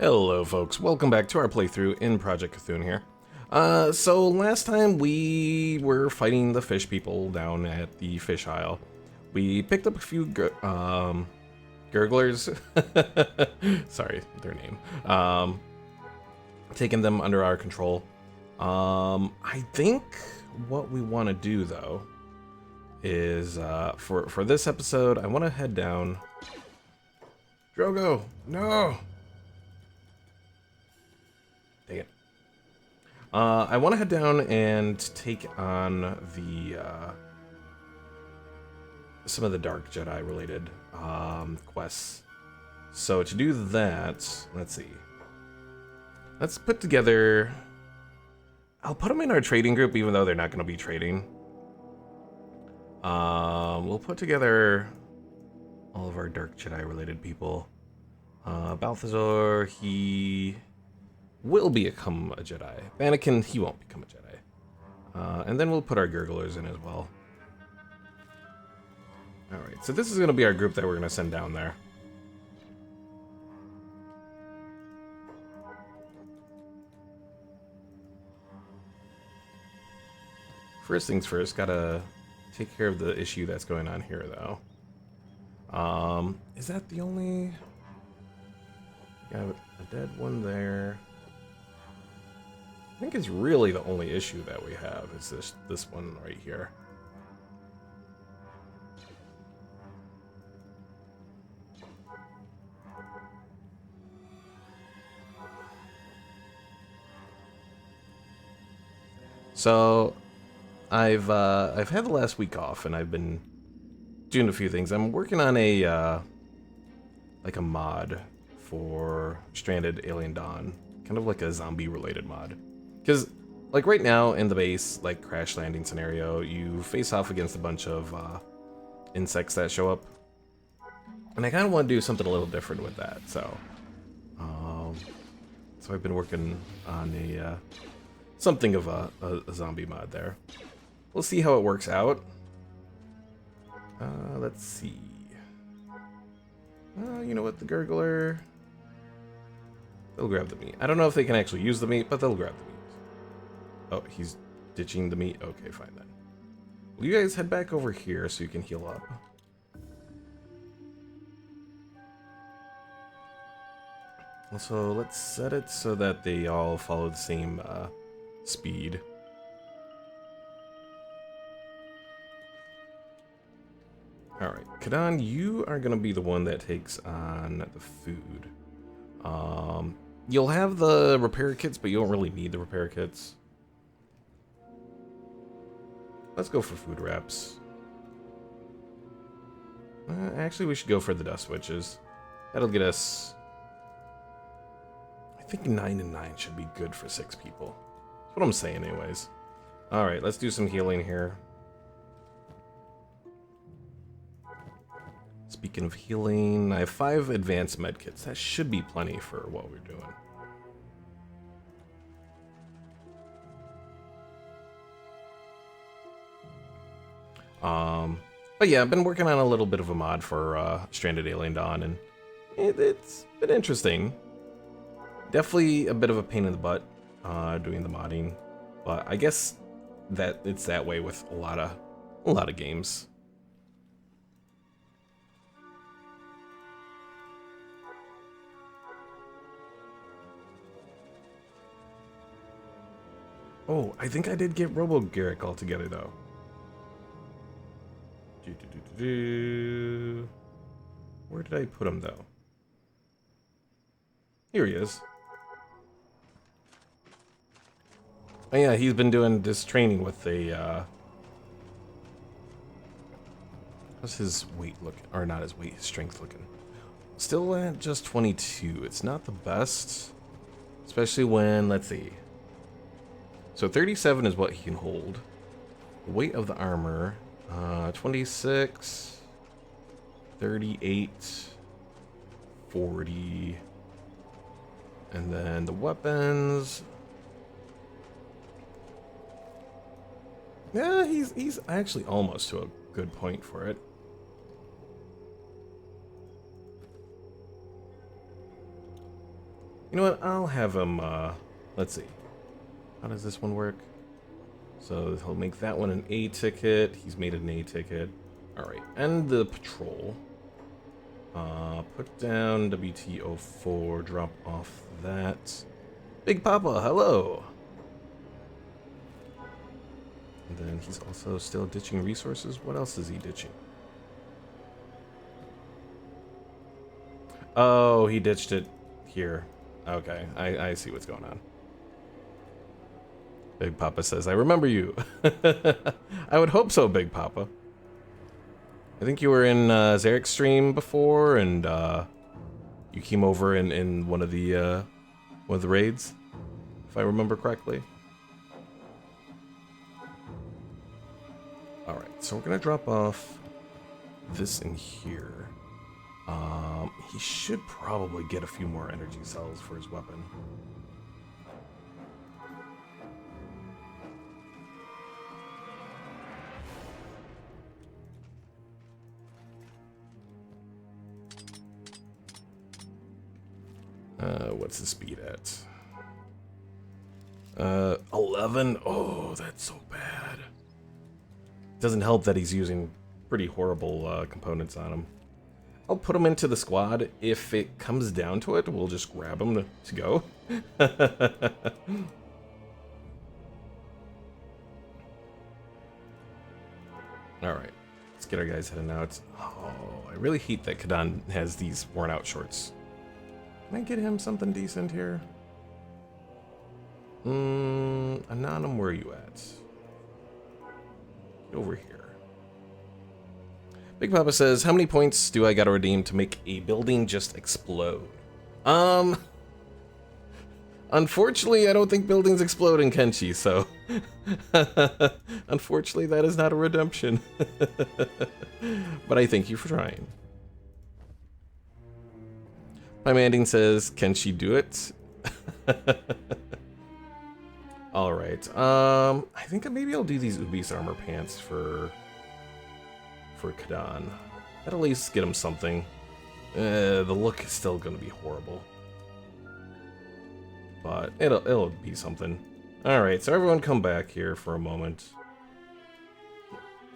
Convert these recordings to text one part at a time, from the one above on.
Hello folks, welcome back to our playthrough in Project Kathun here. So last time we were fighting the fish people down at the fish aisle. We picked up a few gurglers, sorry, their name, taking them under our control. I think what we want to do though is, for this episode, I want to head down. Drogo, no! Dang it. I want to head down and take on the some of the Dark Jedi related quests. So to do that, let's see. Let's put together. I'll put them in our trading group, even though they're not going to be trading. We'll put together all of our Dark Jedi related people. Balthazar, he will become a Jedi. Anakin, he won't become a Jedi. And then we'll put our gurglers in as well. Alright, so this is going to be our group that we're going to send down there. First things first, gotta take care of the issue that's going on here, though. Is that the only... Got a dead one there. I think it's really the only issue that we have is this one right here. So I've had the last week off and I've been doing a few things. I'm working on a like a mod for Stranded Alien Dawn, kind of like a zombie related mod. Because, like, right now in the base, like, crash landing scenario, you face off against a bunch of insects that show up. And I kind of want to do something a little different with that, so... so I've been working on a, something of a zombie mod there. We'll see how it works out. Let's see... you know what, the gurgler... They'll grab the meat. I don't know if they can actually use the meat, but they'll grab the meat. Oh, he's ditching the meat? Okay, fine then. Will you guys head back over here so you can heal up? Also, let's set it so that they all follow the same speed. Alright, Kadan, you are going to be the one that takes on the food. You'll have the repair kits, but you don't really need the repair kits. Let's go for food wraps. Actually, we should go for the dust witches. That'll get us... I think 9 and 9 should be good for 6 people. That's what I'm saying anyways. Alright, let's do some healing here. Speaking of healing, I have 5 advanced medkits. That should be plenty for what we're doing. But yeah, I've been working on a little bit of a mod for Stranded Alien Dawn, and it's been interesting. Definitely a bit of a pain in the butt doing the modding, but I guess that it's that way with a lot of games. Oh, I think I did get Robo-Garrick all together, though. Where did I put him, though? Here he is. Oh, yeah, he's been doing this training with a, how's his weight looking? Or not his weight, his strength looking. Still at just 22. It's not the best. Especially when, let's see. So 37 is what he can hold. The weight of the armor, 26, 38, 40, and then the weapons. Yeah, he's actually almost to a good point for it. You know what? I'll have him, let's see. How does this one work? So he'll make that one an A ticket. He's made an A ticket. Alright, end the patrol. Put down WT04, drop off that. Big Papa, hello! And then he's also still ditching resources. What else is he ditching? Oh, he ditched it here. Okay, I see what's going on. Big Papa says, I remember you. I would hope so, Big Papa. I think you were in Zarek's stream before, and you came over in one of the raids, if I remember correctly. All right, so we're gonna drop off this in here. He should probably get a few more energy cells for his weapon. What's the speed at? 11? Oh, that's so bad. Doesn't help that he's using pretty horrible components on him. I'll put him into the squad. If it comes down to it, we'll just grab him to go. Alright, let's get our guys heading out. Oh, I really hate that Kathun has these worn out shorts. Can I get him something decent here? Anonymous, where are you at? Get over here. Big Papa says, how many points do I gotta redeem to make a building just explode? Unfortunately, I don't think buildings explode in Kenshi, so... Unfortunately, that is not a redemption. But I thank you for trying. My Manding says, can she do it? Alright, I think maybe I'll do these Ubis armor pants for Kathun. That'll at least get him something. The look is still gonna be horrible. But it'll be something. Alright, so everyone come back here for a moment.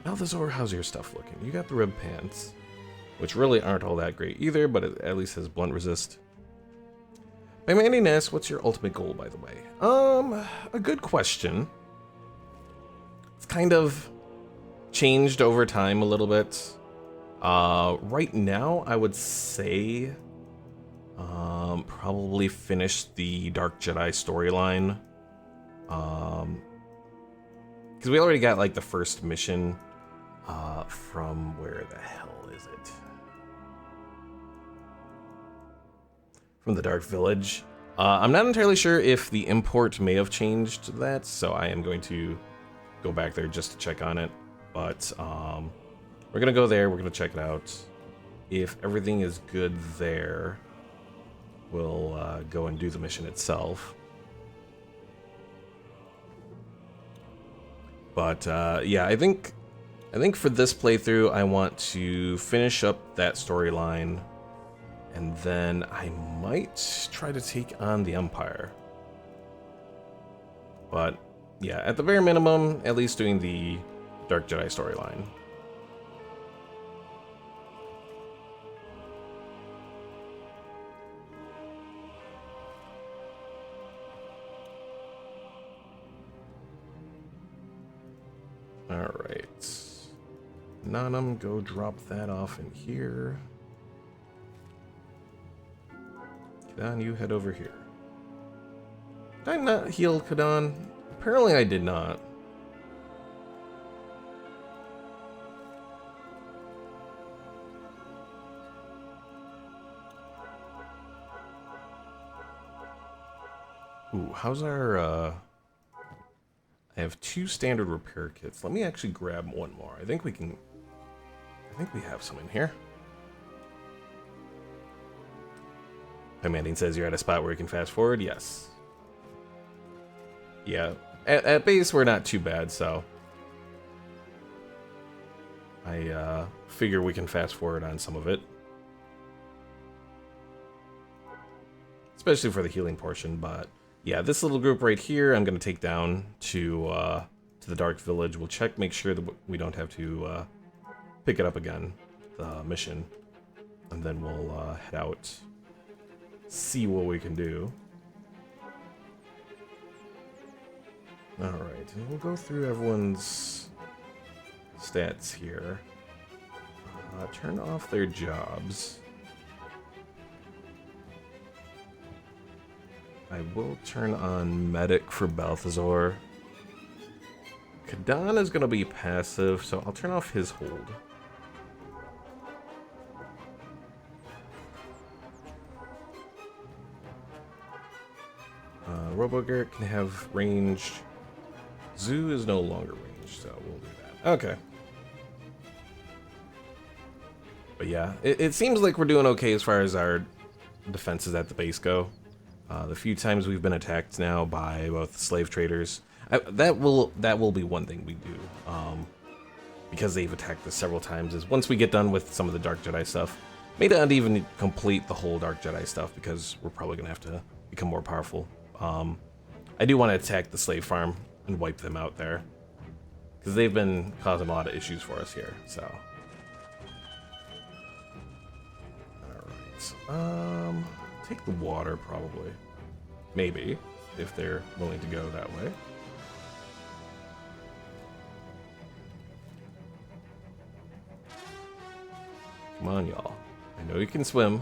Balthazar, how's your stuff looking? You got the rib pants, which really aren't all that great either, but it at least has blunt resist. By Mandy Ness, what's your ultimate goal, by the way? A good question. It's kind of changed over time a little bit. Right now, I would say probably finish the Dark Jedi storyline. Because we already got like the first mission from where the hell is it? From the Dark Village. I'm not entirely sure if the import may have changed that, so I am going to go back there just to check on it. But we're gonna go there, we're gonna check it out. If everything is good there, we'll go and do the mission itself. But yeah, I think for this playthrough, I want to finish up that storyline, and then I might try to take on the Empire. But yeah, at the very minimum, at least doing the Dark Jedi storyline. Alright. Nanum, go drop that off in here. Kathun, you head over here. Did I not heal Kathun? Apparently I did not. Ooh, how's our, I have 2 standard repair kits. Let me actually grab one more. I think we have some in here. My Manding says you're at a spot where you can fast forward. Yes. Yeah, at base we're not too bad, so I figure we can fast forward on some of it. Let's especially for the healing portion. But yeah, this little group right here, I'm gonna take down to the Dark Village. We'll check, make sure that we don't have to pick it up again, the mission, and then we'll head out, see what we can do. All right, and we'll go through everyone's stats here. Turn off their jobs. I will turn on Medic for Balthazar. Kadan is going to be passive, so I'll turn off his hold. Robo-Garrett can have ranged. Zoo is no longer ranged, so we'll do that. Okay. But yeah, it seems like we're doing okay as far as our defenses at the base go. The few times we've been attacked now by both slave traders, that will be one thing we do, because they've attacked us several times, is once we get done with some of the Dark Jedi stuff, may not even complete the whole Dark Jedi stuff because we're probably gonna have to become more powerful. I do want to attack the slave farm and wipe them out there, because they've been causing a lot of issues for us here, so. Take the water, probably. Maybe, if they're willing to go that way. Come on, y'all. I know you can swim.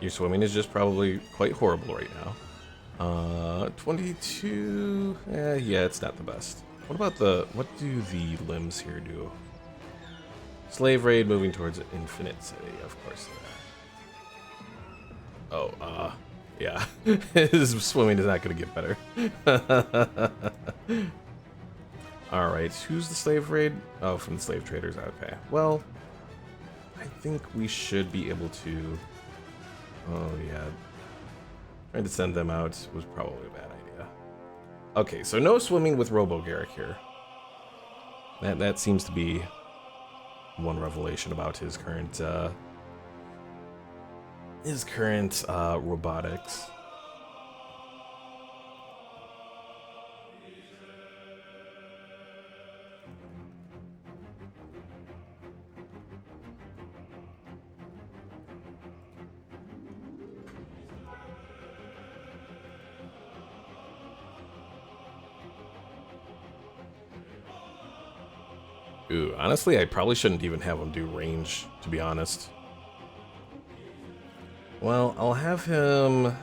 Your swimming is just probably quite horrible right now. 22, yeah, it's not the best. What about what do the limbs here do? Slave raid moving towards Infinite City, of course they are. Oh, yeah. His swimming is not gonna get better. Alright, who's the slave raid? Oh, from the slave traders, okay. Well, I think we should be able to... Oh, yeah. Trying to send them out was probably a bad idea. Okay, so no swimming with Robo-Garrett here. That seems to be one revelation about his current robotics. Ooh, honestly, I probably shouldn't even have him do range, to be honest. Well, I'll have him...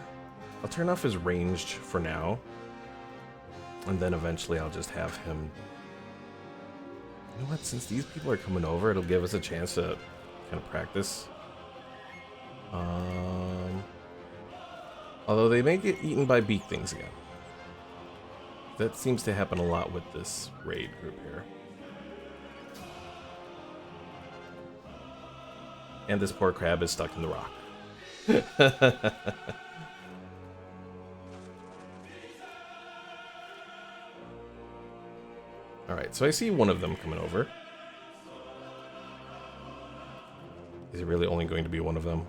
I'll turn off his ranged for now. And then eventually I'll just have him... You know what, since these people are coming over, it'll give us a chance to kind of practice. Although they may get eaten by beak things again. That seems to happen a lot with this raid group here. And this poor crab is stuck in the rock. Alright, so I see one of them coming over. Is it really only going to be one of them?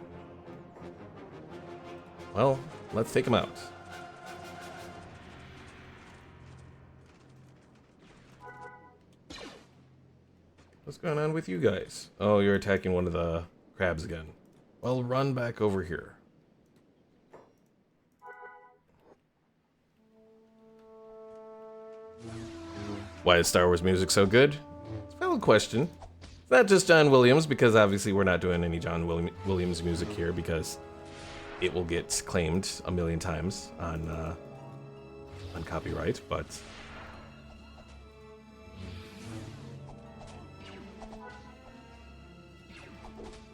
Well, let's take him out. What's going on with you guys? Oh, you're attacking one of the crabs again. Well, run back over here. Why is Star Wars music so good? It's a valid question. It's not just John Williams, because obviously we're not doing any John Williams music here, because it will get claimed a million times on copyright, but...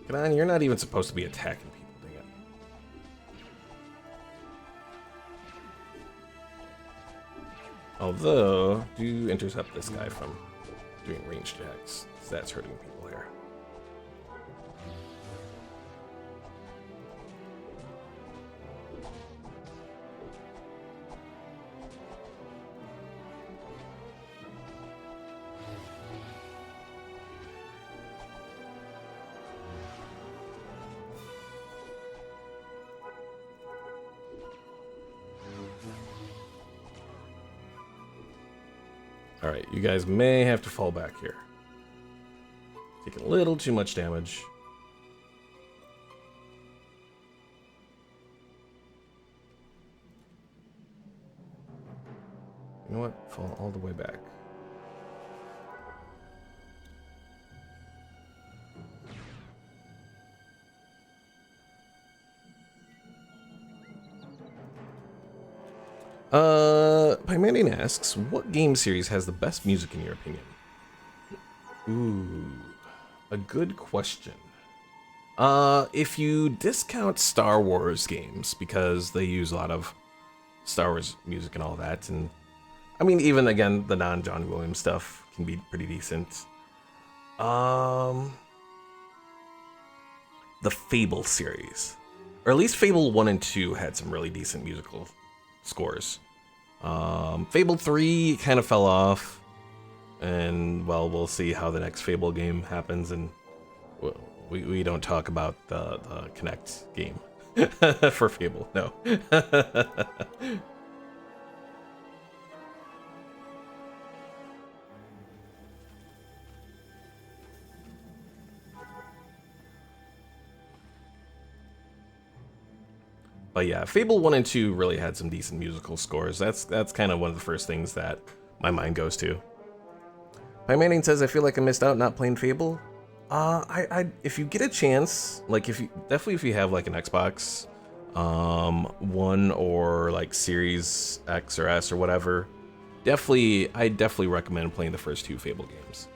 Come on, you're not even supposed to be attacking people, dang it. Although, do intercept this guy from doing ranged attacks. That's hurting people here. Alright, you guys may have to fall back here. Taking a little too much damage. You know what? Fall all the way back. Pymandian asks, what game series has the best music in your opinion? Ooh, a good question. If you discount Star Wars games, because they use a lot of Star Wars music and all that, and I mean, even again, the non-John Williams stuff can be pretty decent. The Fable series, or at least Fable 1 and 2 had some really decent musical scores. Fable 3 kind of fell off, and well, we'll see how the next Fable game happens, and we don't talk about the Connect game for Fable, no. But yeah, Fable 1 and 2 really had some decent musical scores. That's kind of one of the first things that my mind goes to. Pymanning says, I feel like I missed out not playing Fable. If you get a chance, like if you have like an Xbox One or like Series X or S or whatever, I definitely recommend playing the first two Fable games.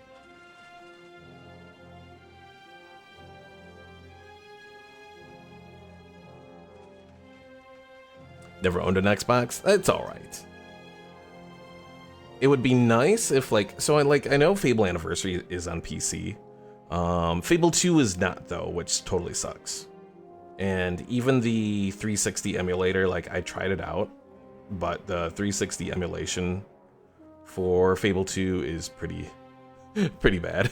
Never owned an Xbox? It's alright. It would be nice if I know Fable Anniversary is on PC. Fable 2 is not though, which totally sucks. And even the 360 emulator, like I tried it out, but the 360 emulation for Fable 2 is pretty bad.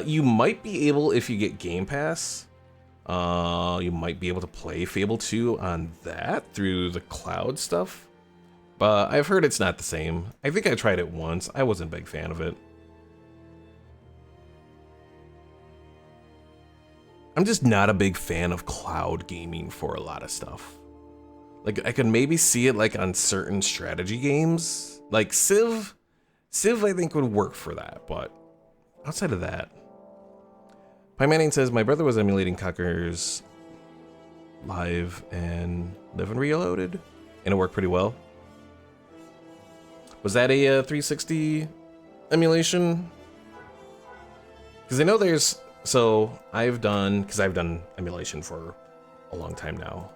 You might be able, if you get Game Pass, you might be able to play Fable 2 on that through the cloud stuff. But I've heard it's not the same. I think I tried it once. I wasn't a big fan of it. I'm just not a big fan of cloud gaming for a lot of stuff. Like, I could maybe see it like on certain strategy games. Like Civ I think would work for that, but outside of that. Pymanning says, my brother was emulating Conker's Live and Live and Reloaded, and it worked pretty well. Was that a 360 emulation? Because I know there's... So, I've done emulation for a long time now.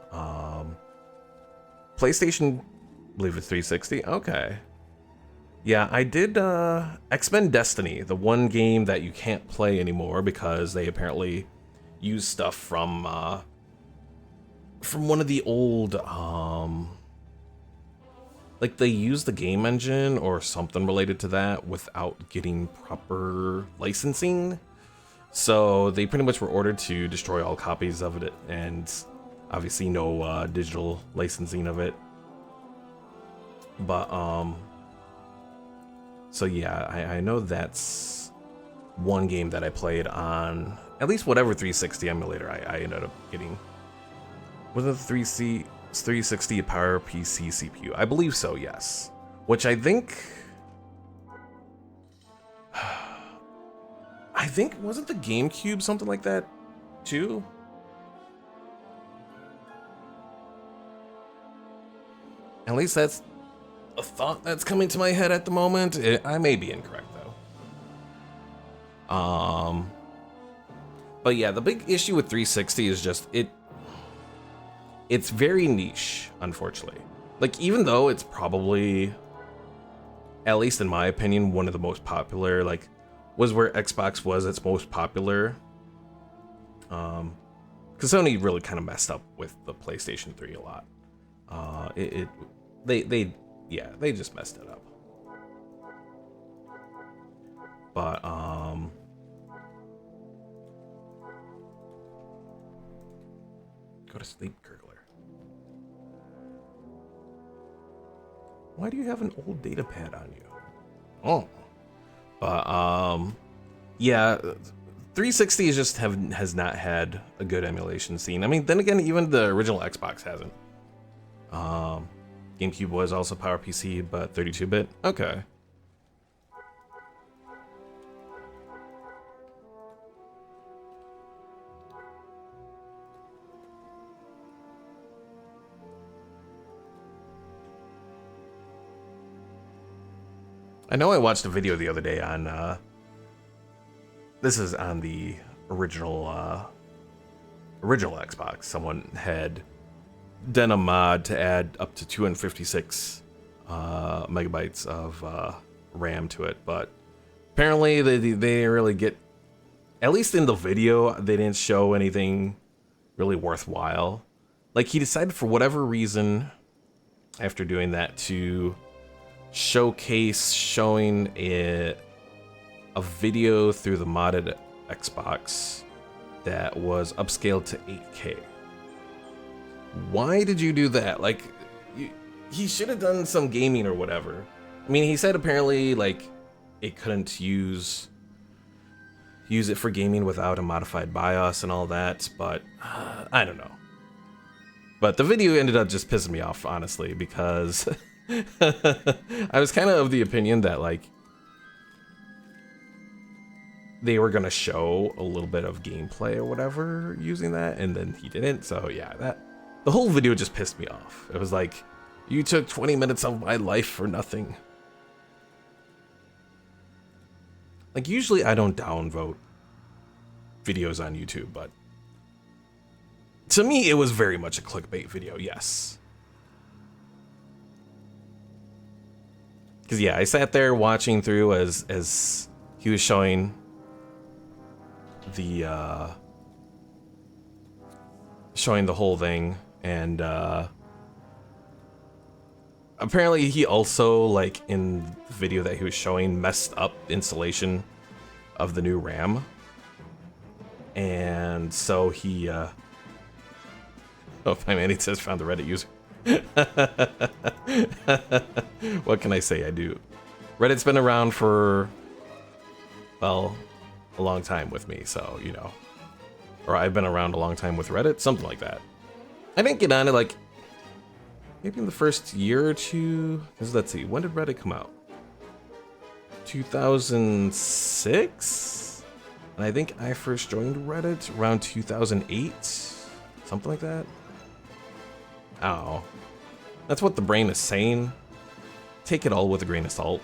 PlayStation, I believe it's 360? Okay. Yeah, I did X-Men Destiny, the one game that you can't play anymore because they apparently use stuff from one of the old... like they use the game engine or something related to that without getting proper licensing. So they pretty much were ordered to destroy all copies of it, and obviously no digital licensing of it. But so yeah, I know that's one game that I played on at least whatever 360 emulator I ended up getting. Was it the 360 Power PC CPU? I believe so, yes. Which I think wasn't the GameCube something like that too? At least that's a thought that's coming to my head at the moment. I may be incorrect though. But yeah, the big issue with 360 is just it's very niche, unfortunately. Like, even though it's probably, at least in my opinion, one of the most popular, like, was where Xbox was its most popular. Because Sony really kind of messed up with the PlayStation 3 a lot. They just messed it up. But, go to sleep, gurgler. Why do you have an old data pad on you? Oh. But, yeah, 360 has not had a good emulation scene. I mean, then again, even the original Xbox hasn't. GameCube was also PowerPC, but 32-bit. Okay. I know I watched a video the other day on, this is on the original Xbox. Someone had done a mod to add up to 256 megabytes of RAM to it, but apparently they didn't really get, at least in the video, they didn't show anything really worthwhile. Like, he decided for whatever reason, after doing that, to showcase showing a video through the modded Xbox that was upscaled to 8K. Why did you do that? Like, he should have done some gaming or whatever. I mean, he said apparently, like, it couldn't use it for gaming without a modified BIOS and all that, but I don't know. But the video ended up just pissing me off, honestly, because I was kind of the opinion that, like, they were gonna show a little bit of gameplay or whatever using that, and then he didn't. So yeah, the whole video just pissed me off. It was like, you took 20 minutes of my life for nothing. Like, usually I don't downvote videos on YouTube, but to me it was very much a clickbait video, yes. Because yeah, I sat there watching through as he was showing the whole thing, and apparently he also, like, in the video that he was showing, messed up installation of the new RAM, and so he oh, I mean, it says found the Reddit user. What can I say? I do. Reddit's been around for, well, a long time with me, so, you know. Or I've been around a long time with Reddit, something like that. I didn't get on it, like, maybe in the first year or two. Because let's see, when did Reddit come out? 2006? And I think I first joined Reddit around 2008, something like that. I don't know. That's what the brain is saying. Take it all with a grain of salt.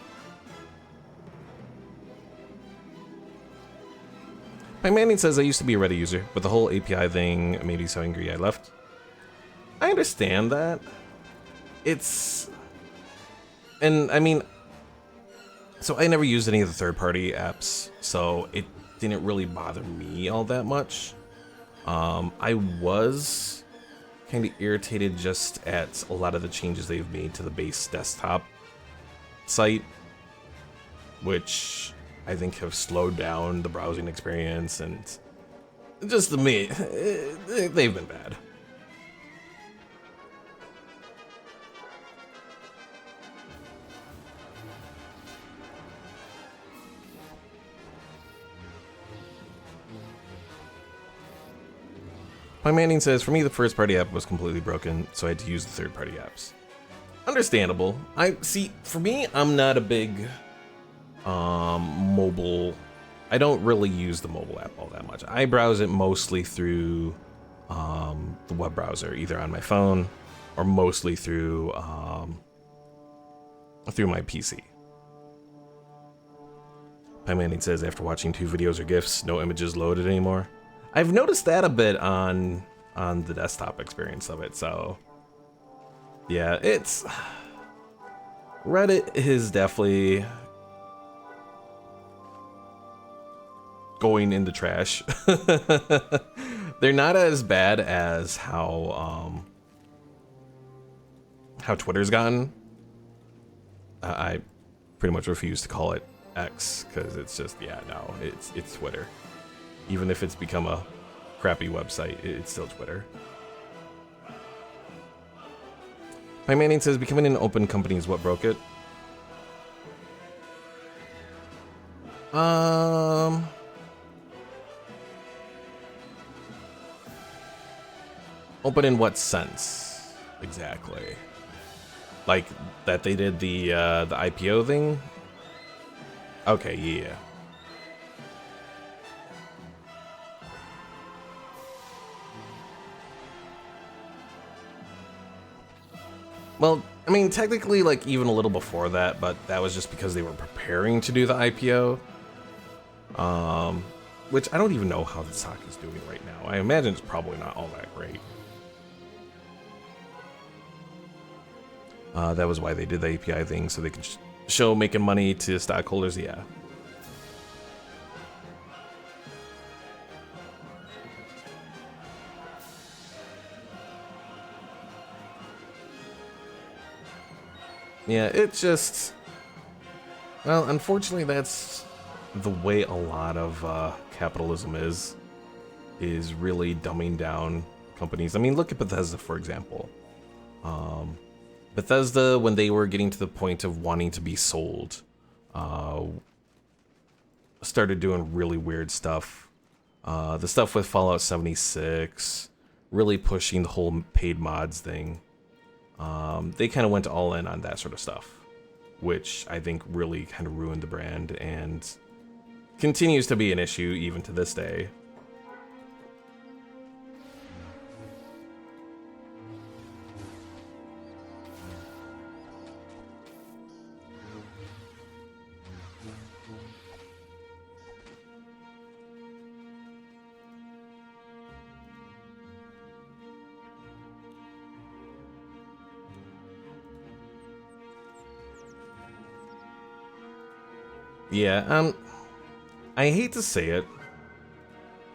My Manning says, I used to be a Reddit user, but the whole API thing made me so angry I left. I understand that. It's... And, I mean... So I never used any of the third-party apps, so it didn't really bother me all that much. I was kind of irritated just at a lot of the changes they've made to the base desktop site, which I think have slowed down the browsing experience, and just to me, they've been bad. My Manning says, for me, the first-party app was completely broken, so I had to use the third-party apps. Understandable. For me, I'm not a big mobile. I don't really use the mobile app all that much. I browse it mostly through the web browser, either on my phone or mostly through my PC. My Manning says, after watching 2 videos or GIFs, no images loaded anymore. I've noticed that a bit on the desktop experience of it, so yeah, it's... Reddit is definitely going in the trash. They're not as bad as how Twitter's gotten. I pretty much refuse to call it X, because it's just, yeah, no, it's Twitter. Even if it's become a crappy website, it's still Twitter. My Manning says becoming an open company is what broke it. Open in what sense exactly? Like that they did the IPO thing? Okay, yeah. Well, I mean, technically, like, even a little before that, but that was just because they were preparing to do the IPO. Which I don't even know how the stock is doing right now. I imagine it's probably not all that great. That was why they did the API thing, so they could show making money to stockholders, yeah. Yeah, it just... Well, unfortunately, that's the way a lot of capitalism is really dumbing down companies. I mean, look at Bethesda, for example. Bethesda, when they were getting to the point of wanting to be sold, started doing really weird stuff. The stuff with Fallout 76, really pushing the whole paid mods thing. They kind of went all in on that sort of stuff, which I think really kind of ruined the brand and continues to be an issue even to this day. Yeah, I hate to say it,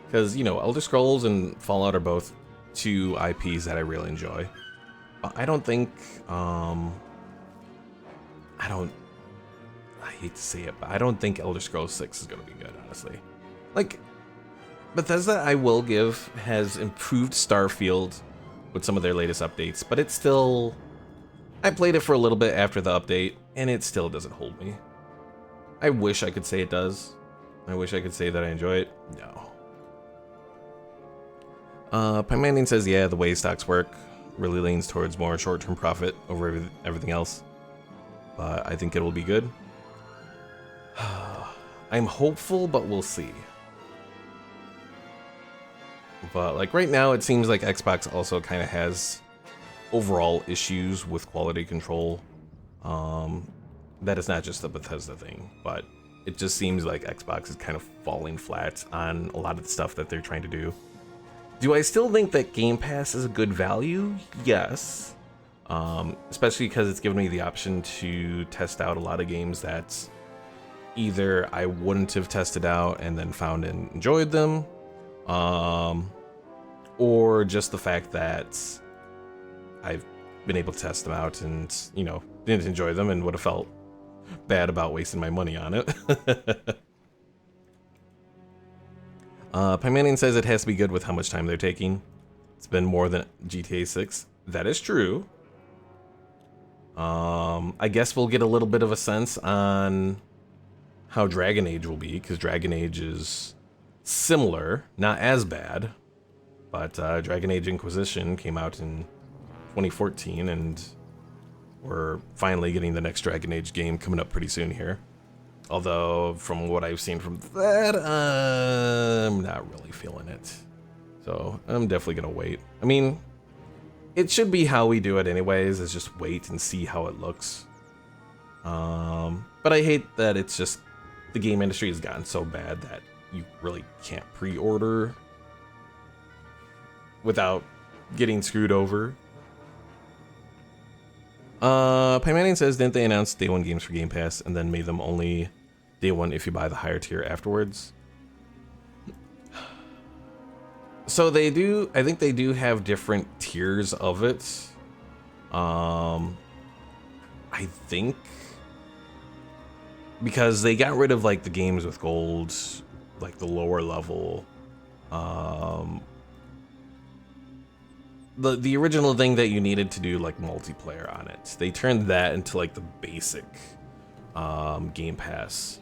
because, you know, Elder Scrolls and Fallout are both two IPs that I really enjoy. I don't think, I hate to say it, but I don't think Elder Scrolls 6 is going to be good, honestly. Like, Bethesda, I will give, has improved Starfield with some of their latest updates, but it's still... I played it for a little bit after the update, and it still doesn't hold me. I wish I could say it does. I wish I could say that I enjoy it. No. Pymandian says, yeah, the way stocks work really leans towards more short-term profit over everything else. But I think it will be good. I'm hopeful, but we'll see. But like right now, it seems like Xbox also kind of has overall issues with quality control. That is not just a Bethesda thing, but it just seems like Xbox is kind of falling flat on a lot of the stuff that they're trying to do. Do I still think that Game Pass is a good value? Yes. Especially because it's given me the option to test out a lot of games that either I wouldn't have tested out and then found and enjoyed them, or just the fact that I've been able to test them out and, you know, didn't enjoy them and would have felt bad about wasting my money on it. Pymanian says it has to be good with how much time they're taking. It's been more than GTA 6. That is true. I guess we'll get a little bit of a sense on how Dragon Age will be, because Dragon Age is similar, not as bad, but Dragon Age Inquisition came out in 2014, and we're finally getting the next Dragon Age game coming up pretty soon here. Although, from what I've seen from that, I'm not really feeling it. So, I'm definitely gonna wait. I mean, it should be how we do it anyways, is just wait and see how it looks. But I hate that it's just, the game industry has gotten so bad that you really can't pre-order without getting screwed over. Pymanian says, didn't they announce day one games for Game Pass and then made them only day one if you buy the higher tier afterwards? So they do, I think they do have different tiers of it. I think because they got rid of like the games with gold, like the lower level. the original thing that you needed to do like multiplayer on it. They turned that into like the basic Game Pass.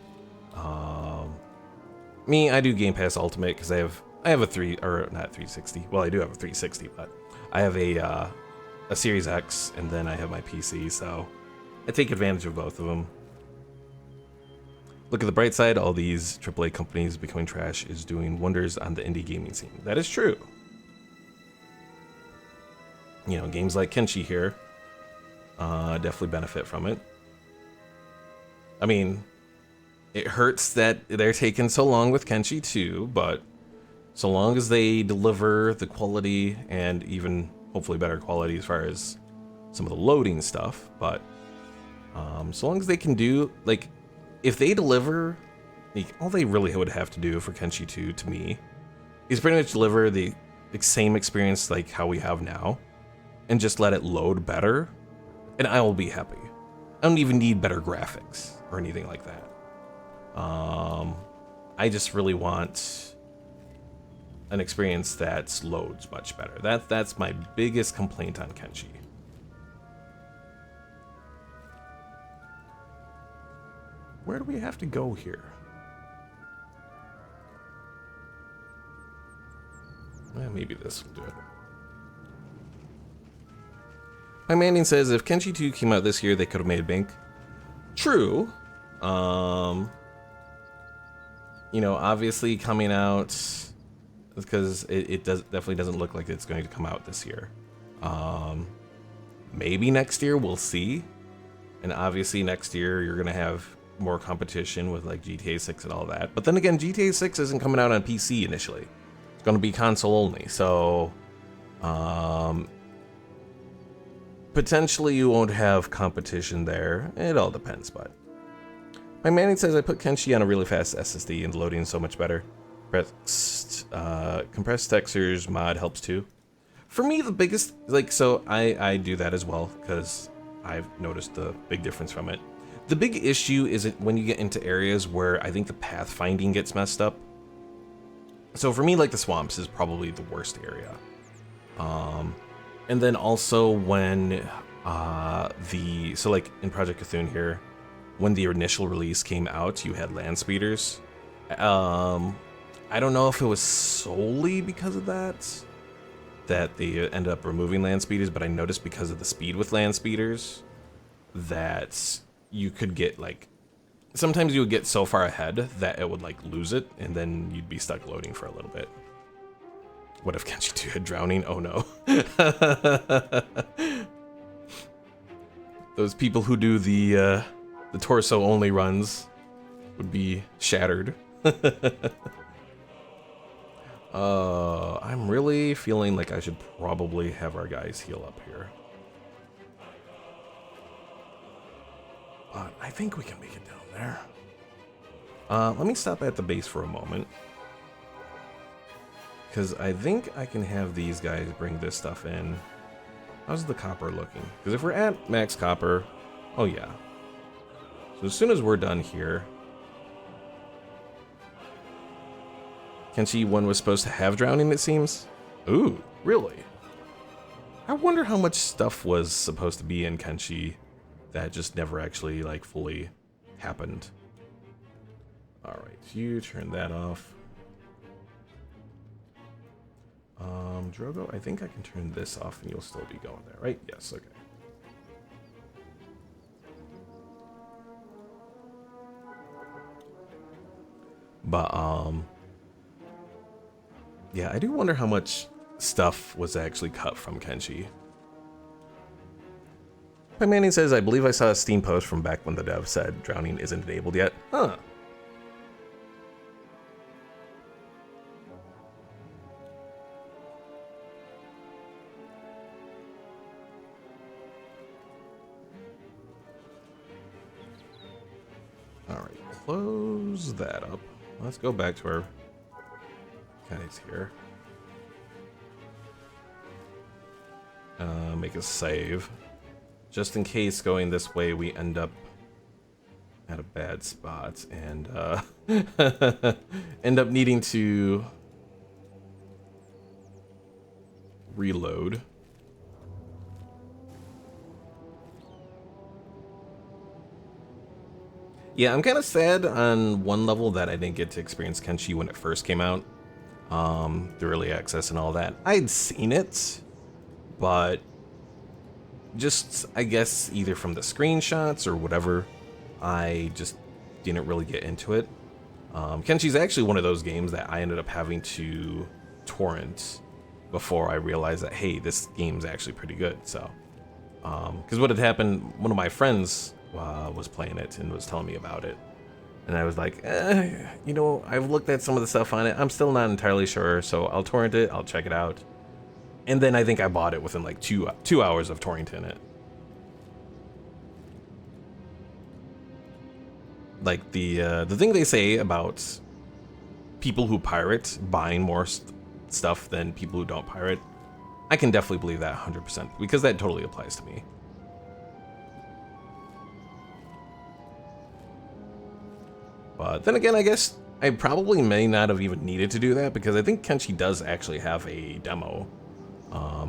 Me, I do Game Pass Ultimate because I have a not 360. Well, I do have a 360, but I have a Series X, and then I have my PC, so I take advantage of both of them. Look at the bright side, all these AAA companies becoming trash is doing wonders on the indie gaming scene. That is true. You know, games like Kenshi here definitely benefit from it. I mean, it hurts that they're taking so long with Kenshi too, but so long as they deliver the quality and even hopefully better quality as far as some of the loading stuff, but so long as they can do, like, if they deliver, like, all they really would have to do for Kenshi 2 to me is pretty much deliver the same experience like how we have now and just let it load better, and I will be happy. I don't even need better graphics or anything like that. I just really want an experience that loads much better. That's my biggest complaint on Kenshi. Where do we have to go here? Maybe this will do it. My Manning says if Kenshi 2 came out this year, they could have made bank. True. You know, obviously coming out, because it definitely doesn't look like it's going to come out this year. Maybe next year, we'll see. And obviously next year you're gonna have more competition with like GTA 6 and all that. But then again, GTA 6 isn't coming out on PC initially. It's gonna be console only. So potentially you won't have competition there. It all depends, but my Manning says I put Kenshi on a really fast SSD and the loading is so much better. Compressed textures mod helps too. For me, the biggest, like, so I do that as well because I've noticed the big difference from it. The big issue is when you get into areas where I think the pathfinding gets messed up. So for me, like, the swamps is probably the worst area. And then also when so like in Project Kathun here, when the initial release came out, you had land speeders. I don't know if it was solely because of that they ended up removing land speeders, but I noticed because of the speed with land speeders that you could get, like, sometimes you would get so far ahead that it would like lose it and then you'd be stuck loading for a little bit. What if Kenshi 2 had drowning? Oh no. Those people who do the torso only runs would be shattered. I'm really feeling like I should probably have our guys heal up here. But I think we can make it down there. Let me stop at the base for a moment. Because I think I can have these guys bring this stuff in. How's the copper looking? Because if we're at max copper, oh yeah. So as soon as we're done here, Kenshi 1 was supposed to have drowning, it seems. Ooh, really? I wonder how much stuff was supposed to be in Kenshi that just never actually, like, fully happened. Alright, you turn that off. Drogo, I think I can turn this off and you'll still be going there, right? Yes, okay. But, yeah, I do wonder how much stuff was actually cut from Kenshi. My Manning says, I believe I saw a Steam post from back when the dev said drowning isn't enabled yet. Huh. Alright, close that up. Let's go back to our guys here. Make a save. Just in case going this way we end up at a bad spot and end up needing to reload. Yeah, I'm kind of sad on one level that I didn't get to experience Kenshi when it first came out, through early access and all that. I'd seen it, but just, I guess, either from the screenshots or whatever, I just didn't really get into it. Kenshi's actually one of those games that I ended up having to torrent before I realized that, hey, this game's actually pretty good. So, because what had happened, one of my friends was playing it and was telling me about it. And I was like, I've looked at some of the stuff on it. I'm still not entirely sure, so I'll torrent it. I'll check it out. And then I think I bought it within like two hours of torrenting it. Like the thing they say about people who pirate buying more stuff than people who don't pirate, I can definitely believe that 100% because that totally applies to me. But then again, I guess I probably may not have even needed to do that because I think Kenshi does actually have a demo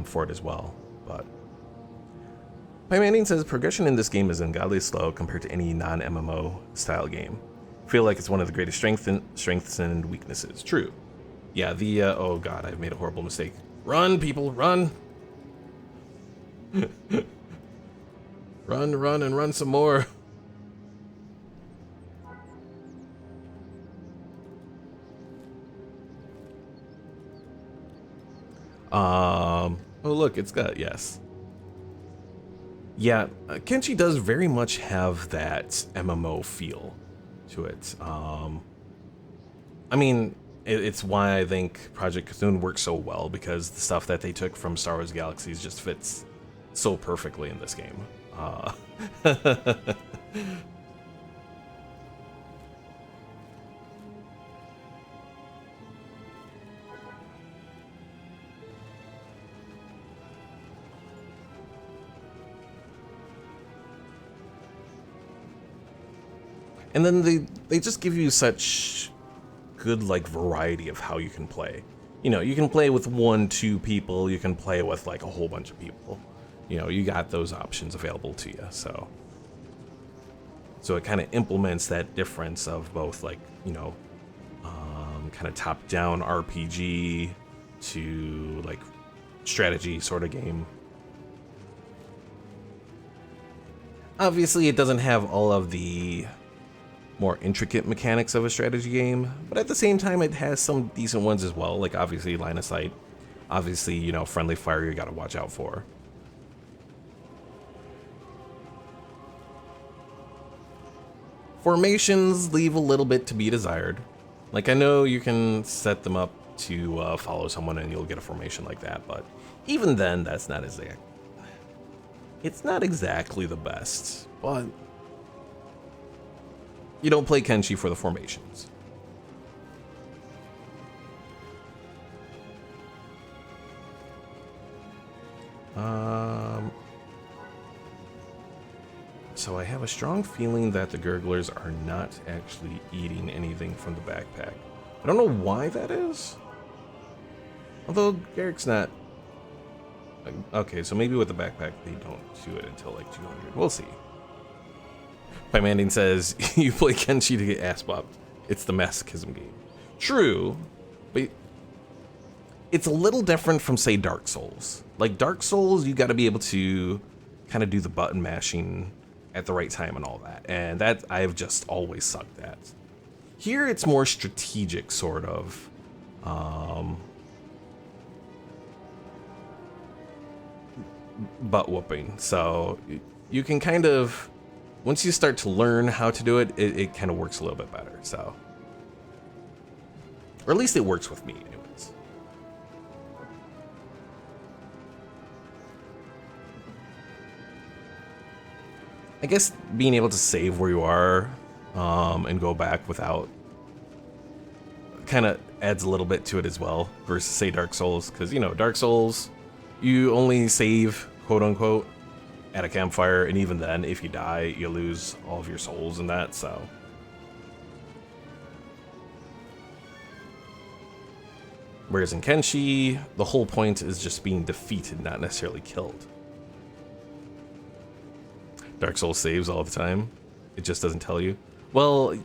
for it as well. But Manning says progression in this game is ungodly slow compared to any non-MMO style game. I feel like it's one of the greatest strengths and weaknesses. True. Yeah, oh god, I've made a horrible mistake. Run, people, run! Run, and run some more. Oh look, it's got, yes. Yeah, Kenshi does very much have that MMO feel to it. I mean, it's why I think Project Kathun works so well, because the stuff that they took from Star Wars Galaxies just fits so perfectly in this game. And then they just give you such good like variety of how you can play. You know, you can play with 1-2 people, you can play with like a whole bunch of people. You know, you got those options available to you, so it kind of implements that difference of both like, kind of top-down RPG to like strategy sort of game. Obviously, it doesn't have all of the more intricate mechanics of a strategy game, but at the same time it has some decent ones as well, like obviously line of sight, obviously, friendly fire you gotta watch out for. Formations leave a little bit to be desired. Like, I know you can set them up to follow someone and you'll get a formation like that, but even then, that's not it's not exactly the best, but you don't play Kenshi for the formations. So I have a strong feeling that the gurglers are not actually eating anything from the backpack. I don't know why that is. Although Garrick's not. Okay, so maybe with the backpack they don't do it until like 200. We'll see. Manding says, you play Kenshi to get ass bopped. It's the masochism game. True, but it's a little different from, say, Dark Souls. Like, Dark Souls, you gotta be able to kind of do the button mashing at the right time and all that. And that I've just always sucked at. Here, it's more strategic, sort of. Butt whooping. So, you can kind of... Once you start to learn how to do it, it kind of works a little bit better, so. Or at least it works with me, anyways. I guess being able to save where you are and go back without kind of adds a little bit to it as well, versus, say, Dark Souls. Because, Dark Souls, you only save, quote-unquote, at a campfire, and even then, if you die, you lose all of your souls in that, so. Whereas in Kenshi, the whole point is just being defeated, not necessarily killed. Dark Souls saves all the time. It just doesn't tell you. Well,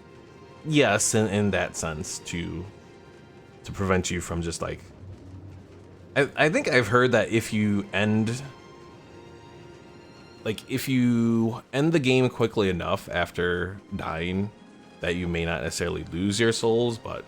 yes, in that sense, to prevent you from just like. I think I've heard that if you end. Like, if you end the game quickly enough after dying, that you may not necessarily lose your souls, but.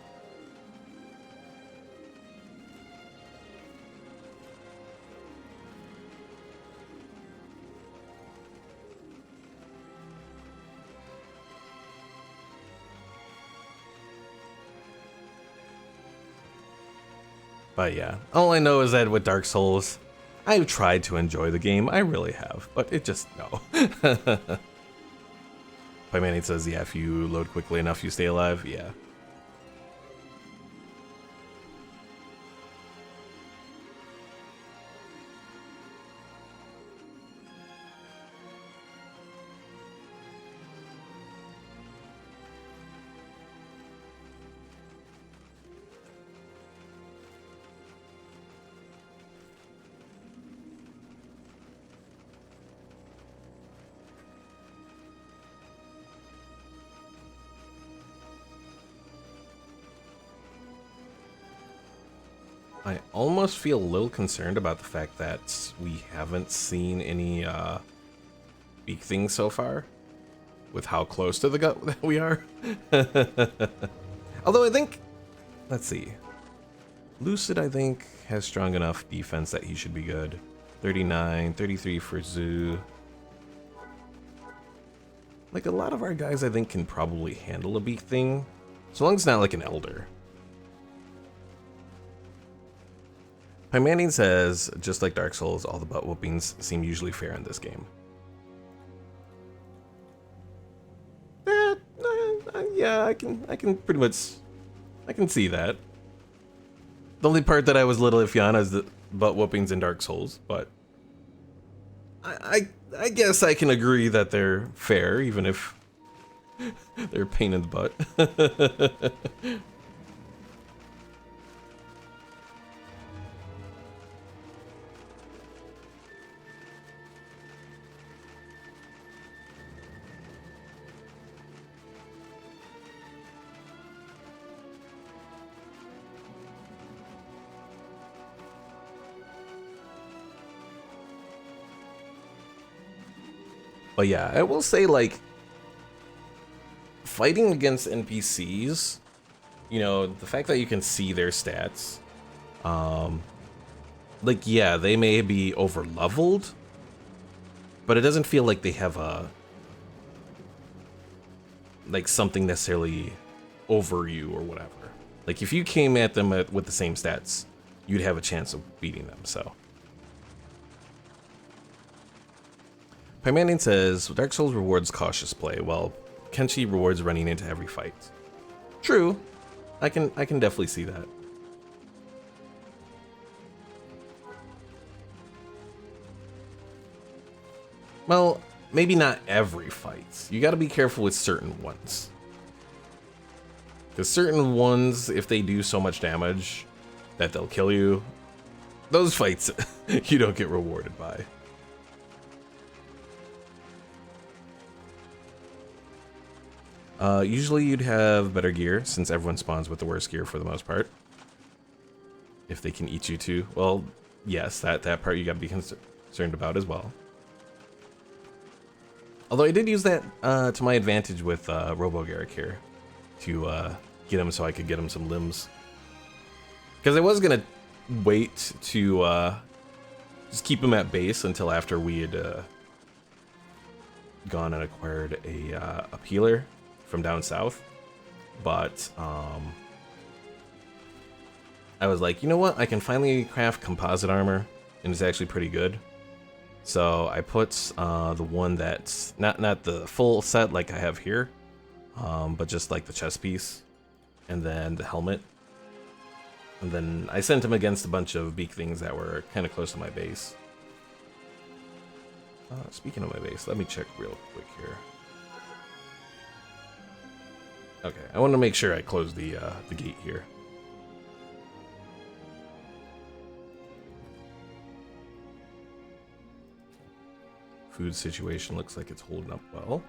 But yeah, all I know is that with Dark Souls, I've tried to enjoy the game. I really have, but it just no. Manning says, yeah, if you load quickly enough, you stay alive. Yeah. I almost feel a little concerned about the fact that we haven't seen any big things so far, with how close to the gut that we are. Although I think, let's see, Lucid I think has strong enough defense that he should be good. 39, 33 for Zoo. Like a lot of our guys I think can probably handle a beak thing, so long as it's not like an Elder. Manning says, just like Dark Souls, all the butt whoopings seem usually fair in this game. Yeah, I can pretty much, I can see that. The only part that I was a little iffy on is the butt whoopings in Dark Souls, but I guess I can agree that they're fair, even if they're a pain in the butt. But yeah, I will say, like, fighting against NPCs, you know, the fact that you can see their stats, like, yeah, they may be over leveled, but it doesn't feel like they have a, like, something necessarily over you or whatever. Like, if you came at them with the same stats, you'd have a chance of beating them, so. Pymanning says, Dark Souls rewards cautious play, while Kenshi rewards running into every fight. True. I can definitely see that. Well, maybe not every fight. You gotta be careful with certain ones. Because certain ones, if they do so much damage that they'll kill you, those fights you don't get rewarded by. Usually you'd have better gear, since everyone spawns with the worst gear for the most part. If they can eat you too. Well, yes, that part you gotta be concerned about as well. Although I did use that to my advantage with Robo Garrick here, to get him so I could get him some limbs. Because I was gonna wait to just keep him at base until after we had gone and acquired a healer from down south, but I was like, you know what? I can finally craft composite armor, and it's actually pretty good. So I put the one that's not the full set like I have here, but just like the chest piece, and then the helmet. And then I sent him against a bunch of beak things that were kind of close to my base. Speaking of my base, let me check real quick here. Okay, I want to make sure I close the gate here. Food situation looks like it's holding up well.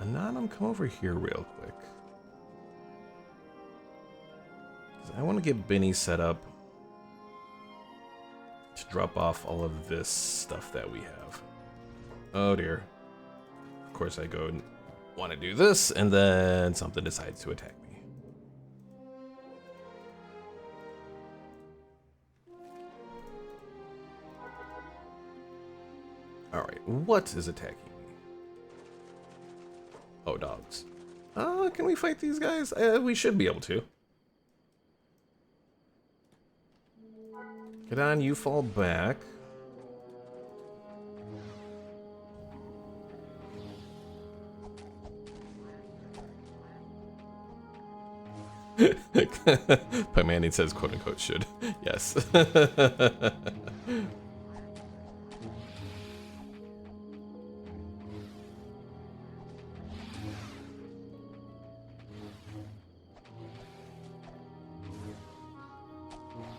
Anonymous, come over here real quick. 'Cause I want to get Benny set up to drop off all of this stuff that we have. Oh dear. Of course I go and want to do this, and then something decides to attack me. Alright, what is attacking me? Oh, dogs. Can we fight these guys? We should be able to. Get on, you fall back. Pymanian says, quote unquote, should. Yes.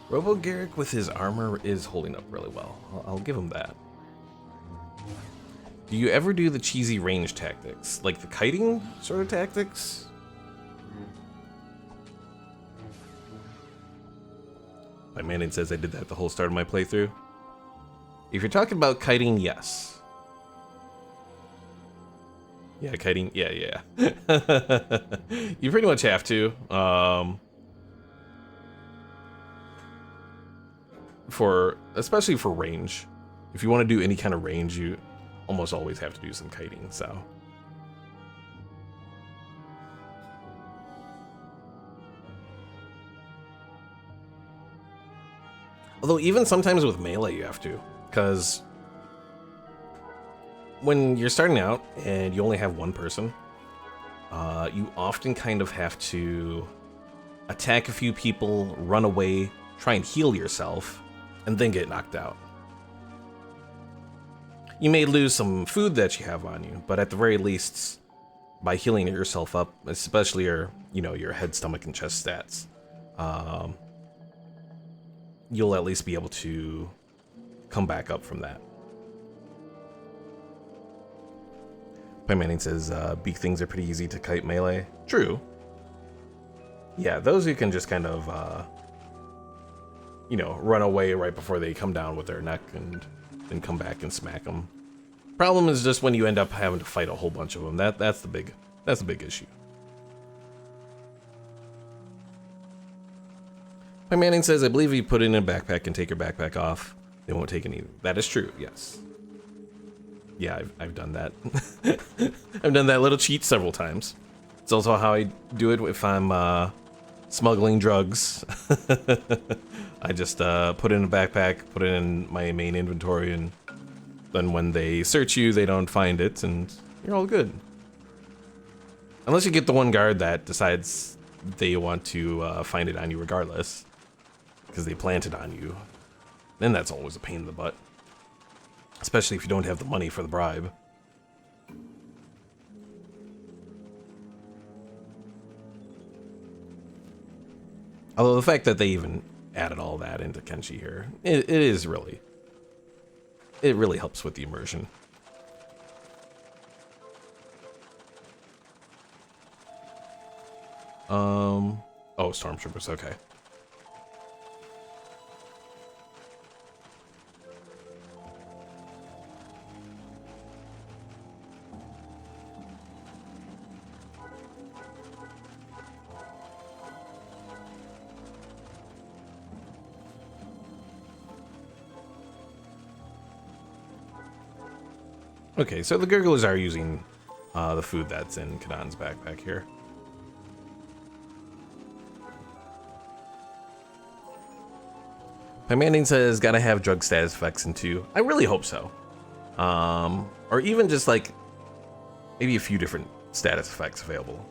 Robo Garrick with his armor is holding up really well. I'll give him that. Do you ever do the cheesy range tactics? Like the kiting sort of tactics? My Manning says I did that the whole start of my playthrough. If you're talking about kiting, yes. Yeah, kiting, yeah. You pretty much have to. Especially for range. If you want to do any kind of range, you almost always have to do some kiting, so. Although even sometimes with melee you have to, because when you're starting out and you only have one person, you often kind of have to attack a few people, run away, try and heal yourself, and then get knocked out. You may lose some food that you have on you, but at the very least, by healing yourself up, especially your head, stomach, and chest stats, you'll at least be able to come back up from that. Pi Manning says, beak things are pretty easy to kite melee. True. Yeah, those you can just kind of, run away right before they come down with their neck and then come back and smack them. Problem is just when you end up having to fight a whole bunch of them. That's the big issue. My Manning says, I believe you put it in a backpack and take your backpack off. They won't take any. That is true, yes. Yeah, I've done that. I've done that little cheat several times. It's also how I do it if I'm smuggling drugs. I just put it in a backpack, put it in my main inventory, and then when they search you, they don't find it, and you're all good. Unless you get the one guard that decides they want to find it on you regardless, because they plant it on you. Then that's always a pain in the butt. Especially if you don't have the money for the bribe. Although the fact that they even added all that into Kenshi here, it really helps with the immersion. Oh, stormtroopers, okay. Okay, so the gurglers are using the food that's in Kathun's backpack here. My Manning says, gotta have drug status effects in 2. I really hope so. Or even just like, maybe a few different status effects available.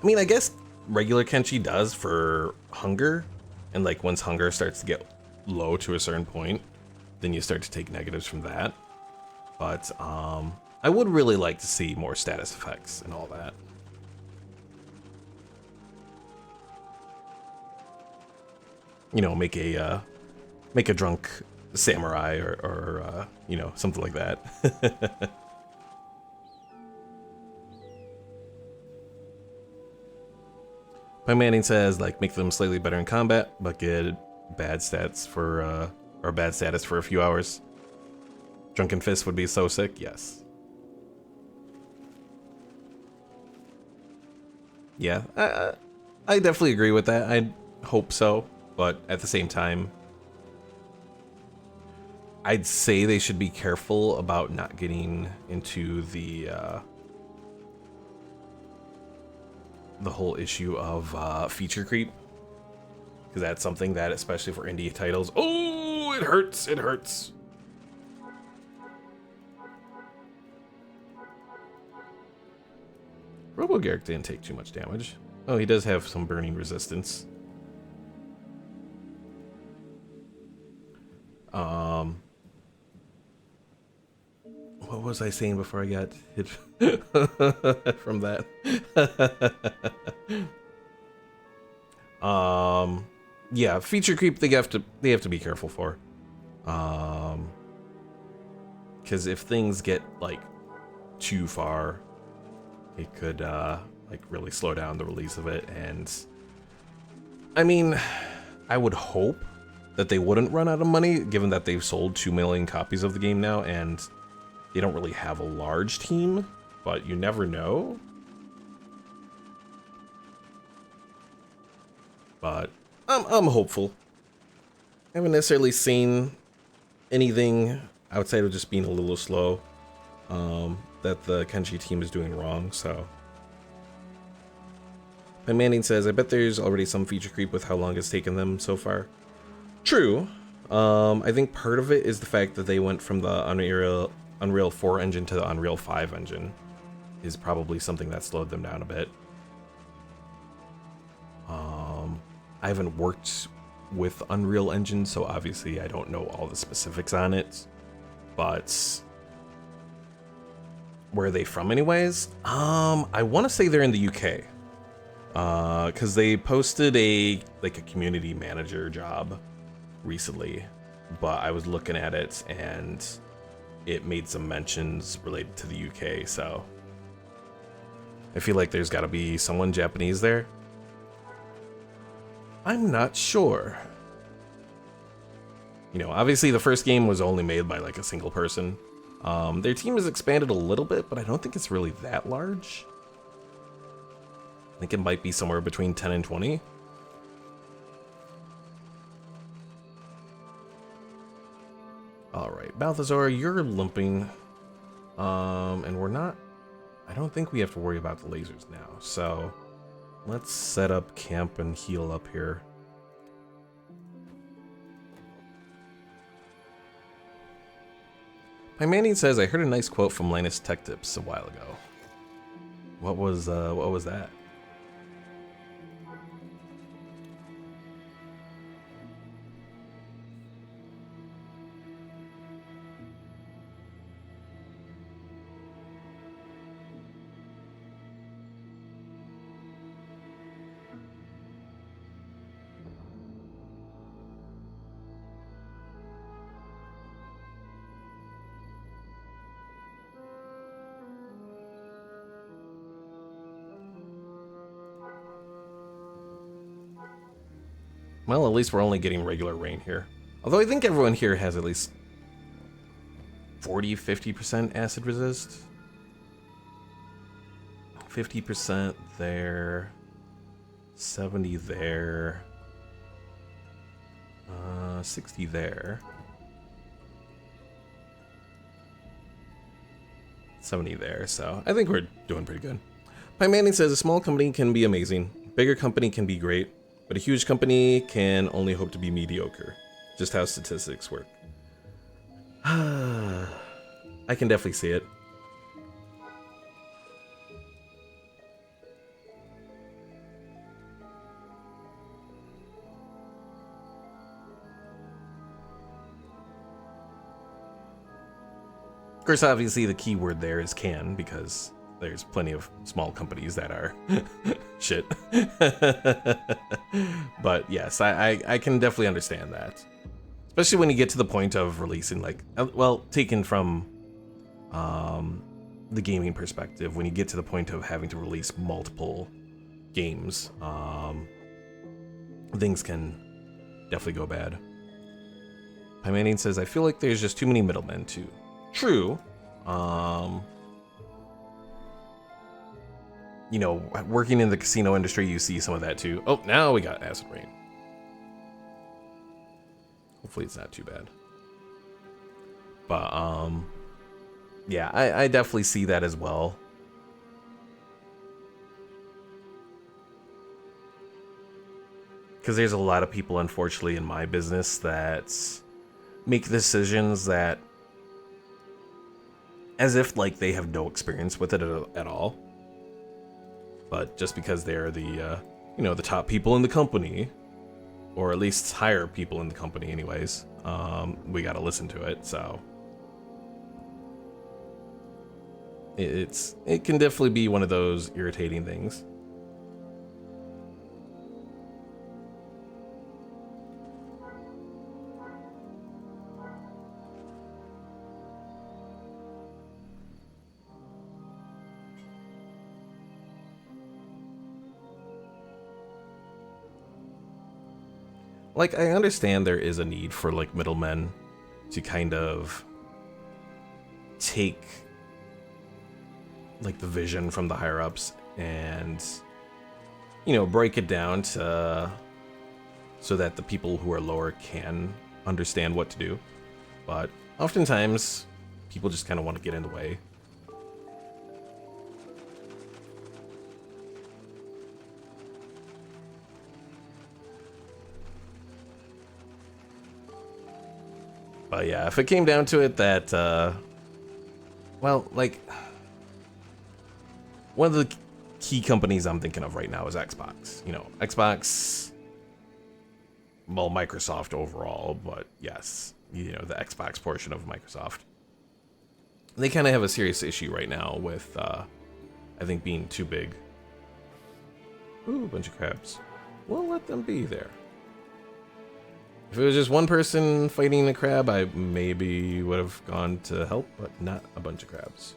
I mean, I guess regular Kenshi does for hunger. And like once hunger starts to get low to a certain point, then you start to take negatives from that. But I would really like to see more status effects and all that. You know, make a drunk samurai or something like that. My Manning says, like, make them slightly better in combat, but get bad stats for, or bad status for a few hours. Drunken Fist would be so sick, yes. Yeah, I definitely agree with that. I hope so, but at the same time, I'd say they should be careful about not getting into the whole issue of feature creep, because that's something that, especially for indie titles, oh, it hurts, it hurts. Robo-Garrick didn't take too much damage. Oh, he does have some burning resistance. What was I saying before I got hit from that? Yeah, feature creep they have to be careful for. Because if things get like too far, it could like really slow down the release of it. And I mean, I would hope that they wouldn't run out of money, given that they've sold 2 million copies of the game now, and they don't really have a large team, but you never know. But I'm hopeful. I haven't necessarily seen anything outside of just being a little slow that the Kenshi team is doing wrong, so. And Manning says, I bet there's already some feature creep with how long it's taken them so far. True. I think part of it is the fact that they went from the Unreal 4 engine to the Unreal 5 engine is probably something that slowed them down a bit. I haven't worked with Unreal Engine, so obviously I don't know all the specifics on it, but where are they from anyways? I want to say they're in the UK, because they posted a community manager job recently, but I was looking at it and it made some mentions related to the UK, so I feel like there's got to be someone Japanese there. I'm not sure. You know, obviously the first game was only made by like a single person. Their team has expanded a little bit, but I don't think it's really that large. I think it might be somewhere between 10 and 20. Alright, Balthazar, you're limping. And we're not... I don't think we have to worry about the lasers now, so let's set up camp and heal up here. My Manning says, I heard a nice quote from Linus Tech Tips a while ago. What was that? Well, at least we're only getting regular rain here. Although I think everyone here has at least 40-50% acid resist. 50% there. 70 there. 60 there. 70 there, so I think we're doing pretty good. My Manning says a small company can be amazing. Bigger company can be great. But a huge company can only hope to be mediocre. Just how statistics work. I can definitely see it. Of course, obviously the key word there is can, because there's plenty of small companies that are shit. But yes, I can definitely understand that. Especially when you get to the point of releasing, like, well, taken from the gaming perspective, when you get to the point of having to release multiple games, things can definitely go bad. Pymanine says, I feel like there's just too many middlemen too. True. You know, working in the casino industry, you see some of that too. Oh, now we got acid rain. Hopefully it's not too bad. But, yeah, I definitely see that as well. Because there's a lot of people, unfortunately, in my business that make decisions that, as if, like, they have no experience with it at all. But just because they're the, you know, the top people in the company, or at least higher people in the company anyways, we gotta listen to it, so. It can definitely be one of those irritating things. Like, I understand there is a need for, like, middlemen to kind of take, like, the vision from the higher-ups and, you know, break it down to so that the people who are lower can understand what to do. But oftentimes, people just kind of want to get in the way. But yeah, if it came down to it that, well, like, one of the key companies I'm thinking of right now is Xbox. You know, Xbox, well, Microsoft overall, but yes, you know, the Xbox portion of Microsoft. They kind of have a serious issue right now with, I think, being too big. Ooh, a bunch of crabs. We'll let them be there. If it was just one person fighting a crab, I maybe would have gone to help, but not a bunch of crabs.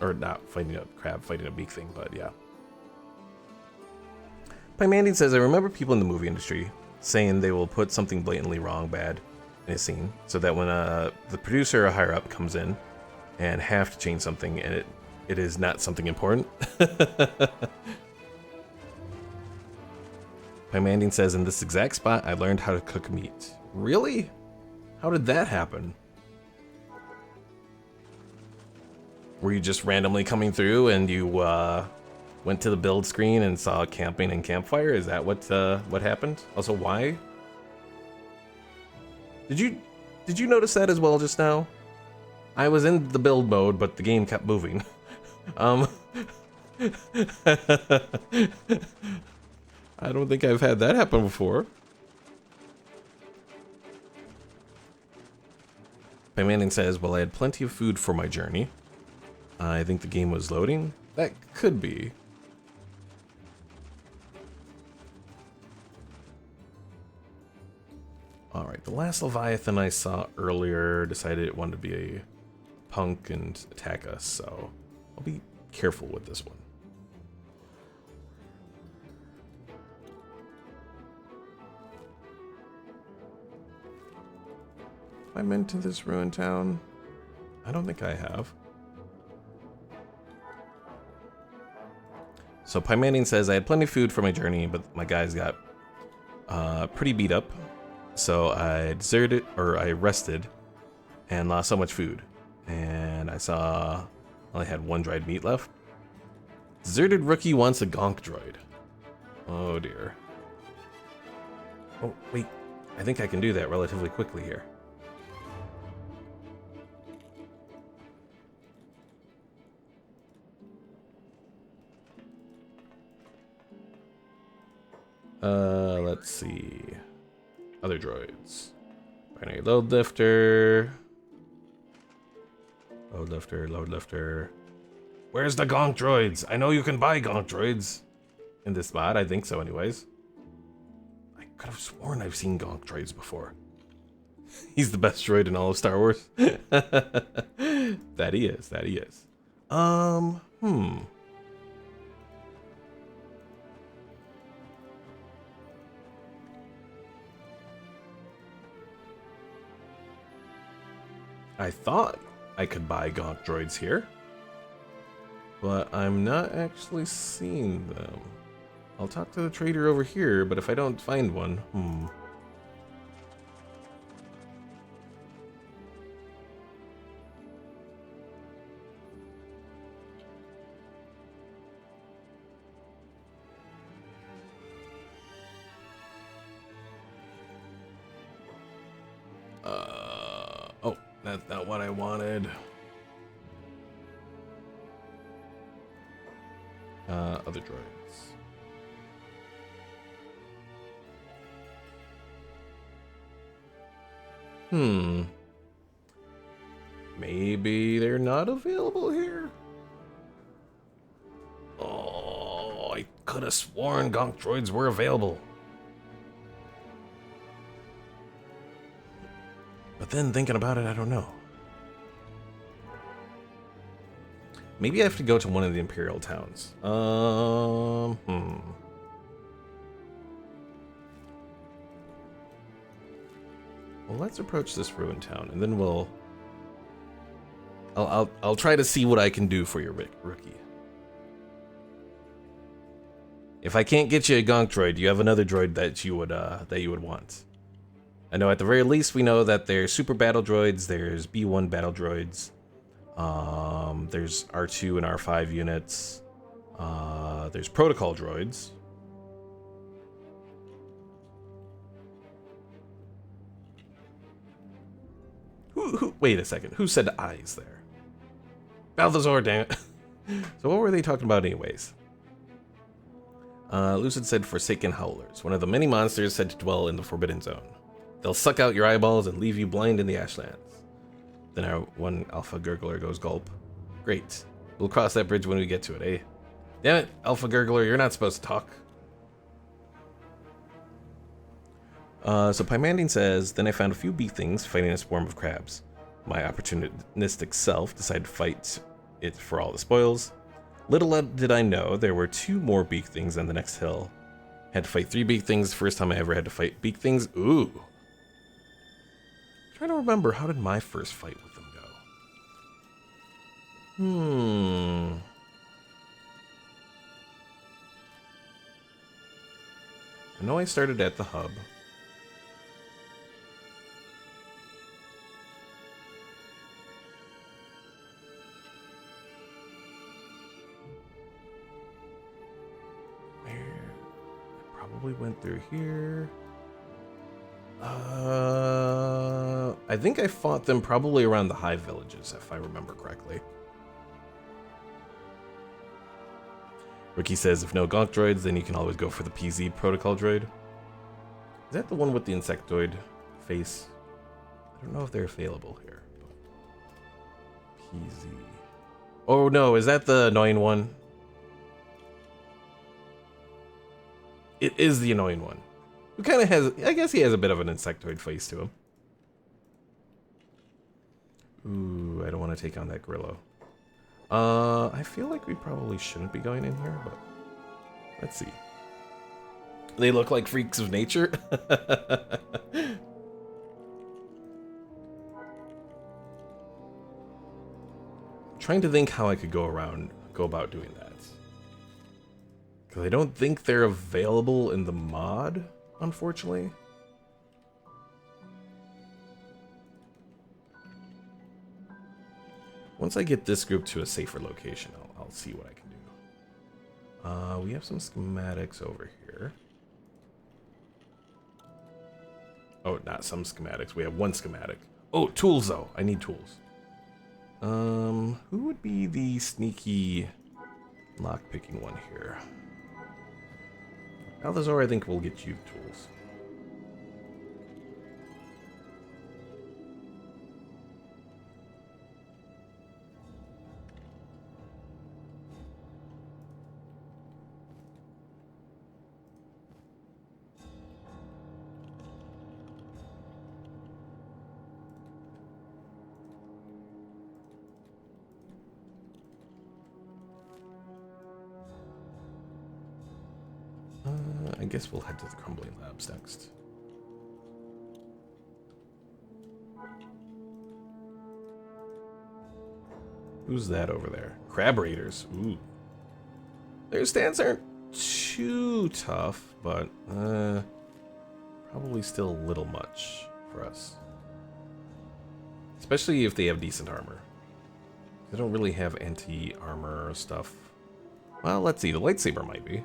Or not fighting a crab, fighting a beak thing, but yeah. Pymandy says, I remember people in the movie industry saying they will put something blatantly wrong, bad in a scene, so that when the producer or higher up comes in and have to change something and it is not something important. Pymandy says, in this exact spot, I learned how to cook meat. Really? How did that happen? Were you just randomly coming through and you went to the build screen and saw camping and campfire? Is that what happened? Also, why? Did you notice that as well just now? I was in the build mode, but the game kept moving. I don't think I've had that happen before. Pymanning says, well, I had plenty of food for my journey. I think the game was loading. That could be. Alright, the last Leviathan I saw earlier decided it wanted to be a punk and attack us, so I'll be careful with this one. Have I been to this ruined town? I don't think I have. So Pymanning says, I had plenty of food for my journey, but my guys got pretty beat up. So I deserted, or I rested, and lost so much food. And I saw I only had one dried meat left. Deserted rookie wants a gonk droid. Oh dear. Oh, wait. I think I can do that relatively quickly here. Let's see. Other droids. Binary load lifter. Load lifter, load lifter. Where's the gonk droids? I know you can buy gonk droids in this mod. I think so anyways. I could have sworn I've seen gonk droids before. He's the best droid in all of Star Wars. That he is, that he is. I thought I could buy gonk droids here, but I'm not actually seeing them. I'll talk to the trader over here, but if I don't find one, oh, that's not what I wanted. Other droids. Maybe they're not available here? Oh, I could have sworn gonk droids were available. But then thinking about it, I don't know. Maybe I have to go to one of the Imperial towns. Well, let's approach this ruined town, and then I'll try to see what I can do for your rookie. If I can't get you a gonk droid, you have another droid that you would want. I know at the very least we know that there's super battle droids, there's B1 battle droids, there's R2 and R5 units, there's protocol droids. Wait a second, who said eyes there? Balthazar, damn it. So what were they talking about anyways? Lucid said Forsaken Howlers, one of the many monsters said to dwell in the Forbidden Zone. They'll suck out your eyeballs and leave you blind in the Ashlands. Then our one Alpha Gurgler goes gulp. Great. We'll cross that bridge when we get to it, eh? Damn it, Alpha Gurgler, you're not supposed to talk. So Pymandine says, then I found a few bee things fighting a swarm of crabs. My opportunistic self decided to fight it for all the spoils. Little did I know there were 2 more beak things on the next hill. Had to fight 3 beak things the first time I ever had to fight beak things. Ooh. Trying to remember, how did my first fight with them go? I know I started at the hub. Probably went through here. I think I fought them probably around the Hive villages, if I remember correctly. Ricky says, if no gonk droids, then you can always go for the PZ protocol droid. Is that the one with the insectoid face? I don't know if they're available here. PZ. Oh no, is that the annoying one? It is the annoying one. Who kind of has, I guess he has a bit of an insectoid face to him. Ooh, I don't want to take on that Grillo. I feel like we probably shouldn't be going in here, but let's see. They look like freaks of nature. Trying to think how I could go about doing that. Because I don't think they're available in the mod, unfortunately. Once I get this group to a safer location, I'll see what I can do. We have some schematics over here. Oh, not some schematics. We have one schematic. Oh, tools though. I need tools. Who would be the sneaky lock-picking one here? Balthazar, I think we'll get you tools. I guess we'll head to the Crumbling Labs next. Who's that over there? Crab raiders. Ooh. Their stance aren't too tough, but probably still a little much for us. Especially if they have decent armor. They don't really have anti-armor stuff. Well, let's see. The lightsaber might be.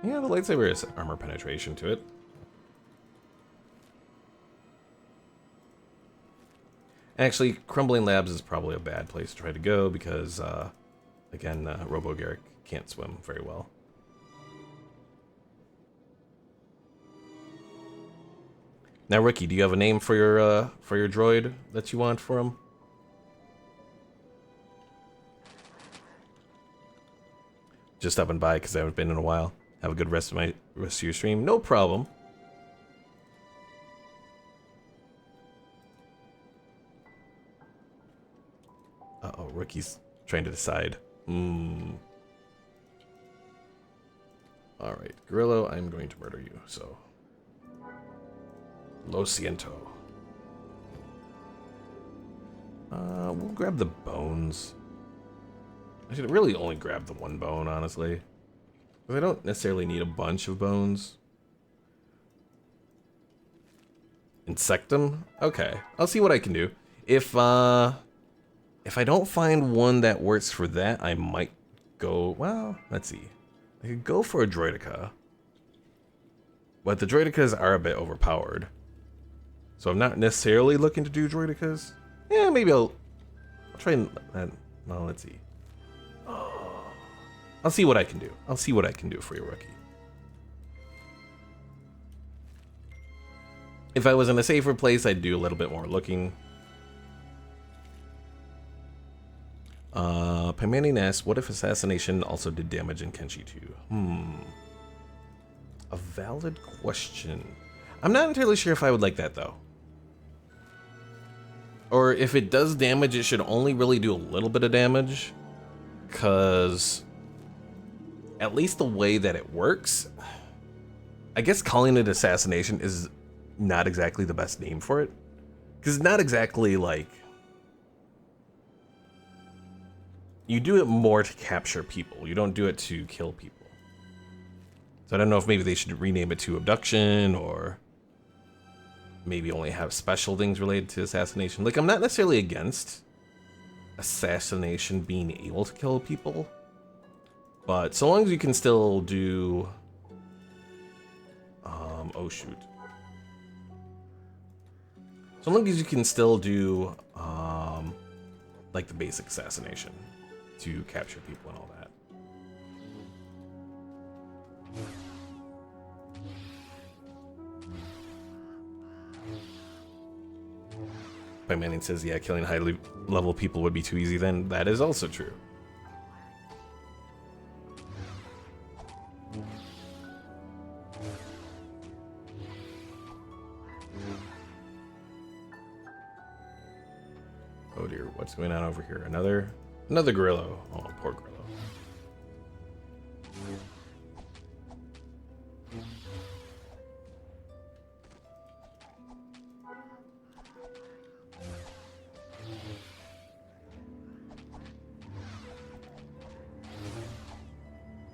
Yeah, the lightsaber has armor penetration to it. Actually, Crumbling Labs is probably a bad place to try to go because, again, Robo Garrick can't swim very well. Now, Ricky, do you have a name for your droid that you want for him? Just stopping by because I haven't been in a while. Have a good rest of your stream. No problem. Uh-oh, Ricky's trying to decide. Alright, Grillo, I'm going to murder you, so. Lo siento. We'll grab the bones. I should really only grab the one bone, honestly. Because I don't necessarily need a bunch of bones. Insectum? Okay, I'll see what I can do. If I don't find one that works for that, I might go, well, let's see. I could go for a Droideka. But the Droidekas are a bit overpowered. So I'm not necessarily looking to do Droidekas. Yeah, maybe I'll try and, well, let's see. I'll see what I can do. I'll see what I can do for you, Rookie. If I was in a safer place, I'd do a little bit more looking. Pimani asks, what if assassination also did damage in Kenshi 2? A valid question. I'm not entirely sure if I would like that, though. Or if it does damage, it should only really do a little bit of damage. Because at least the way that it works, I guess calling it assassination is not exactly the best name for it. Because it's not exactly like... You do it more to capture people. You don't do it to kill people. So I don't know if maybe they should rename it to abduction or maybe only have special things related to assassination. Like, I'm not necessarily against assassination being able to kill people. But so long as you can still do... oh shoot. So long as you can still do like the basic assassination to capture people and all that. By Manning says, yeah, killing high level people would be too easy then. That is also true. Oh dear, what's going on over here? Another Grillo. Oh, poor Grillo.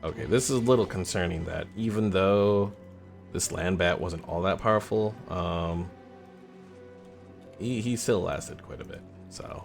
Okay, this is a little concerning that even though this land bat wasn't all that powerful, he still lasted quite a bit, so.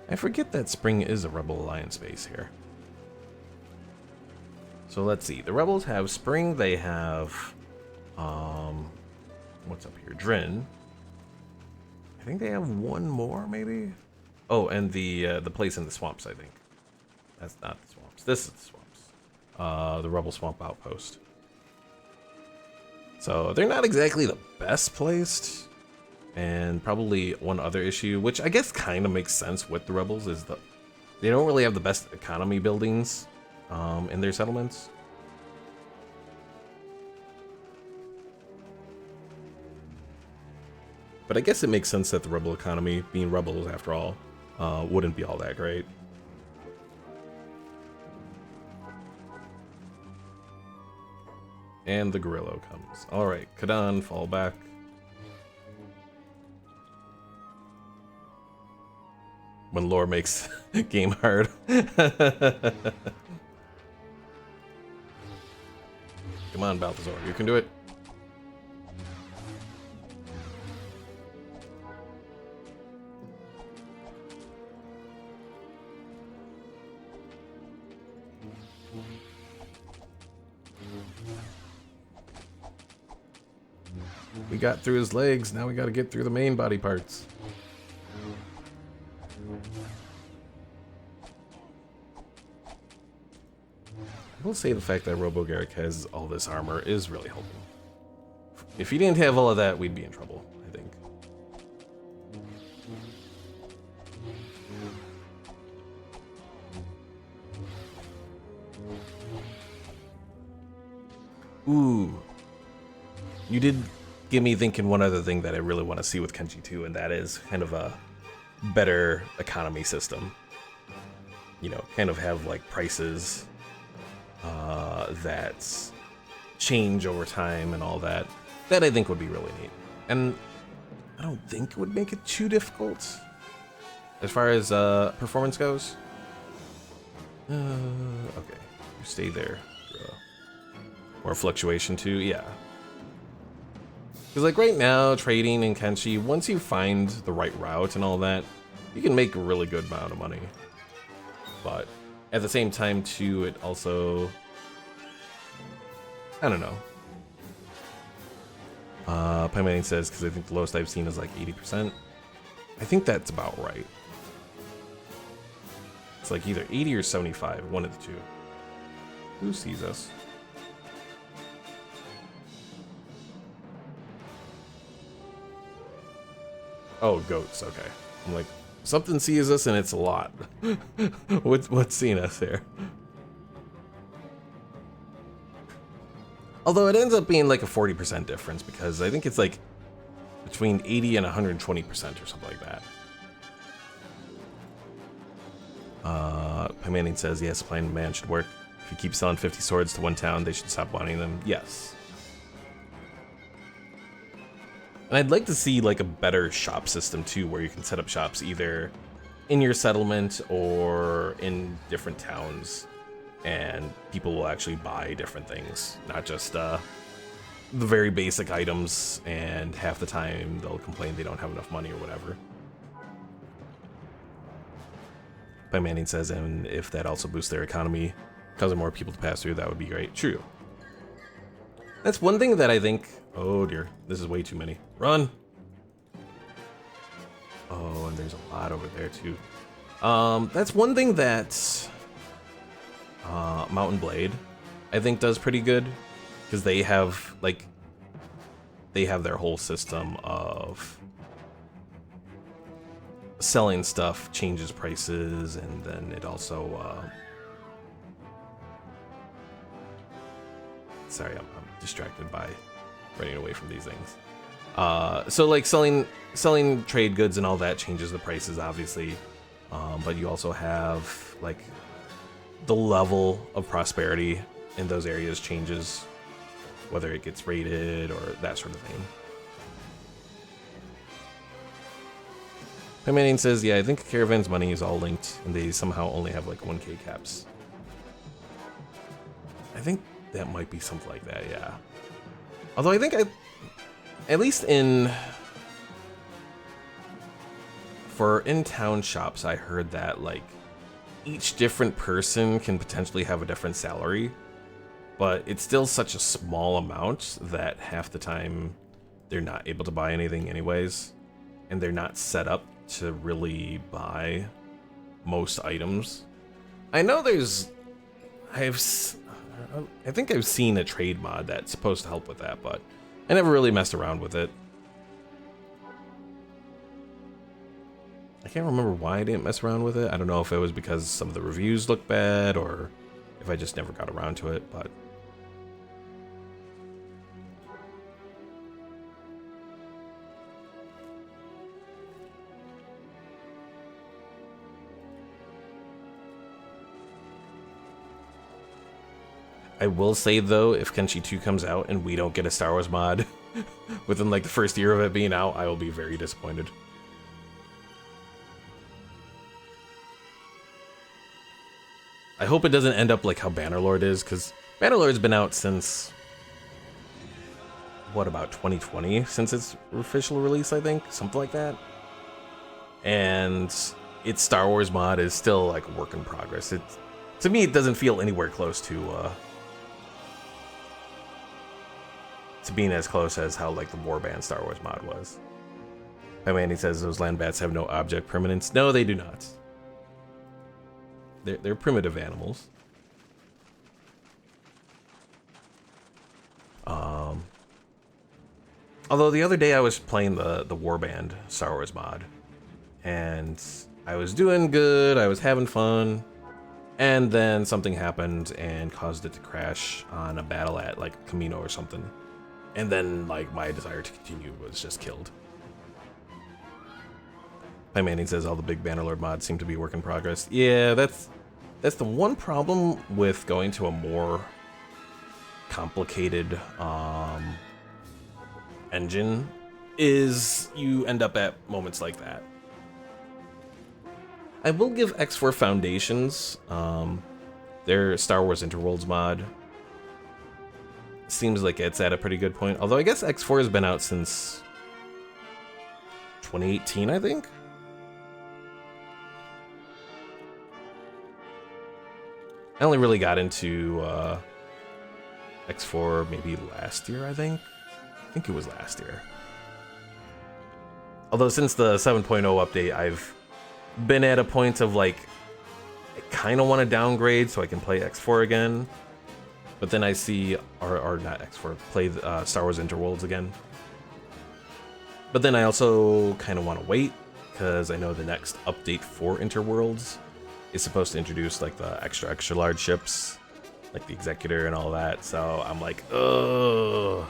I forget that Spring is a Rebel Alliance base here. So let's see. The Rebels have Spring. They have, what's up here? Drin. I think they have one more, maybe. Oh, and the place in the swamps. I think that's not the swamps. This is the swamps. The Rebel Swamp Outpost. So they're not exactly the best placed. And probably one other issue, which I guess kind of makes sense with the rebels, is that they don't really have the best economy buildings in their settlements. But I guess it makes sense that the rebel economy, being rebels after all, wouldn't be all that great. And the Gorillo comes. Alright, Kathun, fall back. When lore makes game hard. Come on, Balthazar, you can do it. We got through his legs, now we gotta get through the main body parts. I will say the fact that Robo-Garrick has all this armor is really helping. If he didn't have all of that, we'd be in trouble, I think. Ooh. You did get me thinking one other thing that I really want to see with Kenshi 2, and that is kind of a better economy system. You know, kind of have like prices that change over time and all that. That I think would be really neat. And I don't think it would make it too difficult as far as performance goes. Okay, you stay there. More fluctuation too, yeah. Because like right now, trading in Kenshi, once you find the right route and all that, you can make a really good amount of money. But at the same time too, it also, I don't know. Pymanning says, because I think the lowest I've seen is like 80%. I think that's about right. It's like either 80 or 75, one of the two. Who sees us? Oh, goats, okay. I'm like, something sees us and it's a lot. What's seeing us here? Although it ends up being like a 40% difference, because I think it's like between 80 and 120% or something like that. Pymanning says, yes, supply and demand should work. If you keep selling 50 swords to one town, they should stop wanting them. Yes. And I'd like to see like a better shop system too, where you can set up shops either in your settlement or in different towns, and people will actually buy different things, not just the very basic items, and half the time they'll complain they don't have enough money or whatever. Pymanning says, and if that also boosts their economy, causing more people to pass through, that would be great. True. That's one thing that I think, oh dear, this is way too many. Run! Oh, and there's a lot over there too. That's one thing that Mountain Blade, I think, does pretty good, because they have like, they have their whole system of selling stuff changes prices, and then it also sorry, I'm distracted by running away from these things. So like selling trade goods and all that changes the prices, obviously, but you also have like the level of prosperity in those areas changes, whether it gets rated or that sort of thing. Pymanning says, yeah, I think Caravan's money is all linked, and they somehow only have like 1k caps. I think that might be something like that, yeah. Although I think at least for in-town shops, I heard that like each different person can potentially have a different salary, but it's still such a small amount that half the time they're not able to buy anything anyways, and they're not set up to really buy most items. I know I think I've seen a trade mod that's supposed to help with that, but I never really messed around with it. I can't remember why I didn't mess around with it. I don't know if it was because some of the reviews looked bad or if I just never got around to it, but I will say though, if Kenshi 2 comes out and we don't get a Star Wars mod within like the first year of it being out, I will be very disappointed. I hope it doesn't end up like how Bannerlord is, because Bannerlord's been out since, what, about 2020? Since its official release, I think? Something like that. And its Star Wars mod is still like a work in progress. To me, it doesn't feel anywhere close to being as close as how like the Warband Star Wars mod was. My man, he says those land bats have no object permanence. No, they do not. They're primitive animals. Although the other day I was playing the Warband Star Wars mod, and I was doing good, I was having fun, and then something happened and caused it to crash on a battle at like Camino or something. And then like my desire to continue was just killed. My Manning says all the big Bannerlord mods seem to be work in progress. Yeah, that's the one problem with going to a more complicated engine, is you end up at moments like that. I will give X4 Foundations their Star Wars Interworlds mod. Seems like it's at a pretty good point. Although I guess X4 has been out since 2018, I think. I only really got into X4 maybe last year, I think. I think it was last year. Although since the 7.0 update, I've been at a point of like, I kind of want to downgrade so I can play X4 again. But then I see, or not X4, play Star Wars Interworlds again. But then I also kind of want to wait, because I know the next update for Interworlds is supposed to introduce like the extra large ships, like the Executor and all that. So I'm like, ugh.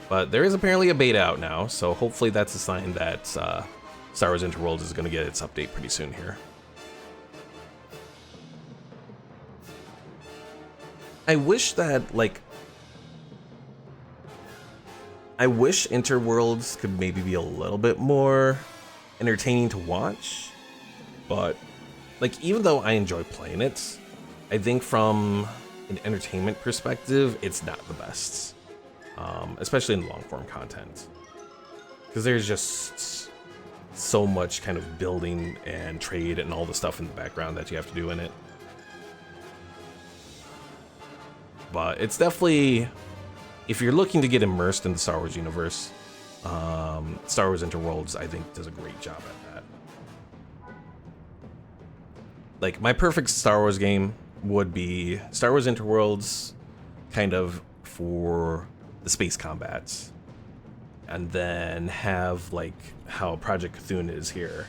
But there is apparently a beta out now, so hopefully that's a sign that Star Wars Interworlds is going to get its update pretty soon here. I wish that, like, I wish Interworlds could maybe be a little bit more entertaining to watch, but, like, even though I enjoy playing it, I think from an entertainment perspective, it's not the best, especially in long-form content, because there's just so much kind of building and trade and all the stuff in the background that you have to do in it. But it's definitely, if you're looking to get immersed in the Star Wars universe, Star Wars Interworlds, I think, does a great job at that. Like, my perfect Star Wars game would be Star Wars Interworlds, kind of for the space combats, and then have, like, how Project Kathun is here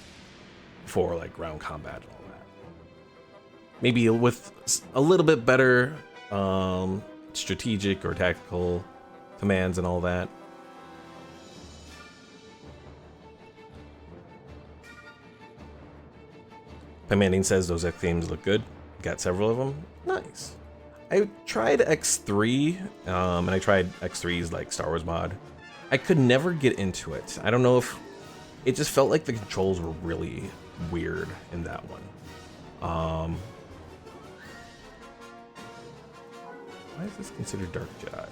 for, like, ground combat and all that. Maybe with a little bit better strategic or tactical commands and all that. Manning says those X games look good. Got several of them. Nice. I tried X3, and I tried X3's like Star Wars mod. I could never get into it. I don't know if it just felt like the controls were really weird in that one. Why is this considered Dark Jedi?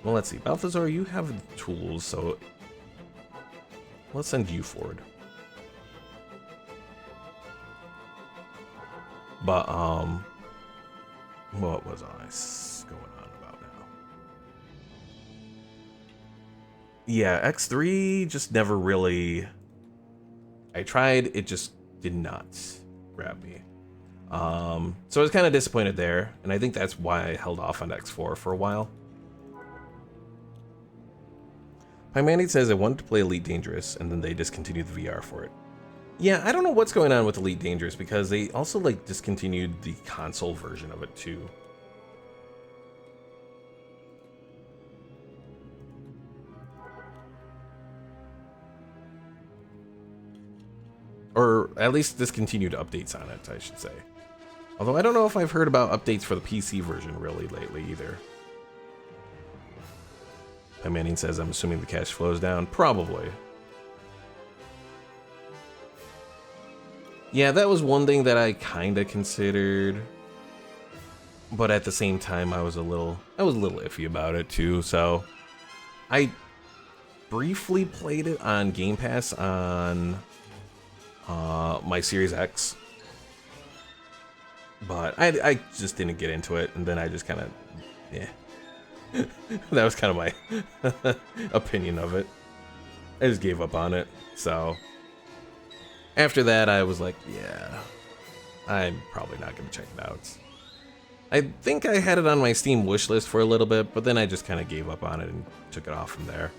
Well, let's see. Balthazar, you have the tools, so let's send you forward. But, what was I going on about now? Yeah, X3 just never really... I tried, it just did not grab me. So I was kind of disappointed there, and I think that's why I held off on X4 for a while. Pymani says I wanted to play Elite Dangerous, and then they discontinued the VR for it. Yeah, I don't know what's going on with Elite Dangerous, because they also, like, discontinued the console version of it, too. Or at least discontinued updates on it, I should say. Although I don't know if I've heard about updates for the PC version really lately either. Manning says, I'm assuming the cash flows down. Probably. Yeah, that was one thing that I kind of considered. But at the same time, I was a little iffy about it too. So I briefly played it on Game Pass on my Series X. But I just didn't get into it, and then I just kind of, yeah. That was kind of my opinion of it. I just gave up on it. So after that, I was like, yeah, I'm probably not going to check it out. I think I had it on my Steam wishlist for a little bit, but then I just kind of gave up on it and took it off from there.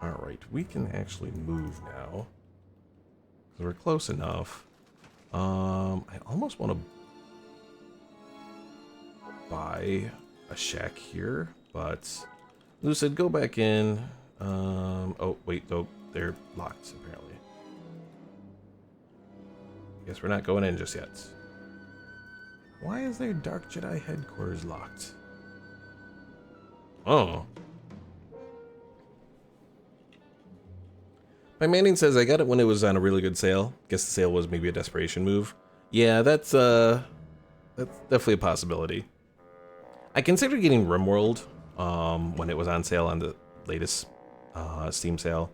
Alright, we can actually move now. Because we're close enough. I almost want to buy a shack here, but Lucid, go back in. Oh, wait, no, they're locked, apparently. Guess we're not going in just yet. Why is their Dark Jedi headquarters locked? Oh. My Manning says I got it when it was on a really good sale. Guess the sale was maybe a desperation move. Yeah, that's definitely a possibility. I considered getting RimWorld when it was on sale on the latest Steam sale,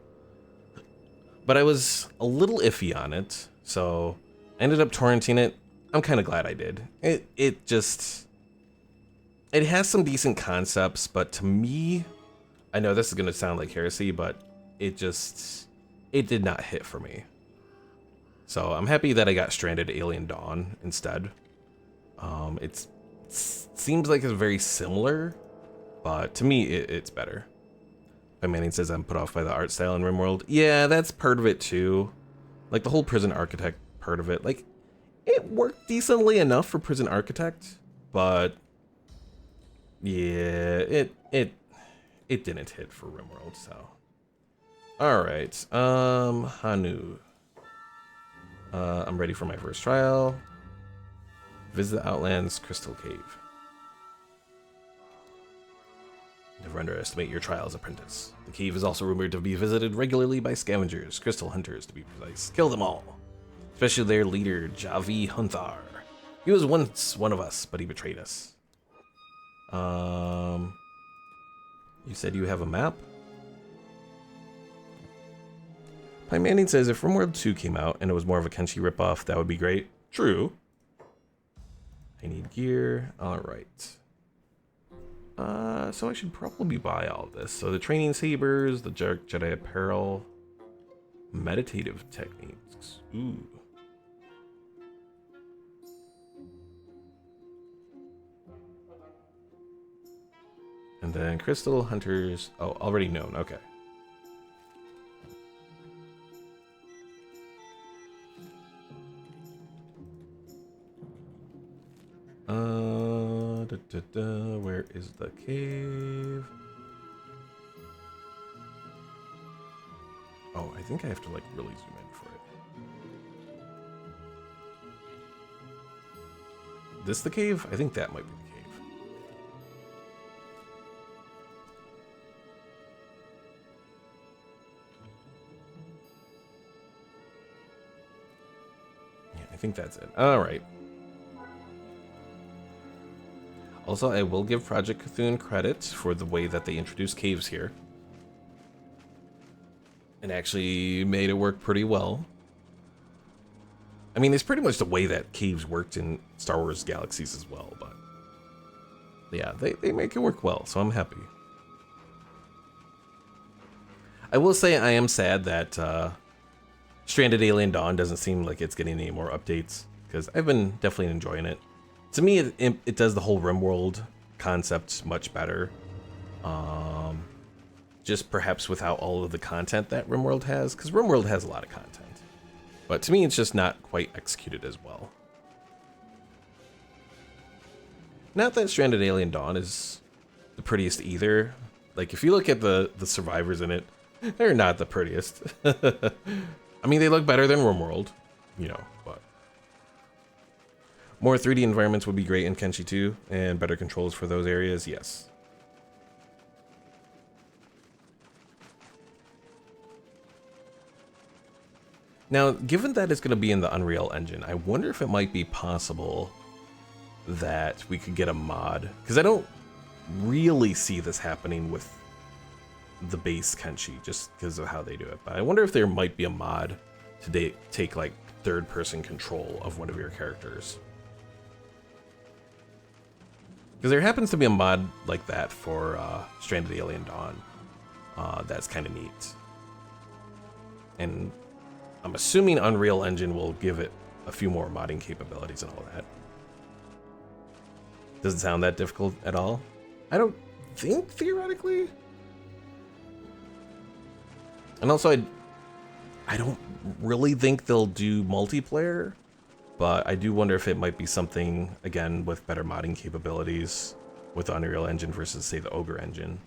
but I was a little iffy on it, so I ended up torrenting it. I'm kind of glad I did. It has some decent concepts, but to me, I know this is gonna sound like heresy, but it did not hit for me. So I'm happy that I got Stranded Alien Dawn instead. It seems like it's very similar, but to me, it's better. Manning says I'm put off by the art style in RimWorld. Yeah, that's part of it too. Like the whole Prison Architect part of it. Like, it worked decently enough for Prison Architect, but yeah, it didn't hit for RimWorld, so. Alright, Hanu. I'm ready for my first trial. Visit the Outlands Crystal Cave. Never underestimate your trials, apprentice. The cave is also rumored to be visited regularly by scavengers, crystal hunters to be precise. Kill them all. Especially their leader, Javi Hunthar. He was once one of us, but he betrayed us. You said you have a map? Pi Manning says if RimWorld 2 came out and it was more of a Kenshi ripoff, that would be great. True. I need gear. Alright. So I should probably buy all of this. So the training sabers, the Jedi apparel, meditative techniques. Ooh. And then crystal hunters. Oh, already known. Okay. Where is the cave? Oh, I think I have to like really zoom in for it. This the cave? I think that might be the cave. Yeah, I think that's it. All right. Also, I will give Project Kathun credit for the way that they introduced caves here. And actually made it work pretty well. I mean, it's pretty much the way that caves worked in Star Wars Galaxies as well, but yeah, they make it work well, so I'm happy. I will say I am sad that Stranded Alien Dawn doesn't seem like it's getting any more updates, because I've been definitely enjoying it. To me, it does the whole RimWorld concept much better. Just perhaps without all of the content that RimWorld has, because RimWorld has a lot of content. But to me, it's just not quite executed as well. Not that Stranded Alien Dawn is the prettiest either. Like, if you look at the survivors in it, they're not the prettiest. I mean, they look better than RimWorld, you know, but... More 3D environments would be great in Kenshi 2, and better controls for those areas, yes. Now, given that it's going to be in the Unreal Engine, I wonder if it might be possible that we could get a mod, because I don't really see this happening with the base Kenshi, just because of how they do it. But I wonder if there might be a mod to take like third-person control of one of your characters. Because there happens to be a mod like that for Stranded Alien Dawn. That's kind of neat. And I'm assuming Unreal Engine will give it a few more modding capabilities and all that. Doesn't sound that difficult at all. I don't think, theoretically. And also, I don't really think they'll do multiplayer, but I do wonder if it might be something, again, with better modding capabilities with Unreal Engine versus, say, the Ogre Engine.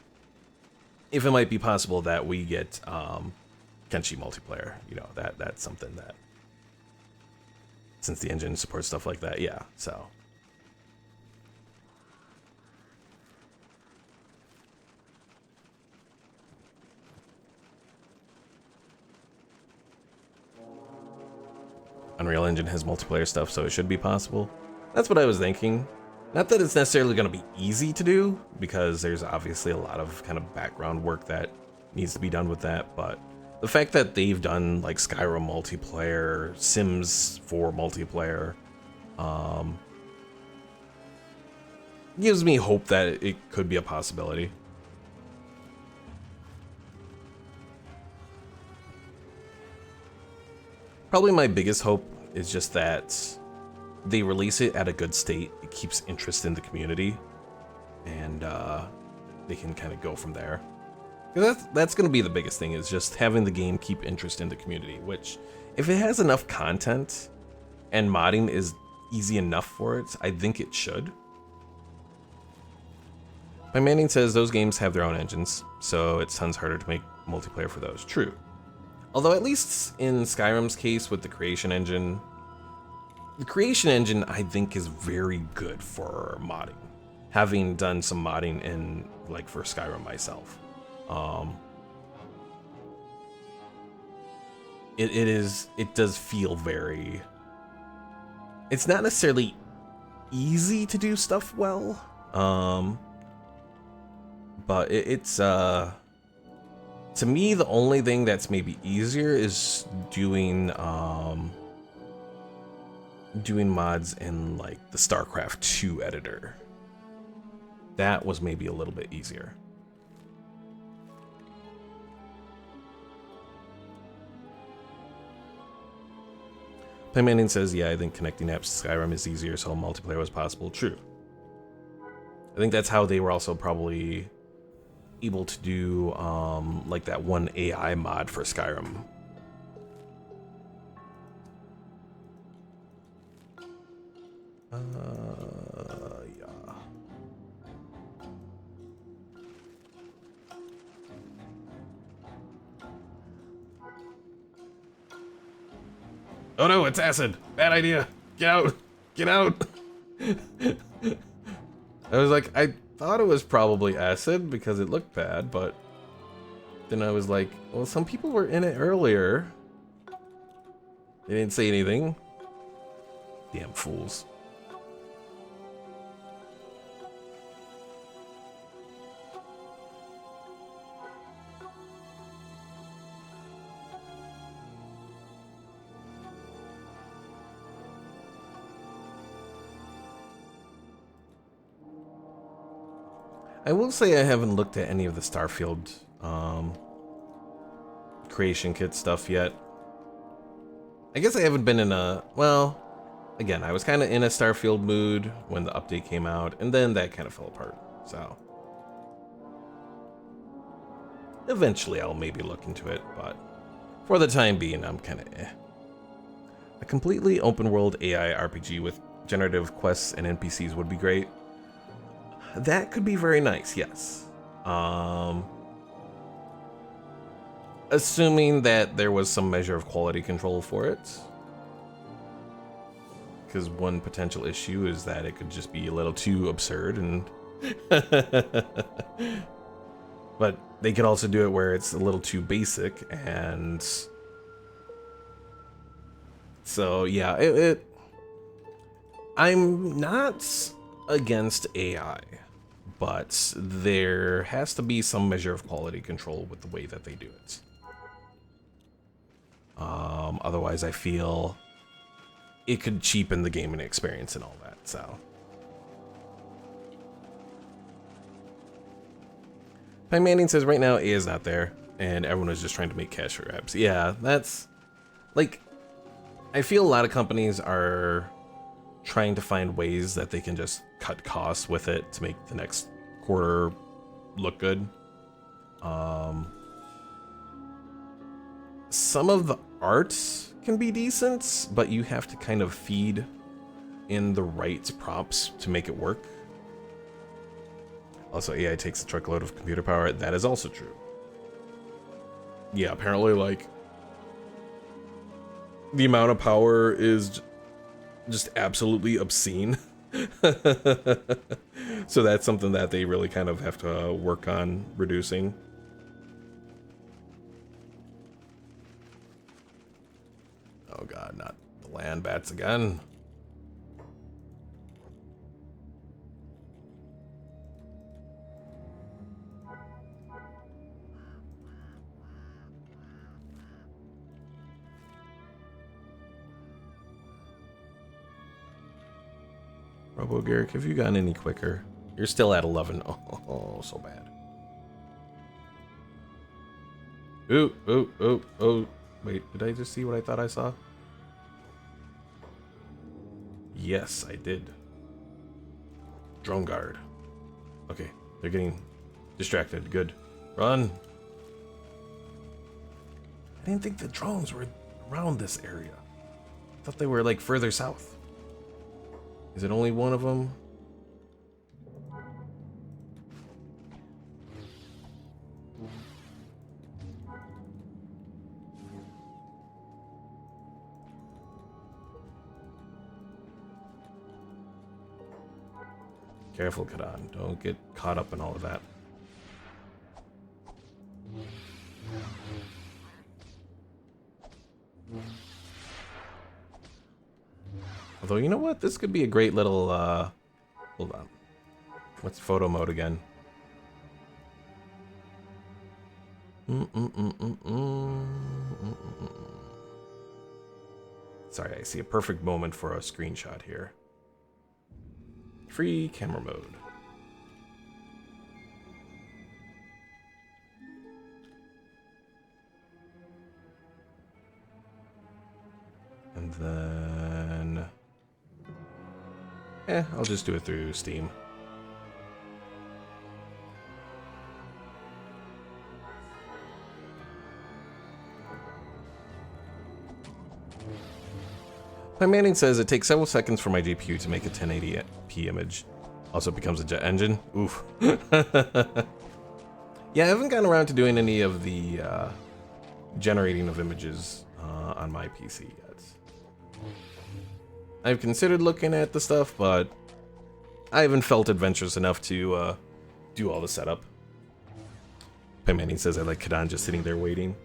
If it might be possible that we get Kenshi multiplayer, you know, that's something that, since the engine supports stuff like that, yeah, so. Unreal Engine has multiplayer stuff, so it should be possible. That's what I was thinking. Not that it's necessarily going to be easy to do, because there's obviously a lot of kind of background work that needs to be done with that, but the fact that they've done like Skyrim multiplayer, Sims 4 multiplayer, gives me hope that it could be a possibility. Probably my biggest hope is just that they release it at a good state. It keeps interest in the community, and they can kind of go from there. That's going to be the biggest thing, is just having the game keep interest in the community, which, if it has enough content and modding is easy enough for it, I think it should. My Manning says those games have their own engines, so it's tons harder to make multiplayer for those. True. Although at least in Skyrim's case with the creation engine I think is very good for modding. Having done some modding in, like, for Skyrim myself. It does feel very, it's not necessarily easy to do stuff well, but it's to me, the only thing that's maybe easier is doing mods in, like, the StarCraft 2 editor. That was maybe a little bit easier. Playmanning says, yeah, I think connecting apps to Skyrim is easier, so multiplayer was possible. True. I think that's how they were also probably able to do like that one AI mod for Skyrim. Yeah. Oh no, it's acid! Bad idea! Get out! Get out! I was like, I thought it was probably acid because it looked bad, but then I was like, well, some people were in it earlier. They didn't say anything. Damn fools. I will say I haven't looked at any of the Starfield creation kit stuff yet. I guess I haven't been in a, well, again, I was kind of in a Starfield mood when the update came out, and then that kind of fell apart. So eventually I'll maybe look into it, but for the time being, I'm kind of eh. A completely open world AI RPG with generative quests and NPCs would be great. That could be very nice, yes. Assuming that there was some measure of quality control for it. Because one potential issue is that it could just be a little too absurd, and but they could also do it where it's a little too basic, and so yeah, I'm not against AI, but there has to be some measure of quality control with the way that they do it. Otherwise, I feel it could cheapen the gaming experience and all that, so. Pine Manning says right now A is not there, and everyone is just trying to make cash for grabs. Yeah, that's, like, I feel a lot of companies are trying to find ways that they can just cut costs with it to make the next quarter look good. Some of the art can be decent, but you have to kind of feed in the right prompts to make it work. Also, AI takes a truckload of computer power. That is also true. Yeah, apparently, like, the amount of power is just absolutely obscene. So that's something that they really kind of have to work on reducing. Oh god, not the land bats again. Robo Garrick, have you gotten any quicker? You're still at 11. Oh, so bad. Oh. Wait, did I just see what I thought I saw? Yes, I did. Drone guard. Okay, they're getting distracted. Good. Run. I didn't think the drones were around this area. I thought they were like further south. Is it only one of them? Careful, Kathun. Don't get caught up in all of that. Although, you know what? This could be a great little, hold on. What's photo mode again? Sorry, I see a perfect moment for a screenshot here. Free camera mode. And then... I'll just do it through Steam. My Manning says it takes several seconds for my GPU to make a 1080p image. Also becomes a jet engine. Oof. Yeah, I haven't gotten around to doing any of the generating of images on my PC yet. I've considered looking at the stuff, but I haven't felt adventurous enough to do all the setup. Pim Manning says I like Kathun just sitting there waiting.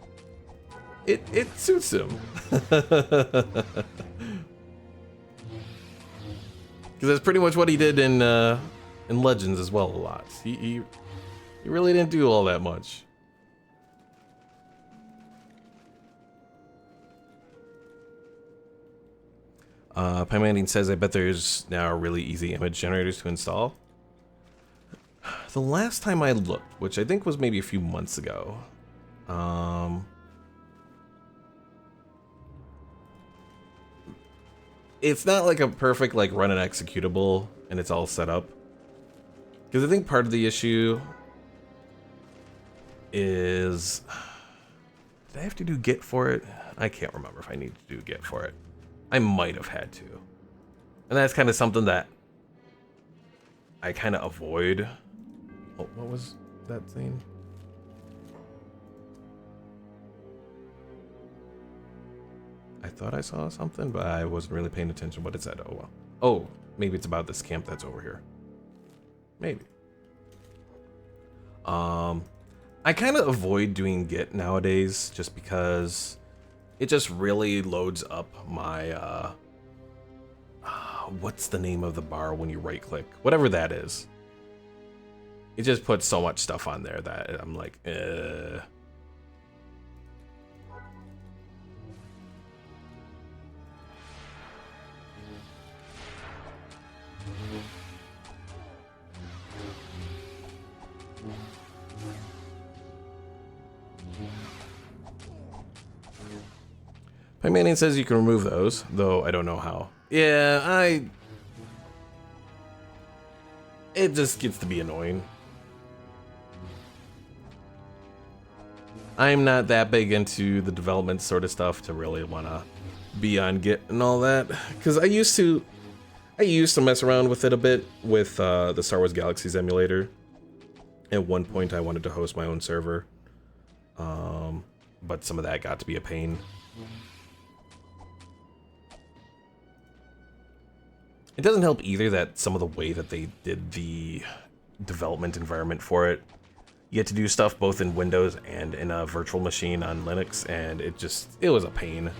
It suits him. Because that's pretty much what he did in Legends as well a lot. He really didn't do all that much. Pim Manning says I bet there's now really easy image generators to install. The last time I looked, which I think was maybe a few months ago, It's not like a perfect like run and executable and it's all set up. Because I think part of the issue is, did I have to do Git for it? I can't remember if I need to do Git for it. I might have had to. And that's kind of something that I kind of avoid. Oh, what was that thing? I thought I saw something, but I wasn't really paying attention what it said. Oh, well. Oh, maybe it's about this camp that's over here. Maybe. I kind of avoid doing Git nowadays just because it just really loads up my, what's the name of the bar when you right click? Whatever that is. It just puts so much stuff on there that I'm like, Pi Manning says you can remove those, though I don't know how. Yeah, it just gets to be annoying. I'm not that big into the development sort of stuff to really want to be on Git and all that, because I used to mess around with it a bit with the Star Wars Galaxies emulator. At one point I wanted to host my own server, but some of that got to be a pain. It doesn't help either that some of the way that they did the development environment for it, you get to do stuff both in Windows and in a virtual machine on Linux, and it was a pain.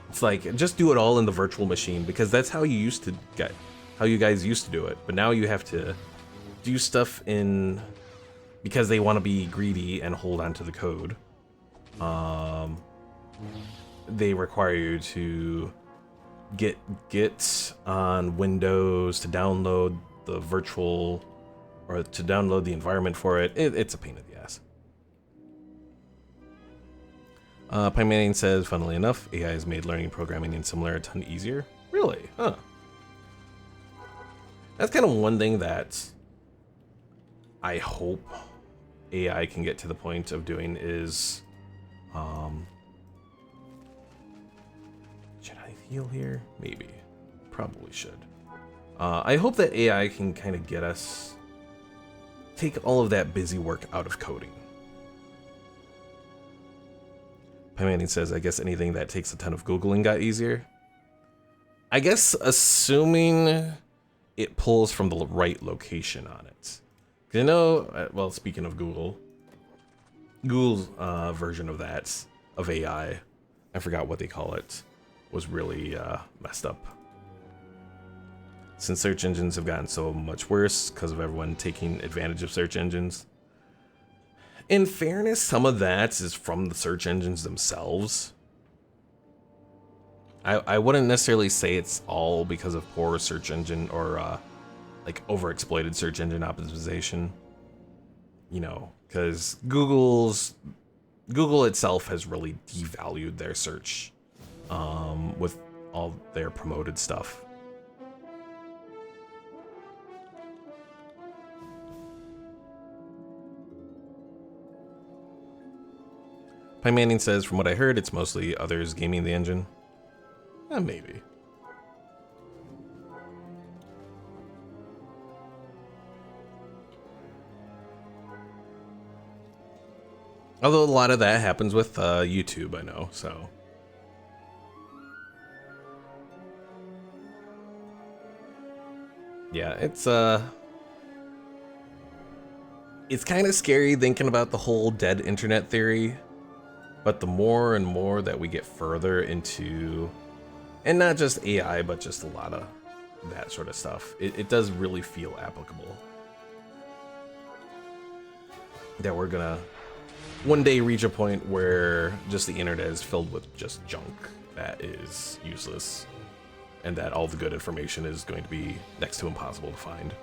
It's like, just do it all in the virtual machine, because that's how you guys used to do it. But now you have to do stuff in, because they want to be greedy and hold on to the code. They require you to get on Windows to download the virtual, or to download the environment for it. It's a pain in the ass. Pi Manning says, funnily enough, AI has made learning programming and similar a ton easier. Really? Huh. That's kind of one thing that I hope AI can get to the point of doing is, should I heal here? Maybe. Probably should. I hope that AI can kind of get us, take all of that busy work out of coding. Pi Manning says, I guess anything that takes a ton of Googling got easier. I guess assuming it pulls from the right location on it. Because I know, well, speaking of Google's version of that, of AI, I forgot what they call it, was really messed up. Since search engines have gotten so much worse because of everyone taking advantage of search engines. In fairness, some of that is from the search engines themselves. I wouldn't necessarily say it's all because of poor search engine or like overexploited search engine optimization. You know, because Google itself has really devalued their search with all their promoted stuff. Pi Manning says, from what I heard, it's mostly others gaming the engine. Maybe. Although a lot of that happens with YouTube, I know, so. Yeah, it's kind of scary thinking about the whole dead internet theory. But the more and more that we get further into, and not just AI, but just a lot of that sort of stuff, it does really feel applicable. That we're gonna one day reach a point where just the internet is filled with just junk that is useless, and that all the good information is going to be next to impossible to find.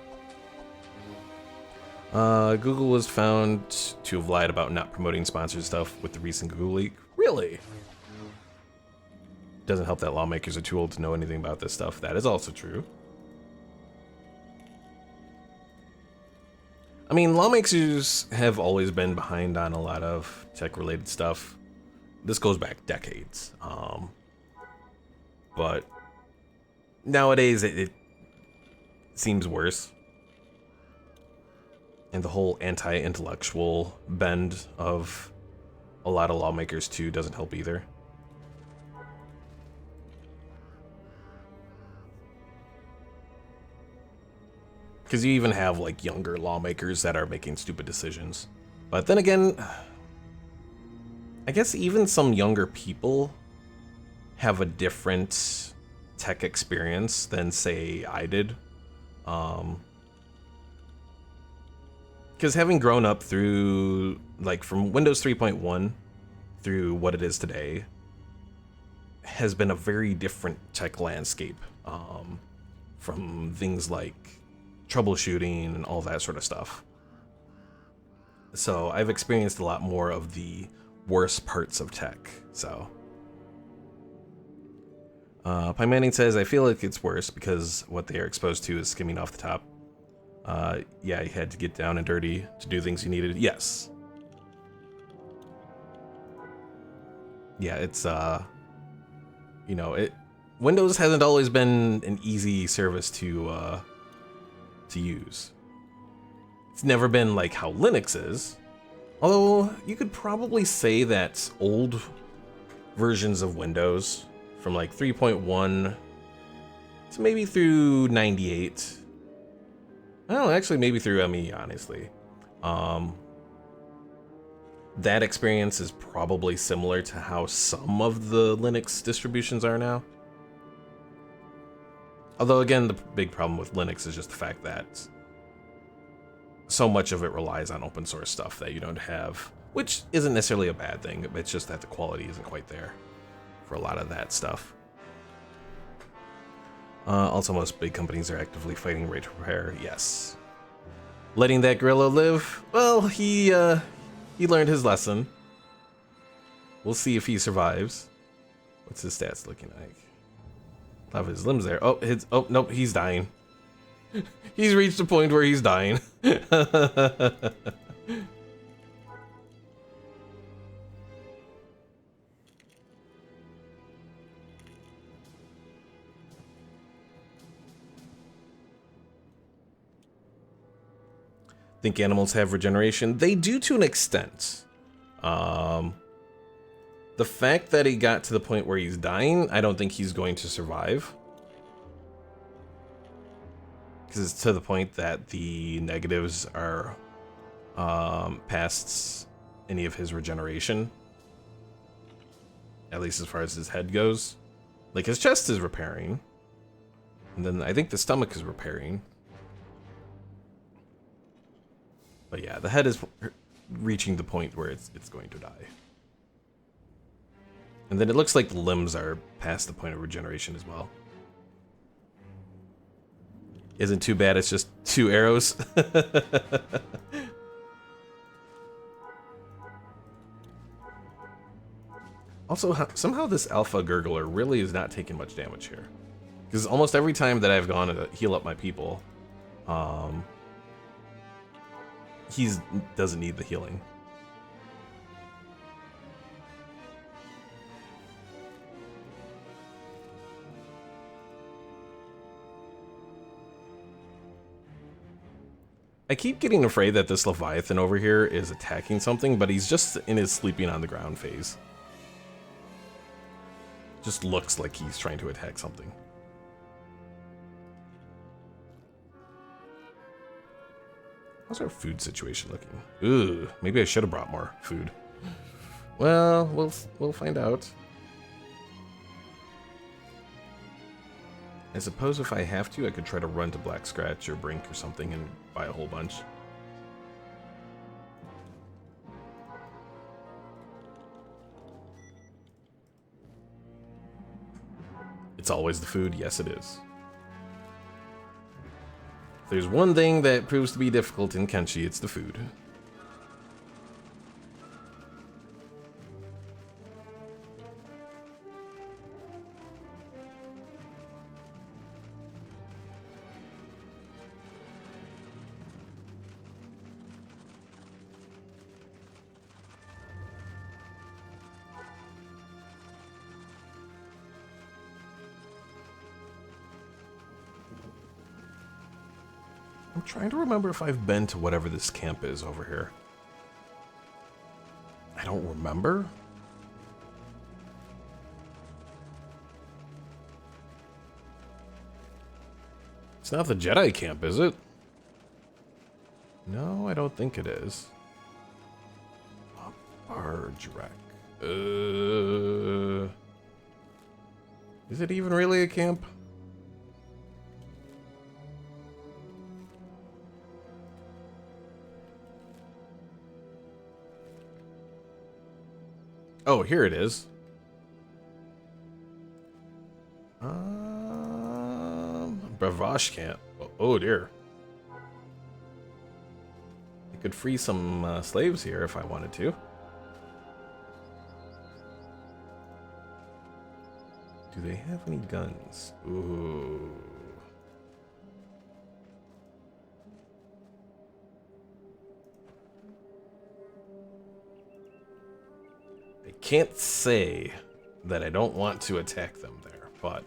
Google was found to have lied about not promoting sponsored stuff with the recent Google leak. Really? Doesn't help that lawmakers are too old to know anything about this stuff. That is also true. I mean, lawmakers have always been behind on a lot of tech-related stuff. This goes back decades. But nowadays, it seems worse. And the whole anti-intellectual bend of a lot of lawmakers, too, doesn't help either. Because you even have, like, younger lawmakers that are making stupid decisions. But then again, I guess even some younger people have a different tech experience than, say, I did. Because having grown up through, like, from Windows 3.1 through what it is today, has been a very different tech landscape. From things like troubleshooting and all that sort of stuff. So I've experienced a lot more of the worst parts of tech, so. Pie Manning says, I feel like it's worse because what they are exposed to is skimming off the top. Yeah, you had to get down and dirty to do things you needed. Yes. Yeah, it's, you know, Windows hasn't always been an easy service to use. It's never been like how Linux is. Although, you could probably say that old versions of Windows, from like 3.1 to maybe through 98. I don't know, actually maybe through ME, honestly. That experience is probably similar to how some of the Linux distributions are now. Although, again, the big problem with Linux is just the fact that so much of it relies on open source stuff that you don't have, which isn't necessarily a bad thing. It's just that the quality isn't quite there for a lot of that stuff. Also, most big companies are actively fighting right to repair. Yes. Letting that gorilla live? Well, he learned his lesson. We'll see if he survives. What's his stats looking like? Have his limbs there. Oh, nope, he's dying. He's reached a point where he's dying. Think animals have regeneration? They do to an extent. The fact that he got to the point where he's dying, I don't think he's going to survive. Because it's to the point that the negatives are past any of his regeneration. At least as far as his head goes. Like, his chest is repairing. And then I think the stomach is repairing. But yeah, the head is reaching the point where it's going to die. And then it looks like the limbs are past the point of regeneration as well. Isn't too bad, it's just 2 arrows. Also, somehow this alpha gurgler really is not taking much damage here. Because almost every time that I've gone to heal up my people, he doesn't need the healing. I keep getting afraid that this Leviathan over here is attacking something, but he's just in his sleeping on the ground phase. Just looks like he's trying to attack something. How's our food situation looking? Ooh, maybe I should have brought more food. Well, we'll find out. I suppose if I have to, I could try to run to Black Scratch or Brink or something and buy a whole bunch. It's always the food. Yes, it is. If there's one thing that proves to be difficult in Kenshi, it's the food. I'm trying to remember if I've been to whatever this camp is over here. I don't remember. It's not the Jedi camp, is it? No, I don't think it is. A barge wreck. Is it even really a camp? Oh, here it is. Bravash camp. Oh dear. I could free some slaves here if I wanted to. Do they have any guns? Ooh. I can't say that I don't want to attack them there, but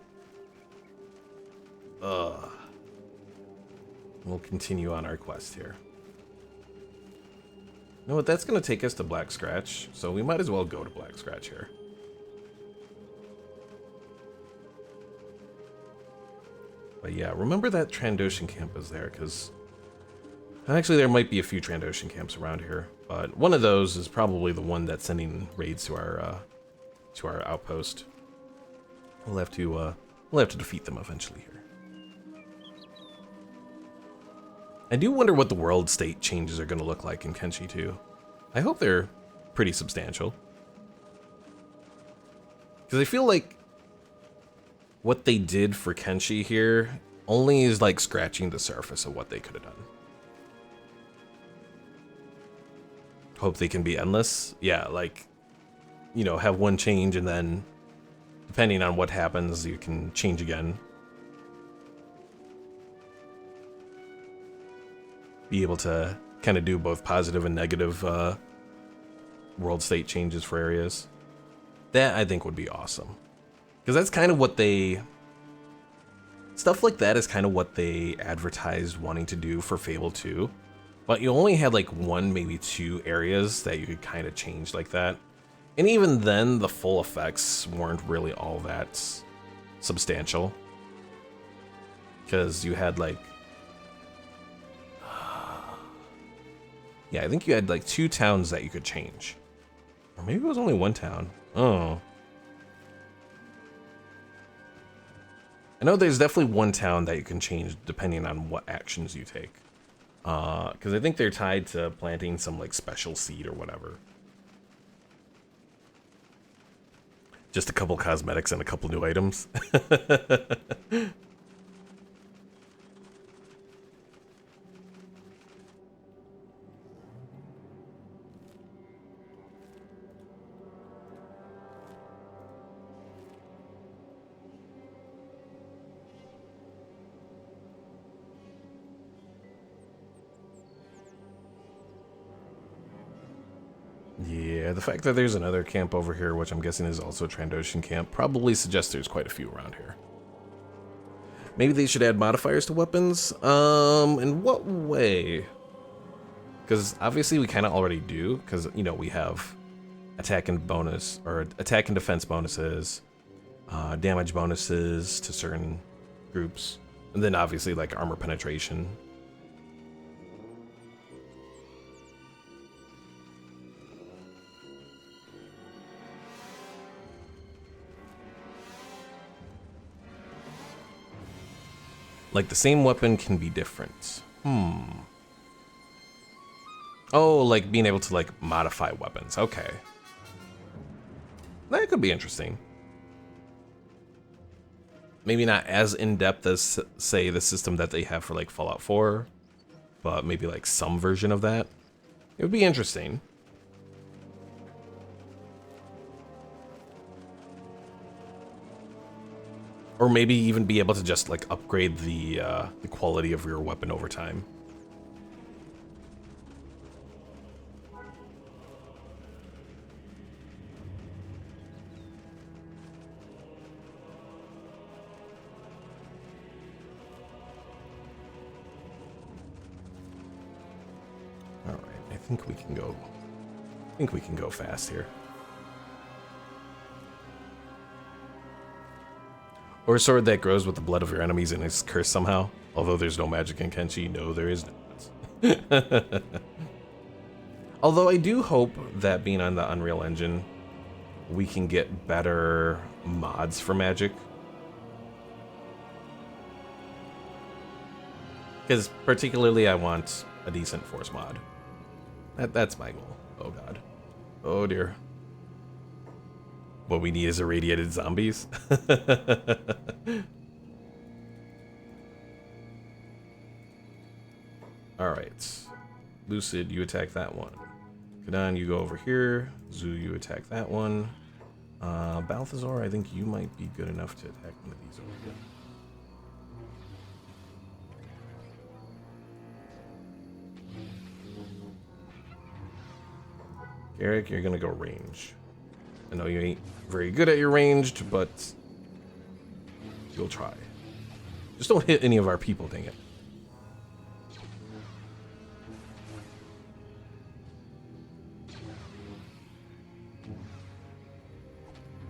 we'll continue on our quest here. You know what? That's going to take us to Black Scratch, so we might as well go to Black Scratch here. But yeah, remember that Trandoshan camp is there, because actually there might be a few Trandoshan camps around here, but one of those is probably the one that's sending raids to our outpost. We'll have to defeat them eventually here. I do wonder what the world state changes are going to look like in Kenshi 2. I hope they're pretty substantial. Because I feel like what they did for Kenshi here only is like scratching the surface of what they could have done. Hope they can be endless. Yeah, like, you know, have one change and then depending on what happens, you can change again. Be able to kind of do both positive and negative world state changes for areas. That I think would be awesome. Because that's kind of what they... Stuff like that is kind of what they advertised wanting to do for Fable 2. But you only had like one, maybe two areas that you could kind of change like that. And even then, the full effects weren't really all that substantial. Because you had like... Yeah, I think you had like 2 towns that you could change. Or maybe it was only 1 town. Oh. I know there's definitely 1 town that you can change depending on what actions you take. Because I think they're tied to planting some like special seed or whatever. Just a couple cosmetics and a couple new items. Yeah, the fact that there's another camp over here, which I'm guessing is also a Trandoshan camp, probably suggests there's quite a few around here. Maybe they should add modifiers to weapons? In what way? Because obviously we kind of already do, because, you know, we have attack and bonus, or attack and defense bonuses, damage bonuses to certain groups, and then obviously like armor penetration. Like, the same weapon can be different. Oh, like being able to, like, modify weapons. Okay. That could be interesting. Maybe not as in-depth as, say, the system that they have for, like, Fallout 4. But maybe, like, some version of that. It would be interesting. Or maybe even be able to just like upgrade the quality of your weapon over time. think we can go. I think we can go fast here. Or a sword that grows with the blood of your enemies and is cursed somehow. Although there's no magic in Kenshi, no, there is not. Although I do hope that being on the Unreal Engine, we can get better mods for magic. Because particularly I want a decent force mod. That's my goal. Oh god. Oh dear. What we need is irradiated zombies. Alright. Lucid, you attack that one. Kathun, you go over here. Zu, you attack that one. Balthazar, I think you might be good enough to attack one of these over here. Eric, you're gonna go range. I know you ain't very good at your ranged, but you'll try. Just don't hit any of our people, dang it.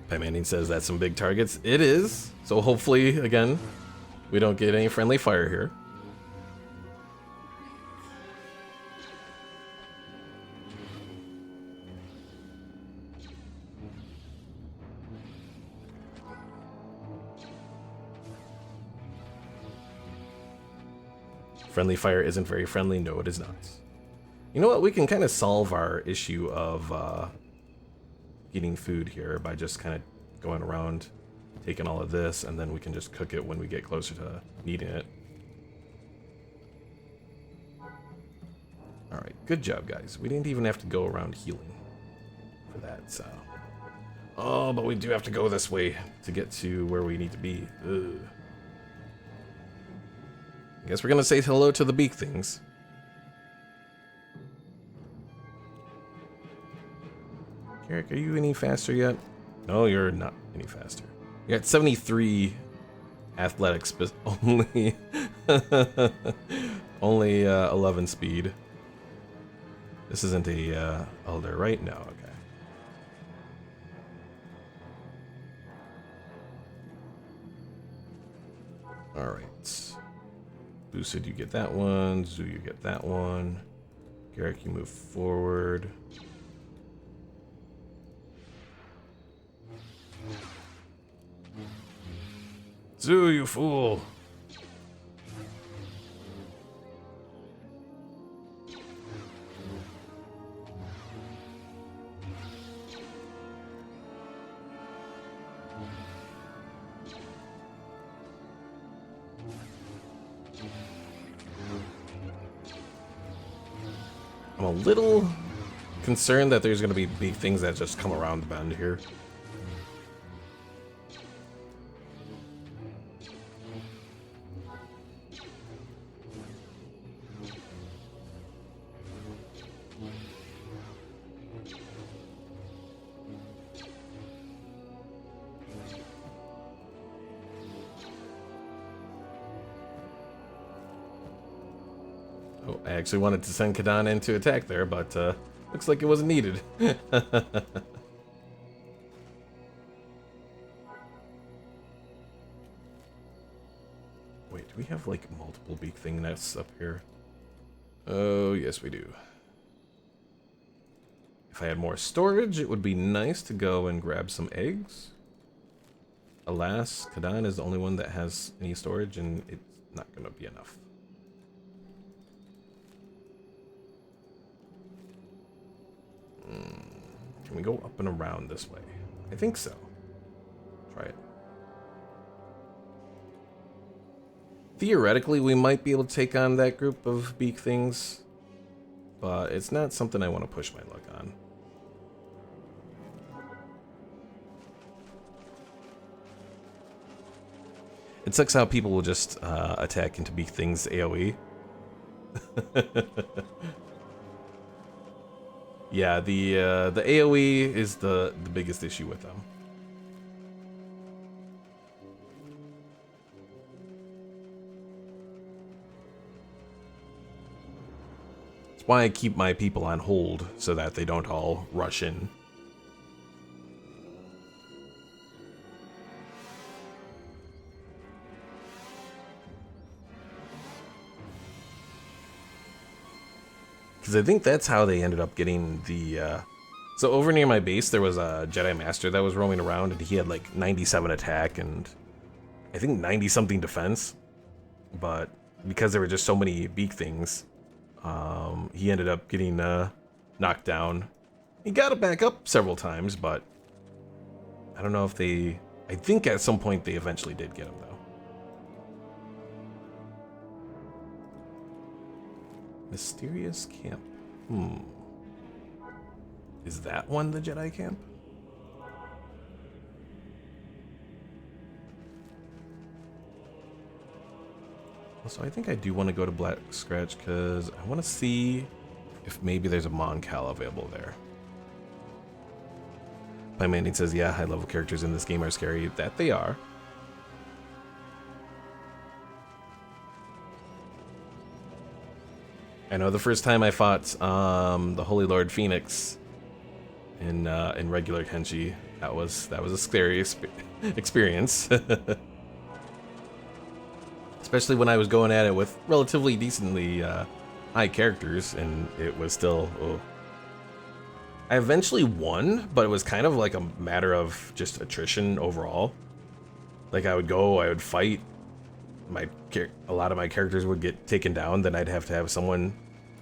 Pymanding says that's some big targets. It is. So hopefully, again, we don't get any friendly fire here. Friendly fire isn't very friendly. No, it is not. You know what? We can kind of solve our issue of getting food here by just kind of going around, taking all of this, and then we can just cook it when we get closer to needing it. All right, good job, guys. We didn't even have to go around healing for that, so. Oh, but we do have to go this way to get to where we need to be. Ugh. I guess we're gonna say hello to the beak things. Eric, are you any faster yet? No, you're not any faster. You're at 73 athletics, but only only 11 speed. This isn't a elder, right? No, okay. All right. Lucid, you get that one. Zu, you get that one. Garrick, you move forward. Zu, you fool! I'm a little concerned that there's going to be big things that just come around the bend here. Oh, I actually wanted to send Kathun in to attack there, but looks like it wasn't needed. Wait, do we have like multiple beak thing nests up here? Oh, yes we do. If I had more storage, it would be nice to go and grab some eggs. Alas, Kathun is the only one that has any storage, and it's not going to be enough. Can we go up and around this way? I think so. Try it. Theoretically, we might be able to take on that group of beak things, but it's not something I want to push my luck on. It sucks how people will just attack into beak things AoE. Yeah, the AoE is the biggest issue with them. It's That's why I keep my people on hold, so that they don't all rush in. Because I think that's how they ended up getting the... So over near my base, there was a Jedi Master that was roaming around, and he had like 97 attack and I think 90-something defense. But because there were just so many beak things, he ended up getting knocked down. He got it back up several times, but I don't know if they... I think at some point they eventually did get him, though. Mysterious camp. Is that one the Jedi camp? So I think I do want to go to Black Scratch because I want to see if maybe there's a Mon Cal available there. My Mandy says, yeah, high-level characters in this game are scary. That they are. I know the first time I fought the Holy Lord Phoenix in regular Kenshi, that was a scary experience. Especially when I was going at it with relatively decently high characters, and it was still... Oh. I eventually won, but it was kind of like a matter of just attrition overall. Like, I would fight, a lot of my characters would get taken down, then I'd have to have someone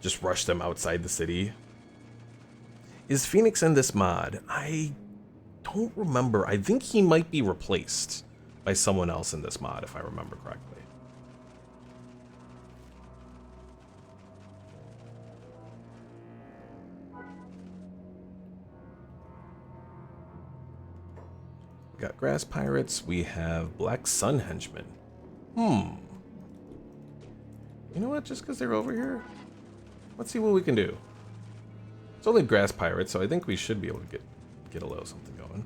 just rush them outside the city. Is Phoenix in this mod? I don't remember. I think he might be replaced by someone else in this mod, if I remember correctly. We got Grass Pirates. We have Black Sun Henchmen. You know what? Just because they're over here, let's see what we can do. It's only Grass Pirates, so I think we should be able to get a little something going.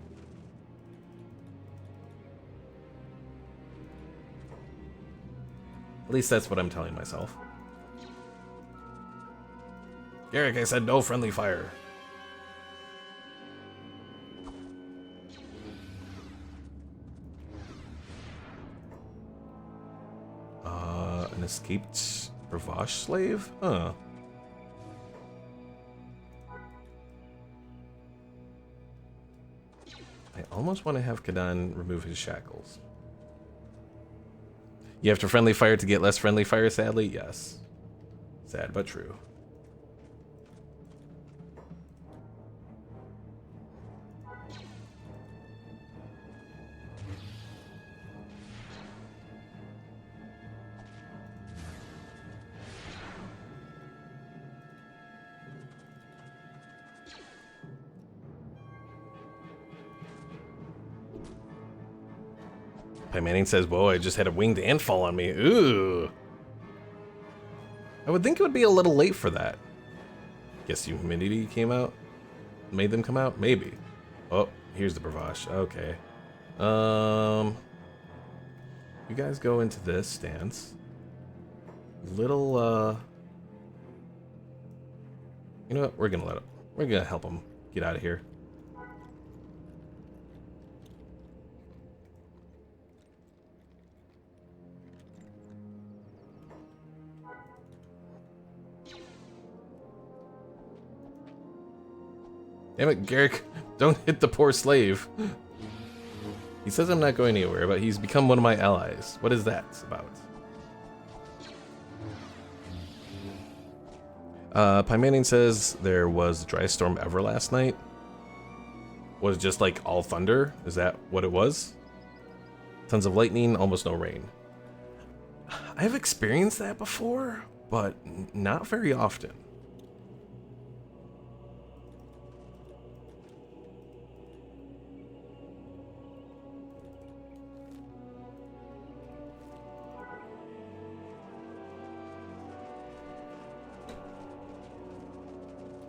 At least that's what I'm telling myself. Garrick, I said no friendly fire. An escaped Bravash slave? Huh. I almost want to have Kadan remove his shackles. You have to friendly fire to get less friendly fire, sadly? Yes. Sad but true. Pi Manning says, whoa, I just had a winged ant fall on me. Ooh. I would think it would be a little late for that. Guess humidity came out? Made them come out? Maybe. Oh, here's the Bravash. Okay. You guys go into this stance. Little, you know what? We're gonna help him get out of here. Damn it, Garrick, don't hit the poor slave. He says I'm not going anywhere, but he's become one of my allies. What is that about? Pi Manning says there was the driest storm ever last night. Was it just like all thunder? Is that what it was? Tons of lightning, almost no rain. I've experienced that before, but not very often.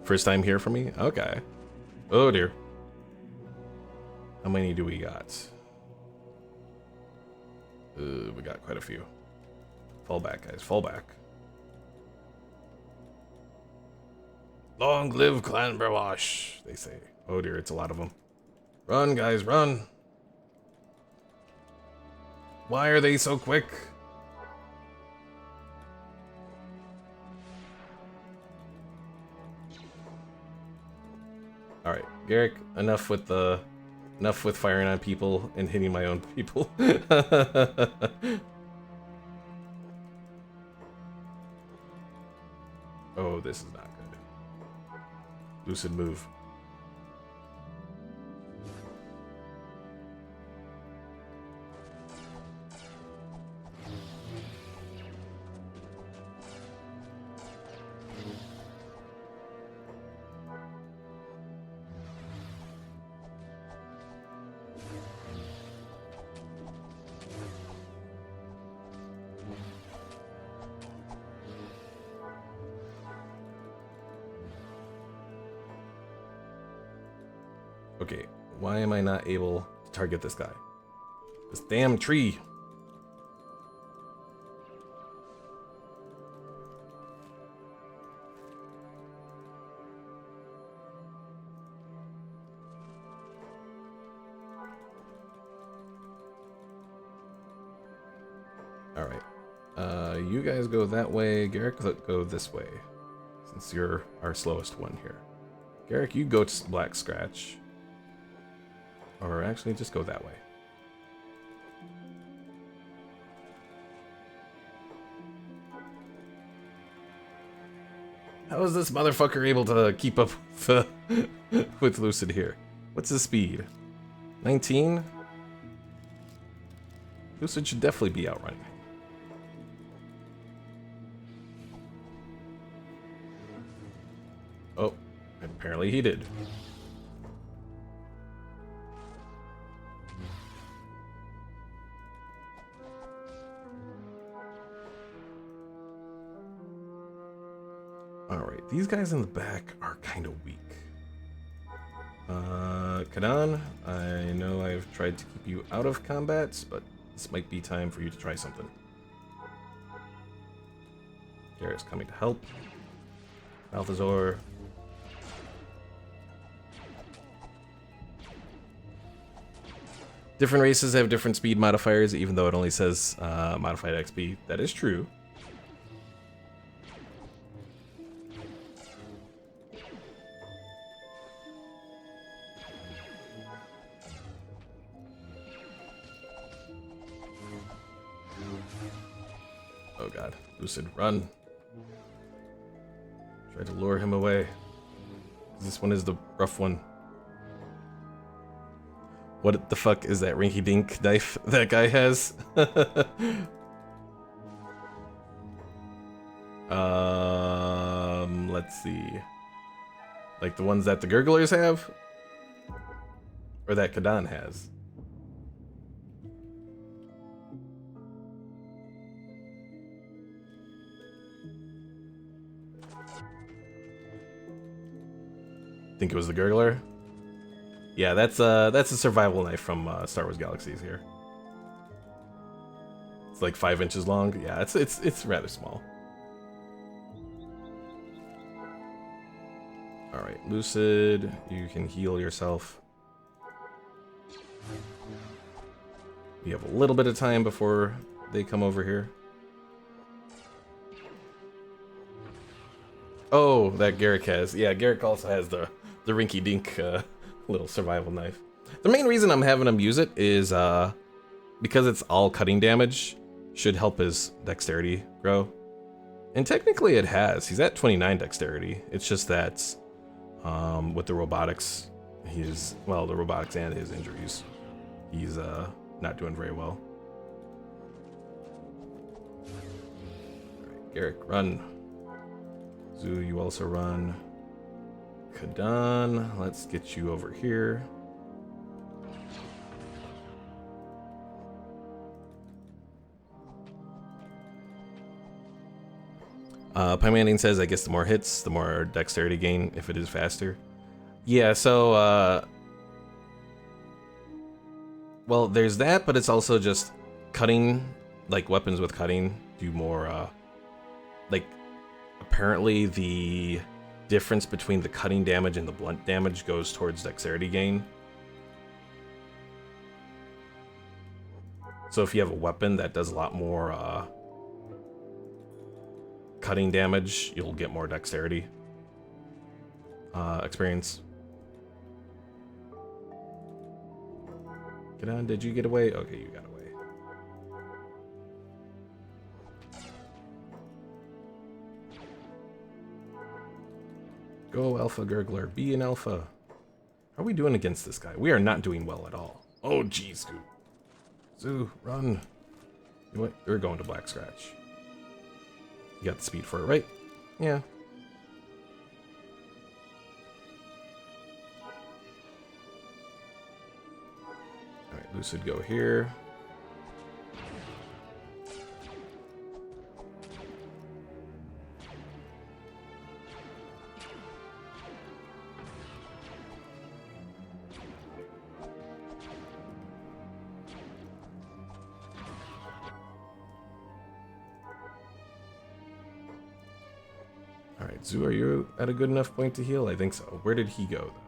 First time here for me? Okay. Oh dear. How many do we got? We got quite a few. Fall back, guys. Fall back. Long live Clan Brawash, they say. Oh dear, it's a lot of them. Run, guys, run. Why are they so quick? Alright, Garrick, enough with firing on people and hitting my own people. Oh, this is not good. Lucid move. Okay, why am I not able to target this guy? This damn tree. Alright. You guys go that way. Garrick, go this way. Since you're our slowest one here. Garrick, you go to Black Scratch. Or actually, just go that way. How is this motherfucker able to keep up with Lucid here? What's his speed? 19? Lucid should definitely be outrunning. Oh, apparently he did. Alright, these guys in the back are kind of weak. Kathun, I know I've tried to keep you out of combats, but this might be time for you to try something. Garrett's coming to help. Balthazar. Different races have different speed modifiers, even though it only says modified XP. That is true. Oh god, Lucid, run. Try to lure him away. This one is the rough one. What the fuck is that rinky-dink knife that guy has? Let's see. Like the ones that the gurglers have? Or that Kathun has? Think it was the gurgler? Yeah, that's a survival knife from Star Wars Galaxies here. It's like 5 inches long. Yeah, it's rather small. All right, Lucid, you can heal yourself. We have a little bit of time before they come over here. Oh, that Garrick has. Yeah, Garrick also has the rinky-dink little survival knife. The main reason I'm having him use it is because it's all cutting damage, should help his dexterity grow. And technically it has. He's at 29 dexterity. It's just that with the robotics, the robotics and his injuries, he's not doing very well. Alright, Garrick, run. Zoo, you also run. Kathun, let's get you over here. Pymanning says, I guess the more hits, the more dexterity gain if it is faster. Yeah, so, well, there's that, but it's also just cutting, like weapons with cutting do more, like, apparently the difference between the cutting damage and the blunt damage goes towards dexterity gain. So if you have a weapon that does a lot more cutting damage, you'll get more dexterity experience. Get on, did you get away? Okay, you got away. Go, Alpha Gurgler. Be an alpha. How are we doing against this guy? We are not doing well at all. Oh, jeez, dude. Zoo, run. You know what? We're going to Black Scratch. You got the speed for it, right? Yeah. Alright, Lucid, go here. Alright, Zoo, are you at a good enough point to heal? I think so. Where did he go, though?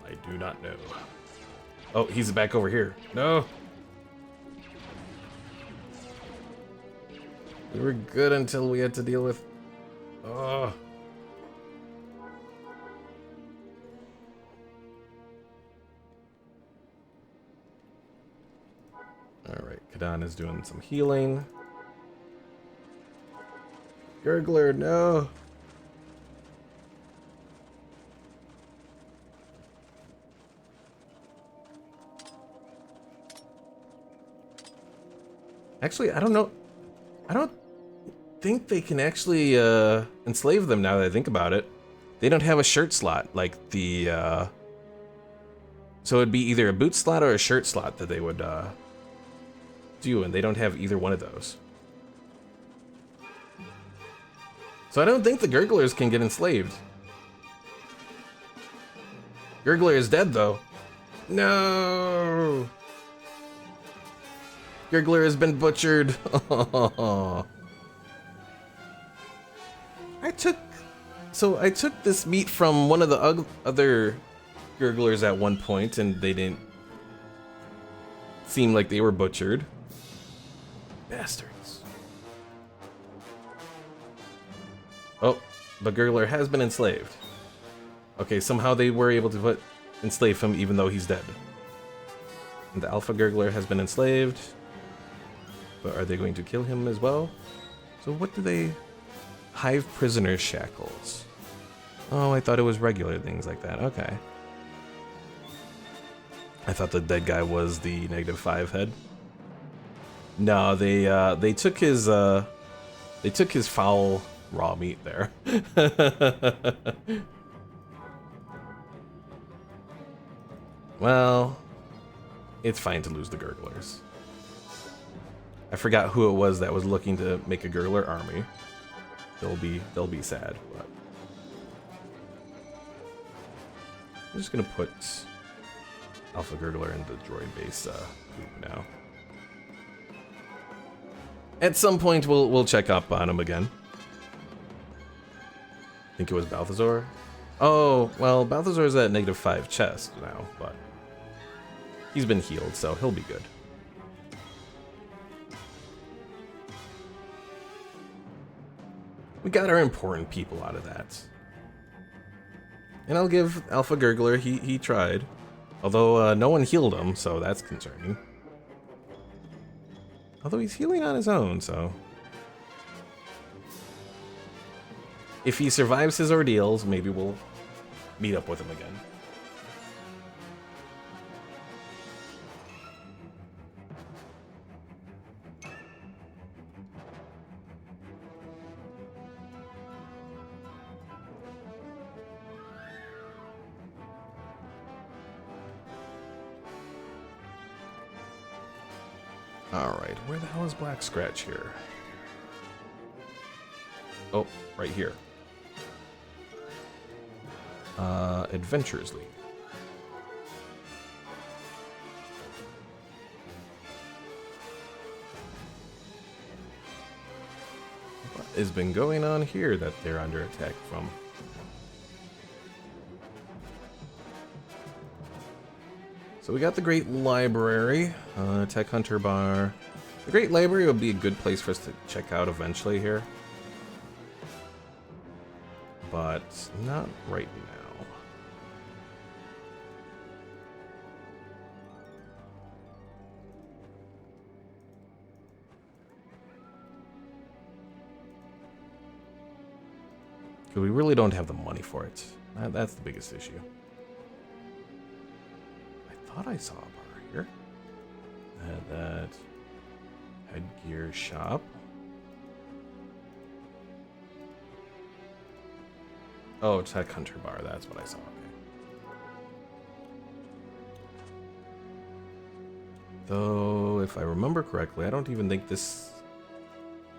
I do not know. Oh, he's back over here. No! We were good until we had to deal with... Oh. Alright, Kathun is doing some healing. Gurgler, no! Actually, I don't know. I don't think they can actually enslave them now that I think about it. They don't have a shirt slot like the... So it'd be either a boot slot or a shirt slot that they would do, and they don't have either one of those. So I don't think the Gurglers can get enslaved. Gurgler is dead, though. No! Gurgler has been butchered. I took this meat from one of the other Gurglers at one point, and they didn't seem like they were butchered. Bastards. Oh, but Gurgler has been enslaved. Okay, somehow they were able to enslave him even though he's dead. And the Alpha Gurgler has been enslaved. But are they going to kill him as well? So what do they... Hive prisoner shackles. Oh, I thought it was regular things like that. Okay. I thought the dead guy was the -5 head. No, they took his foul raw meat there. Well, it's fine to lose the Gurglers. I forgot who it was that was looking to make a Gurgler army. They'll be sad, but I'm just gonna put Alpha Gurgler in the droid base now. At some point, we'll check up on him again. I think it was Balthazar. Oh, well, Balthazar's at -5 chest now, but he's been healed, so he'll be good. We got our important people out of that. And I'll give Alpha Gurgler, he tried. Although no one healed him, so that's concerning. Although he's healing on his own, so... If he survives his ordeals, maybe we'll meet up with him again. Alright, where the hell is Black Scratch here? Oh, right here. Adventures League. has been going on here that they're under attack from? So we got the Great Library, Tech Hunter Bar. The Great Library would be a good place for us to check out eventually here. But not right now. Because we really don't have the money for it. That's the biggest issue. I thought I saw a bar here. That headgear shop. Oh, Tech Hunter Bar, that's what I saw, okay. Though, if I remember correctly, I don't even think this...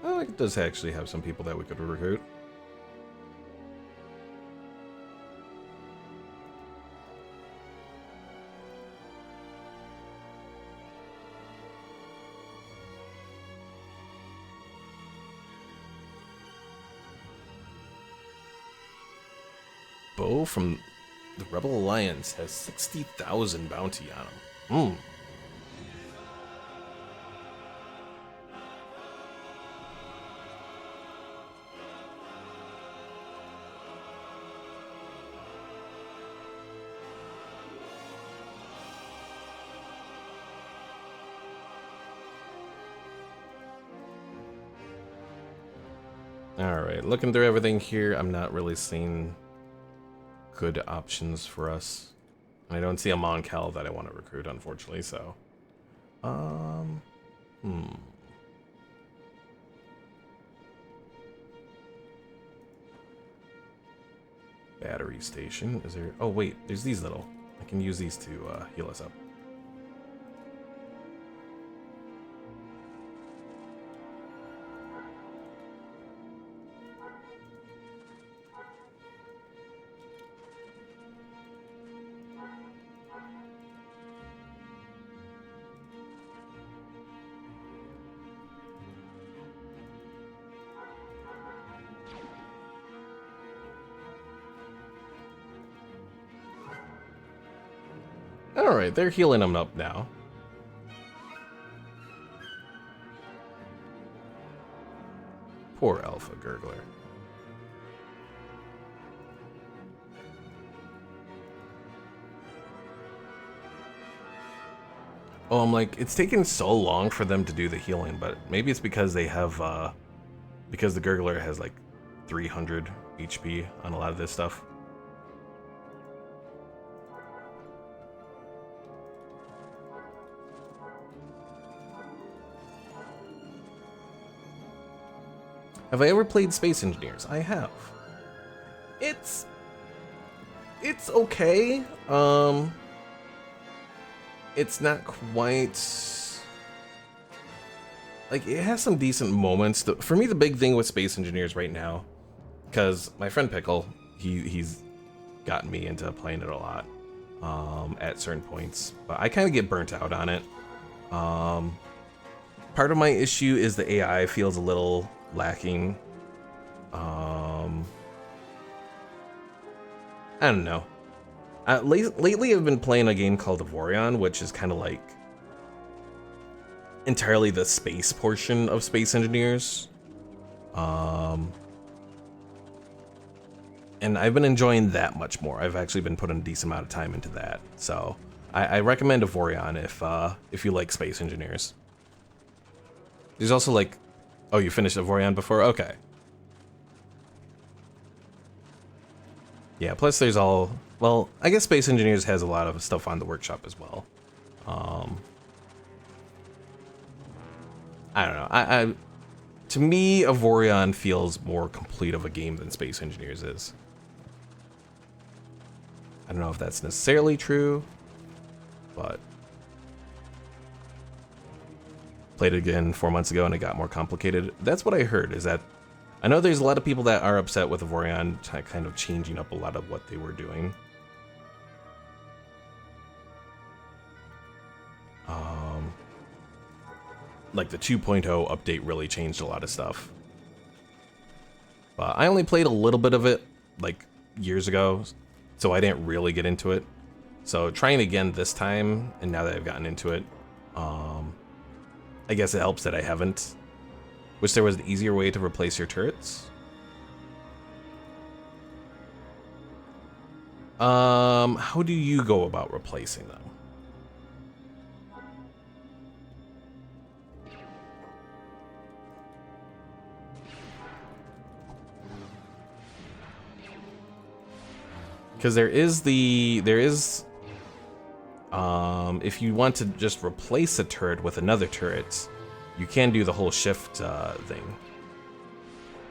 Oh, it does actually have some people that we could recruit. Bo from the Rebel Alliance has 60,000 bounty on him. Alright, looking through everything here, I'm not really seeing good options for us. I don't see a Moncal that I want to recruit, unfortunately, so... Battery station, is there... Oh wait, there's these little... I can use these to heal us up. Alright, they're healing them up now. Poor Alpha Gurgler. Oh, I'm like, it's taken so long for them to do the healing, but maybe it's because they have, because the Gurgler has like 300 HP on a lot of this stuff. Have I ever played Space Engineers? I have. It's okay. It's not quite... Like, it has some decent moments. For me, the big thing with Space Engineers right now, because my friend Pickle, he's gotten me into playing it a lot at certain points, but I kind of get burnt out on it. Part of my issue is the AI feels a little lacking. I don't know. Lately I've been playing a game called Avorion, which is kind of like entirely the space portion of Space Engineers. And I've been enjoying that much more. I've actually been putting a decent amount of time into that. So I recommend Avorion if you like Space Engineers. There's also like... Oh, you finished Avorion before? Okay. Yeah, plus there's all... Well, I guess Space Engineers has a lot of stuff on the workshop as well. I don't know. To me, Avorion feels more complete of a game than Space Engineers is. I don't know if that's necessarily true, but... Played it again 4 months ago and it got more complicated. That's what I heard, is that... I know there's a lot of people that are upset with Avorion kind of changing up a lot of what they were doing. Like the 2.0 update really changed a lot of stuff. But I only played a little bit of it, like, years ago, so I didn't really get into it. So trying again this time, and now that I've gotten into it, I guess it helps that I haven't. Wish there was an easier way to replace your turrets. How do you go about replacing them? Because there is if you want to just replace a turret with another turret, you can do the whole shift thing.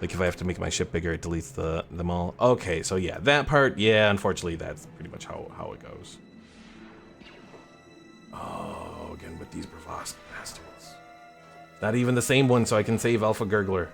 Like if I have to make my ship bigger, it deletes them all. Okay, so yeah, that part, yeah, unfortunately, that's pretty much how it goes. Oh, again with these Bravos bastards. Not even the same one, so I can save Alpha Gurgler.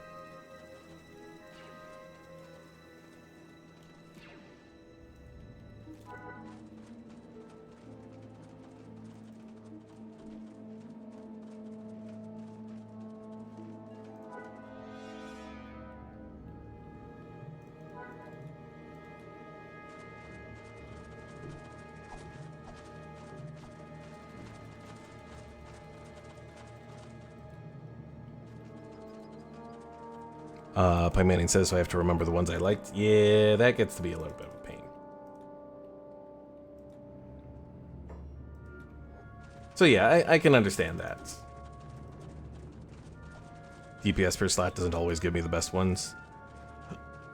Pi Manning says, so I have to remember the ones I liked. Yeah, that gets to be a little bit of a pain. So yeah, I can understand that. DPS per slot doesn't always give me the best ones.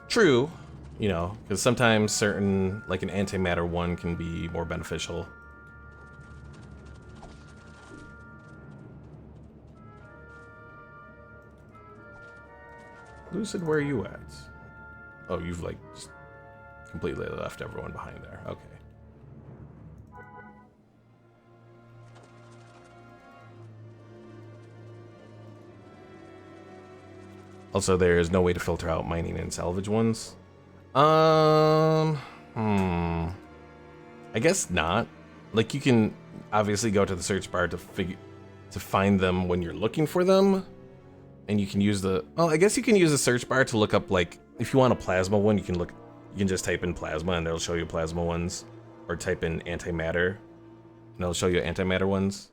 True, you know, because sometimes certain, like an antimatter one can be more beneficial. Lucid, where are you at? Oh, you've like just completely left everyone behind there. Okay. Also, there is no way to filter out mining and salvage ones. I guess not. Like you can obviously go to the search bar to find them when you're looking for them. And you can use well, I guess you can use the search bar to look up, like, if you want a plasma one, you can just type in plasma and it'll show you plasma ones. Or type in antimatter, and it'll show you antimatter ones.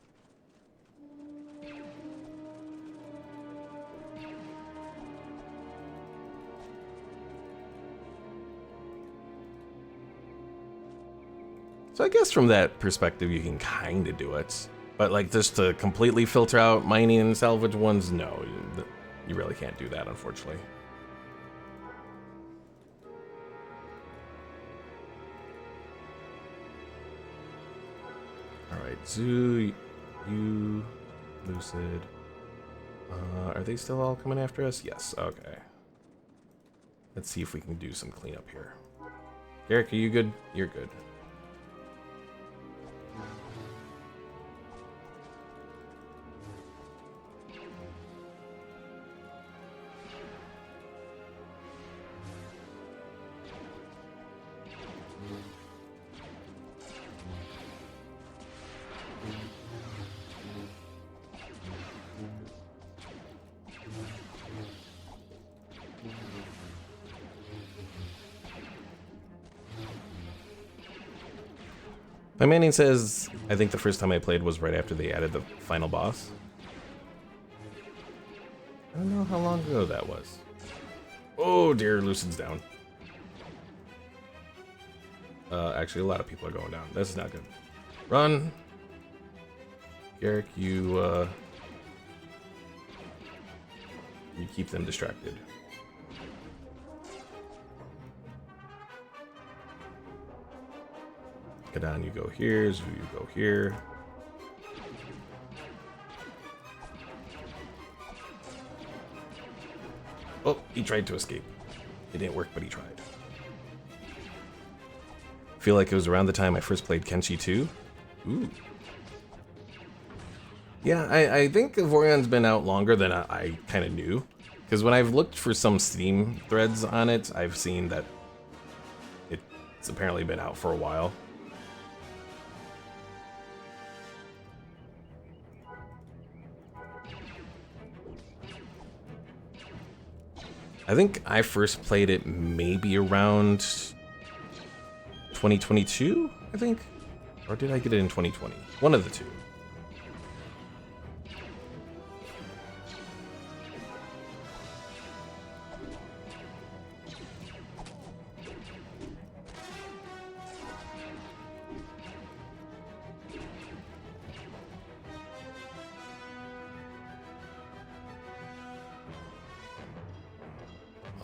So I guess from that perspective, you can kind of do it. But like just to completely filter out mining and salvage ones, no, you really can't do that, unfortunately. All right, Zoo, you, Lucid. Are they still all coming after us? Yes, okay. Let's see if we can do some cleanup here. Garrick, are you good? You're good. My Manning says, I think the first time I played was right after they added the final boss. I don't know how long ago that was. Oh dear, Lucid's down. Actually, a lot of people are going down. This is not good. Run! Garrick, you keep them distracted. Kathun, you go here. Zoo, you go here. Oh, he tried to escape. It didn't work, but he tried. Feel like it was around the time I first played Kenshi 2. Ooh. Yeah, I think Vorion's been out longer than I kind of knew. Because when I've looked for some Steam threads on it, I've seen that it's apparently been out for a while. I think I first played it maybe around 2022, I think? Or did I get it in 2020? One of the two.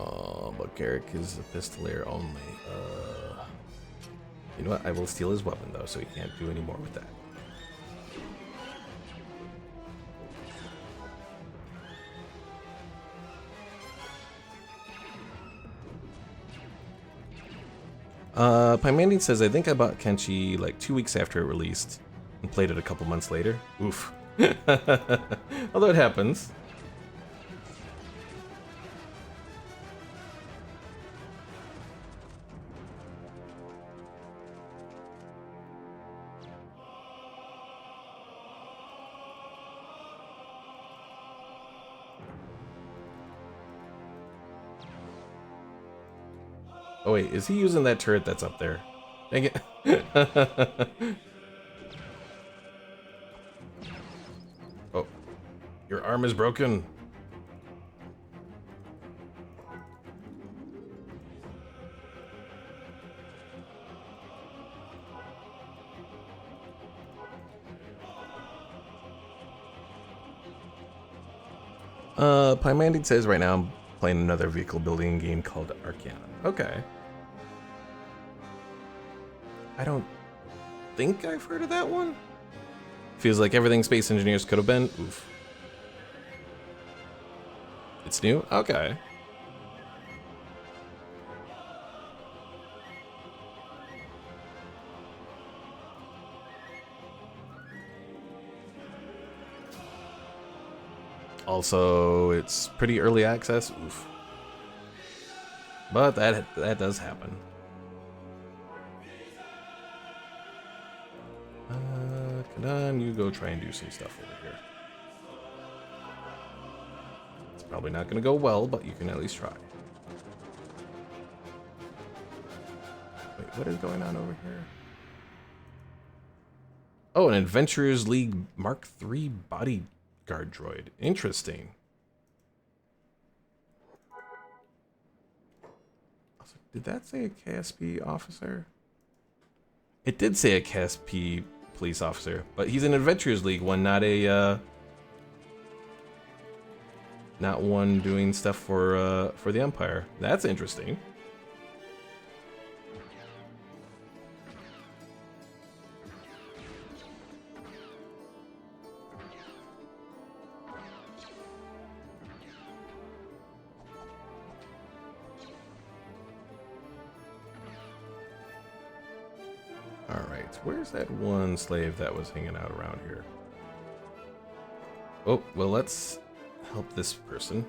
Oh, but Garrick is a pistolier only. You know what? I will steal his weapon, though, so he can't do any more with that. Pymandine says, I think I bought Kenshi like 2 weeks after it released and played it a couple months later. Oof. Although it happens. Oh wait, is he using that turret that's up there? Dang it. Oh, your arm is broken. Pymandine says right now I'm playing another vehicle building game called Arcana. Okay. I don't think I've heard of that one. Feels like everything Space Engineers could have been. Oof. It's new? Okay. Also, it's pretty early access. Oof. But that does happen. Kathun, you go try and do some stuff over here. It's probably not going to go well, but you can at least try. Wait, what is going on over here? Oh, an Adventurers League Mark III bodyguard droid. Interesting. Did that say a KSP officer? It did say a KSP police officer, but he's an Adventurers League one, not a not one doing stuff for the Empire. That's interesting. Alright, where's that one slave that was hanging out around here? Oh, well, let's help this person.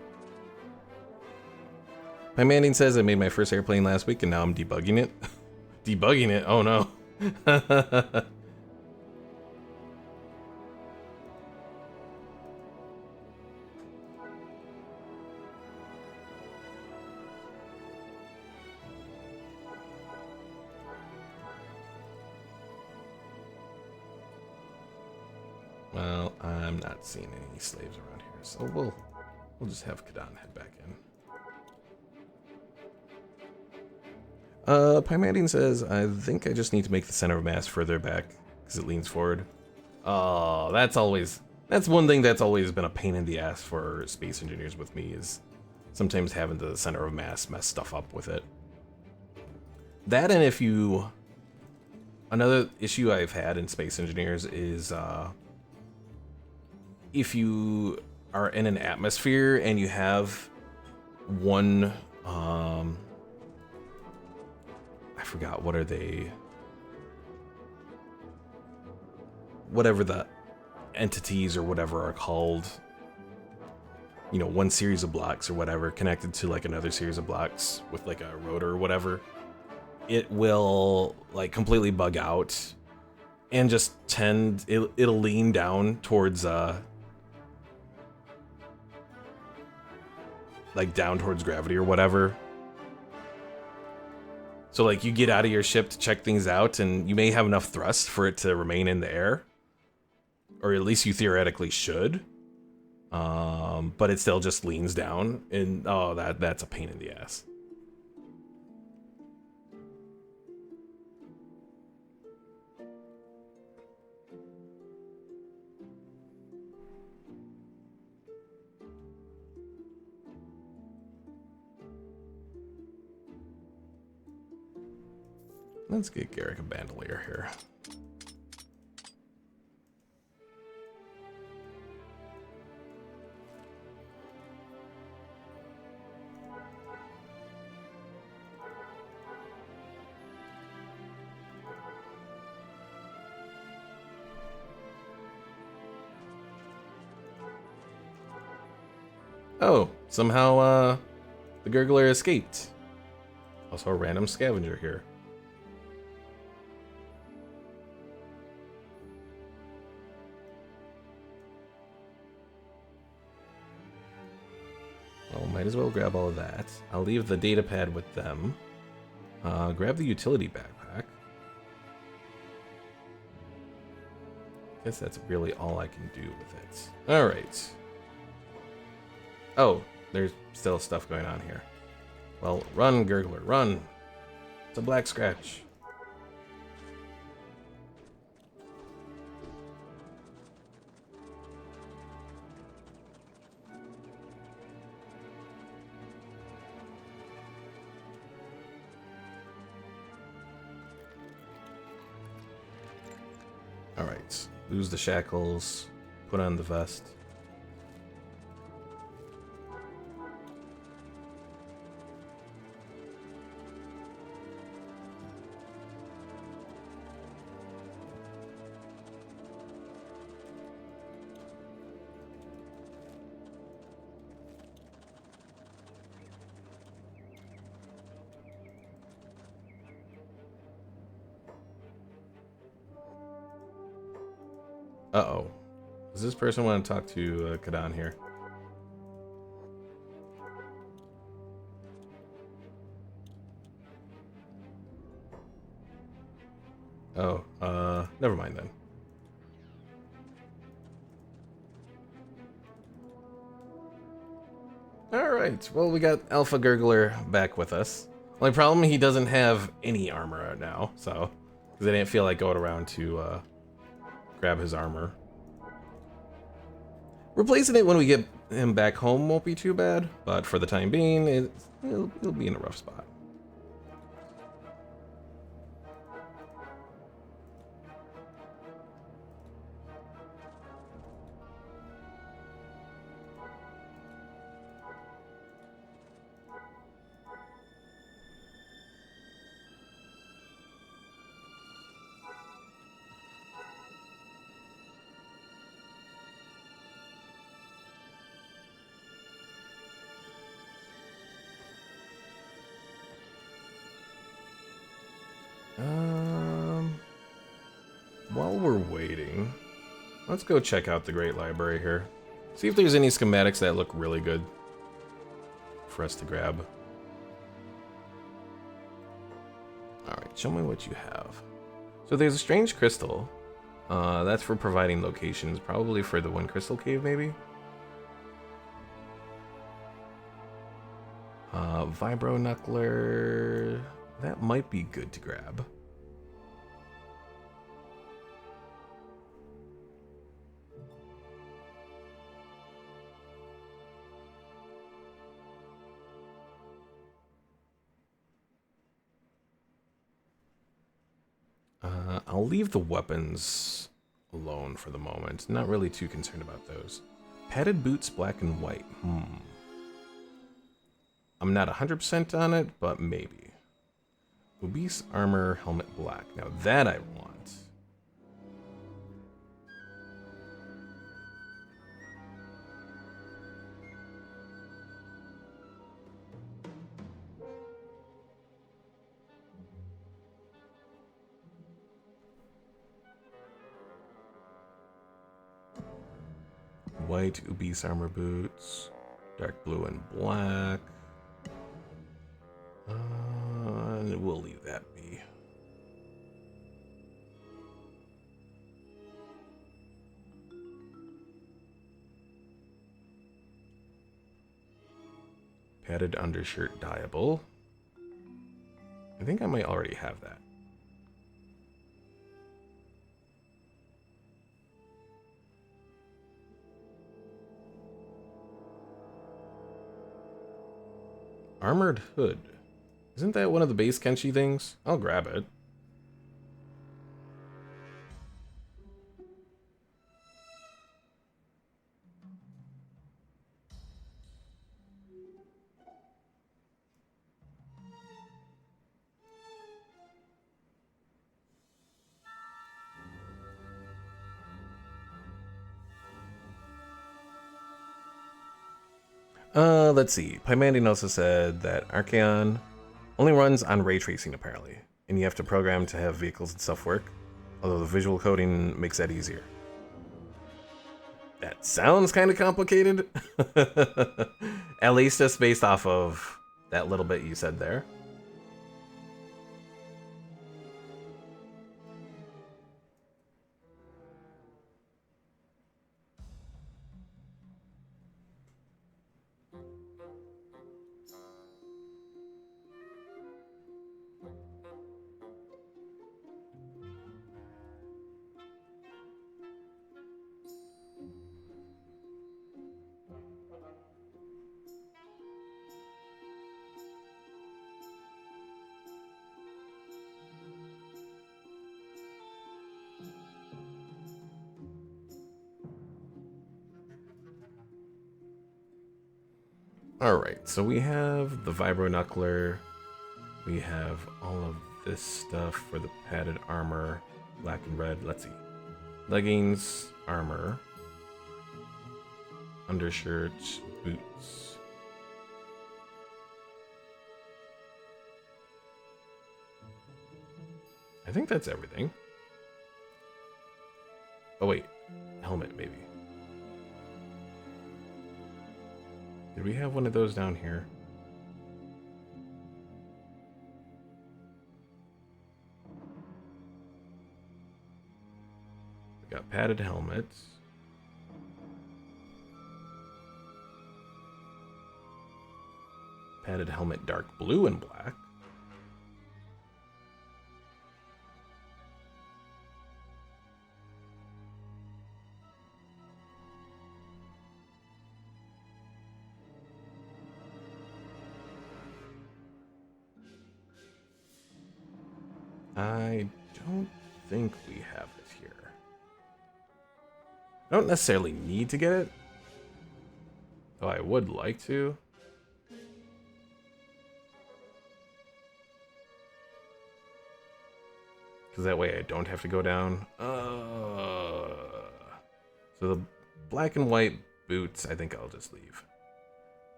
Pymandine says I made my first airplane last week and now I'm debugging it. Debugging it? Oh no. Well, I'm not seeing any slaves around here, so we'll just have Kathun head back in. Pymandine says, I think I just need to make the center of mass further back because it leans forward. Oh, that's one thing that's always been a pain in the ass for Space Engineers with me, is sometimes having the center of mass mess stuff up with it. That, and another issue I've had in Space Engineers is, if you are in an atmosphere and you have one, I forgot, what are they? Whatever the entities or whatever are called. You know, one series of blocks or whatever connected to like another series of blocks with like a rotor or whatever. It will like completely bug out and just it'll lean down towards like down towards gravity or whatever. So like you get out of your ship to check things out, and you may have enough thrust for it to remain in the air, or at least you theoretically should. But it still just leans down, and oh, that's a pain in the ass. Let's get Garrick a bandolier here. Oh, somehow the gurgler escaped. Also a random scavenger here. Well, might as well grab all of that. I'll leave the data pad with them. Grab the utility backpack. Guess that's really all I can do with it. Alright. Oh, there's still stuff going on here. Well, run, gurgler, run! It's a black scratch. Alright, lose the shackles, put on the vest. Uh-oh. Does this person want to talk to Kathun here? Oh, never mind then. Alright, well we got Alpha Gurgler back with us. Only problem, he doesn't have any armor right now, so... Because I didn't feel like going around to, grab his armor. Replacing it when we get him back home won't be too bad, but for the time being, it'll be in a rough spot. While we're waiting, let's go check out the Great Library here. See if there's any schematics that look really good for us to grab. Alright, show me what you have. So there's a strange crystal. That's for providing locations, probably for the one crystal cave, maybe? Vibro Knuckler... That might be good to grab. I'll leave the weapons alone for the moment. Not really too concerned about those. Padded boots, black and white. I'm not 100% on it, but maybe. Obese armor, helmet black. Now that I want. White obese armor boots. Dark blue and black. We'll leave that be. Padded undershirt dyeable. I think I might already have that. Armored hood. Isn't that one of the base Kenshi things? I'll grab it. Let's see. Pymandian also said that Archeon only runs on ray tracing, apparently, and you have to program to have vehicles and stuff work, although the visual coding makes that easier. That sounds kind of complicated. At least just based off of that little bit you said there. Alright, so we have the Vibro Knuckler. We have all of this stuff for the padded armor, black and red. Let's see. Leggings, armor, undershirt, boots. I think that's everything. Oh wait, helmet maybe. Did we have one of those down here? We got padded helmets. Padded helmet dark blue and black. I don't think we have it here. I don't necessarily need to get it, though I would like to. Because that way I don't have to go down. So the black and white boots, I think I'll just leave.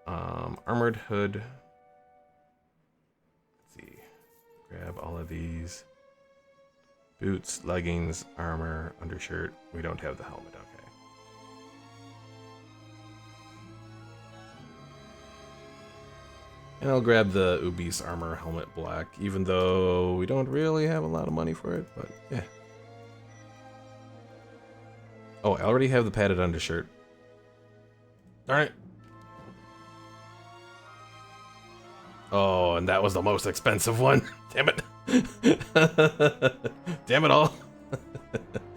Armored hood. Let's see. Grab all of these. Boots, leggings, armor, undershirt. We don't have the helmet, okay. And I'll grab the Ubis armor helmet black, even though we don't really have a lot of money for it, but yeah. Oh, I already have the padded undershirt. Alright. Oh, and that was the most expensive one. Damn it. Damn it all.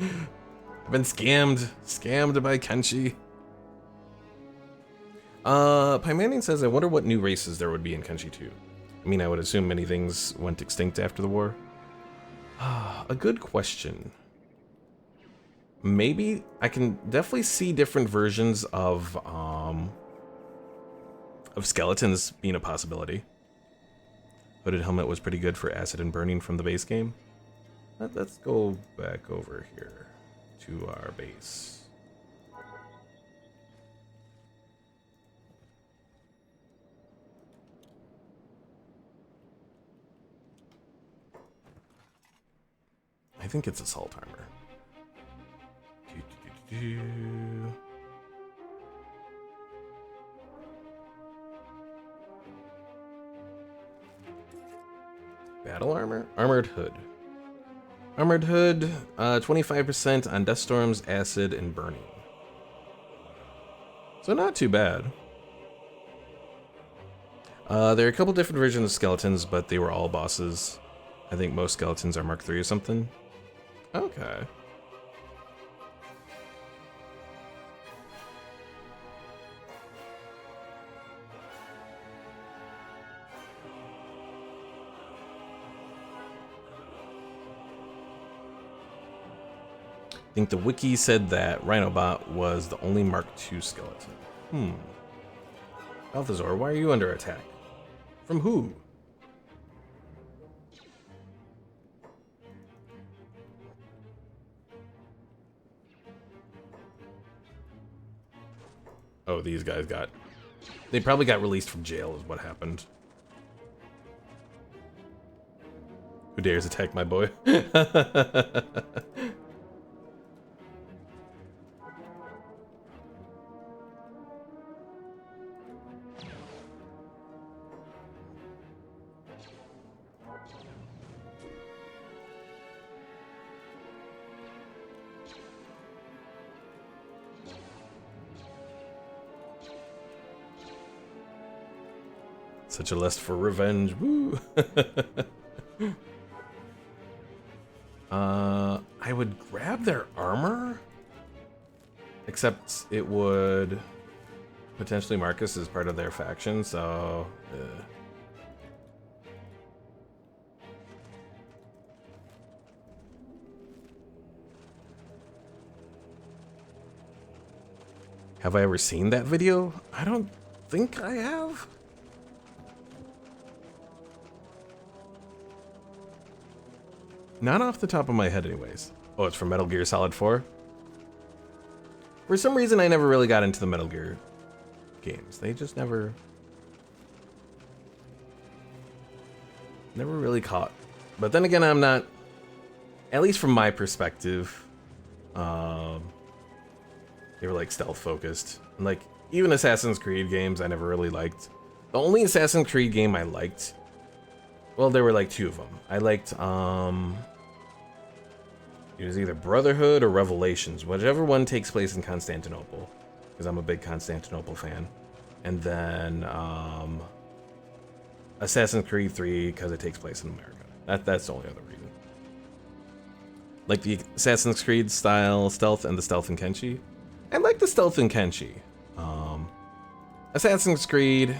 I've been scammed. Scammed by Kenshi. Pymandian says, I wonder what new races there would be in Kenshi 2. I mean, I would assume many things went extinct after the war. A good question. Maybe I can definitely see different versions of skeletons being a possibility. Hooded helmet was pretty good for acid and burning from the base game. Let's go back over here to our base. I think it's assault armor. battle armor? Armored hood. Armored hood, 25% on dust storms, acid, and burning. So not too bad. There are a couple different versions of skeletons, but they were all bosses. I think most skeletons are Mark III or something. Okay. I think the wiki said that Rhinobot was the only Mark II skeleton. Balthazar, why are you under attack? From who? Oh, these guys got... They probably got released from jail is what happened. Who dares attack my boy? Such a lust for revenge. Woo! I would grab their armor, except it would potentially mark us as part of their faction, so... Have I ever seen that video? I don't think I have. Not off the top of my head anyways. Oh, it's from Metal Gear Solid 4? For some reason, I never really got into the Metal Gear games. They just never really caught. But then again, I'm not, at least from my perspective, they were like stealth focused. And like, even Assassin's Creed games I never really liked. The only Assassin's Creed game I liked, well, there were like two of them. I liked, it was either Brotherhood or Revelations, whichever one takes place in Constantinople, because I'm a big Constantinople fan. And then Assassin's Creed 3, because it takes place in America. That's the only other reason. Like the Assassin's Creed style stealth and the stealth in Kenshi. I like the stealth in Kenshi. Assassin's Creed,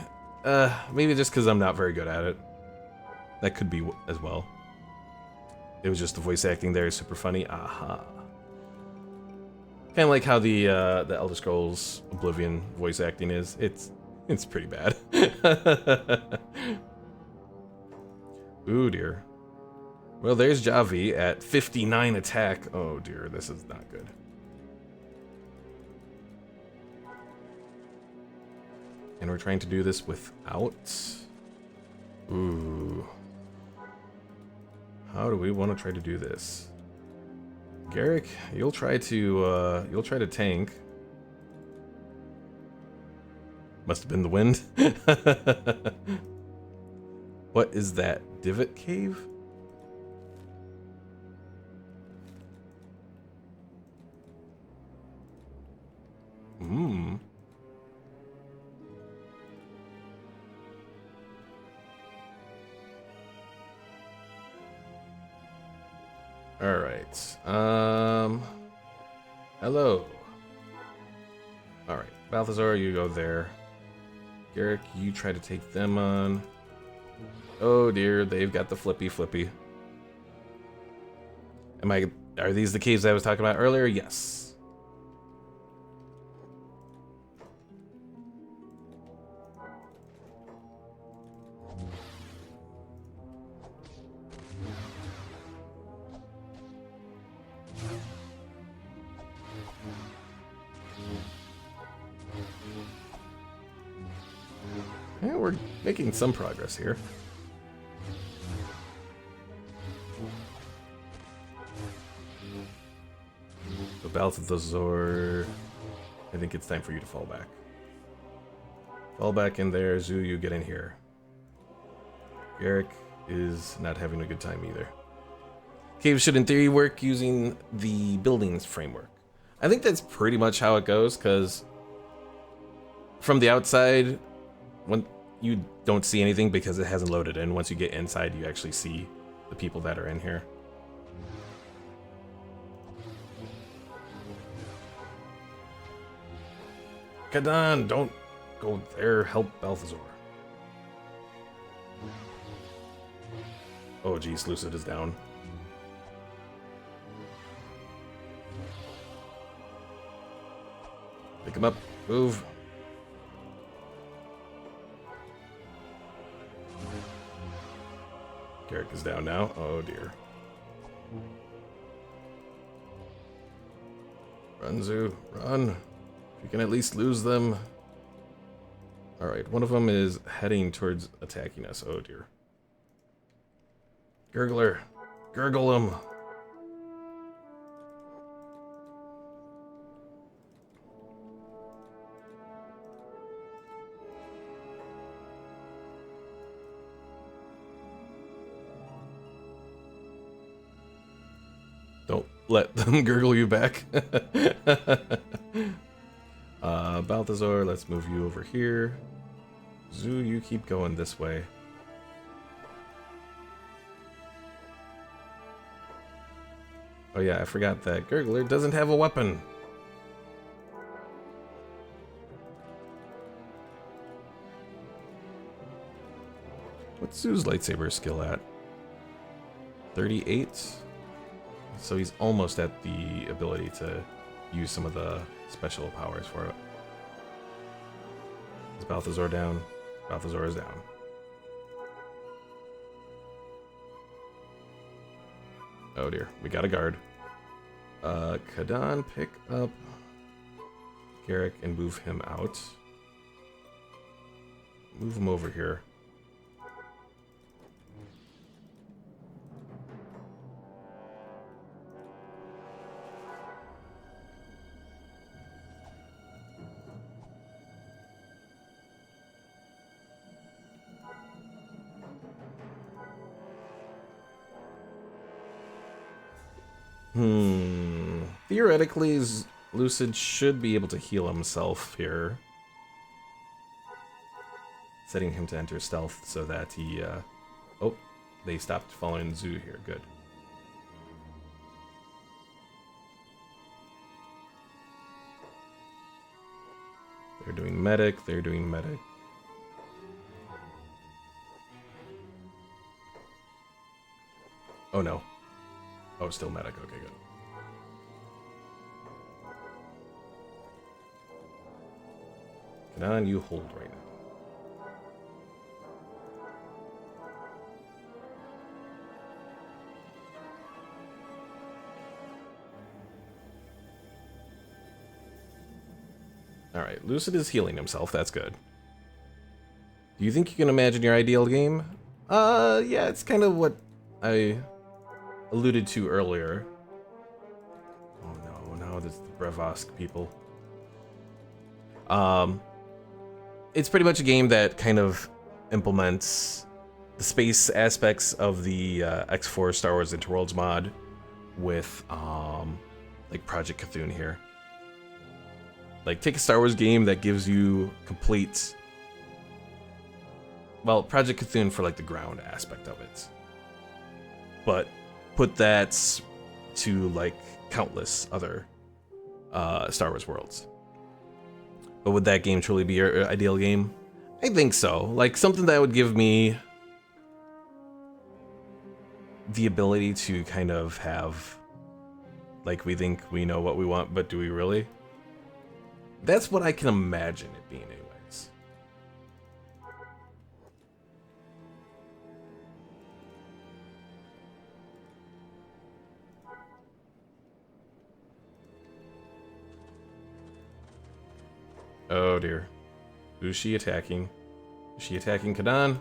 maybe just because I'm not very good at it. That could be as well. It was just the voice acting there is super funny. Aha. Kind of like how the Elder Scrolls Oblivion voice acting is. It's pretty bad. Ooh dear. Well, there's Javi at 59 attack. Oh dear, this is not good. And we're trying to do this without... Ooh. How do we want to try to do this? Garrick, you'll try to tank. Must have been the wind. What is that? Divot cave? All right. Hello. All right, Balthazar, you go there. Garrick, you try to take them on. Oh dear, they've got the flippy. Are these the caves I was talking about earlier? Yes. Yeah, we're making some progress here. So Balthazar, I think it's time for you to fall back. Fall back in there, Zoo, you get in here. Garrick, is not having a good time either. Caves should in theory work using the buildings framework. I think that's pretty much how it goes, because from the outside, when you don't see anything because it hasn't loaded in. Once you get inside, you actually see the people that are in here. Kathun, don't go there. Help Balthazar. Oh, geez, Lucid is down. Pick him up. Move. Garrick is down now. Oh, dear. Run, Zoo. Run. If you can at least lose them. Alright, one of them is heading towards attacking us. Oh, dear. Gurgler. Gurgle him. Don't let them gurgle you back. Balthazar, let's move you over here. Zoo, you keep going this way. Oh yeah, I forgot that Gurgler doesn't have a weapon. What's Zoo's lightsaber skill at? 38? So he's almost at the ability to use some of the special powers for it. Is Balthazar down? Balthazar is down. Oh dear, we got a guard. Kathun, pick up Garrick and move him out. Move him over here. Theoretically, Lucid should be able to heal himself here. Setting him to enter stealth so that he, oh, they stopped following Zoo here. Good. They're doing medic, they're doing medic. Oh no. Oh, still medic. Okay, good. Kathun, you hold right now. Alright, Lucid is healing himself. That's good. Do you think you can imagine your ideal game? Yeah, it's kind of what I alluded to earlier. Oh no, this is the Brevosk people. It's pretty much a game that kind of implements the space aspects of the X4 Star Wars Interworlds mod with like Project Kathun here. Like, take a Star Wars game that gives you complete, well, Project Kathun for like the ground aspect of it, but put that to like countless other Star Wars worlds. But would that game truly be your ideal game? I think so. Like, something that would give me the ability to kind of have, like, we think we know what we want, but do we really? That's what I can imagine it being anyways. Oh dear. Who's she attacking? Is she attacking Kathun?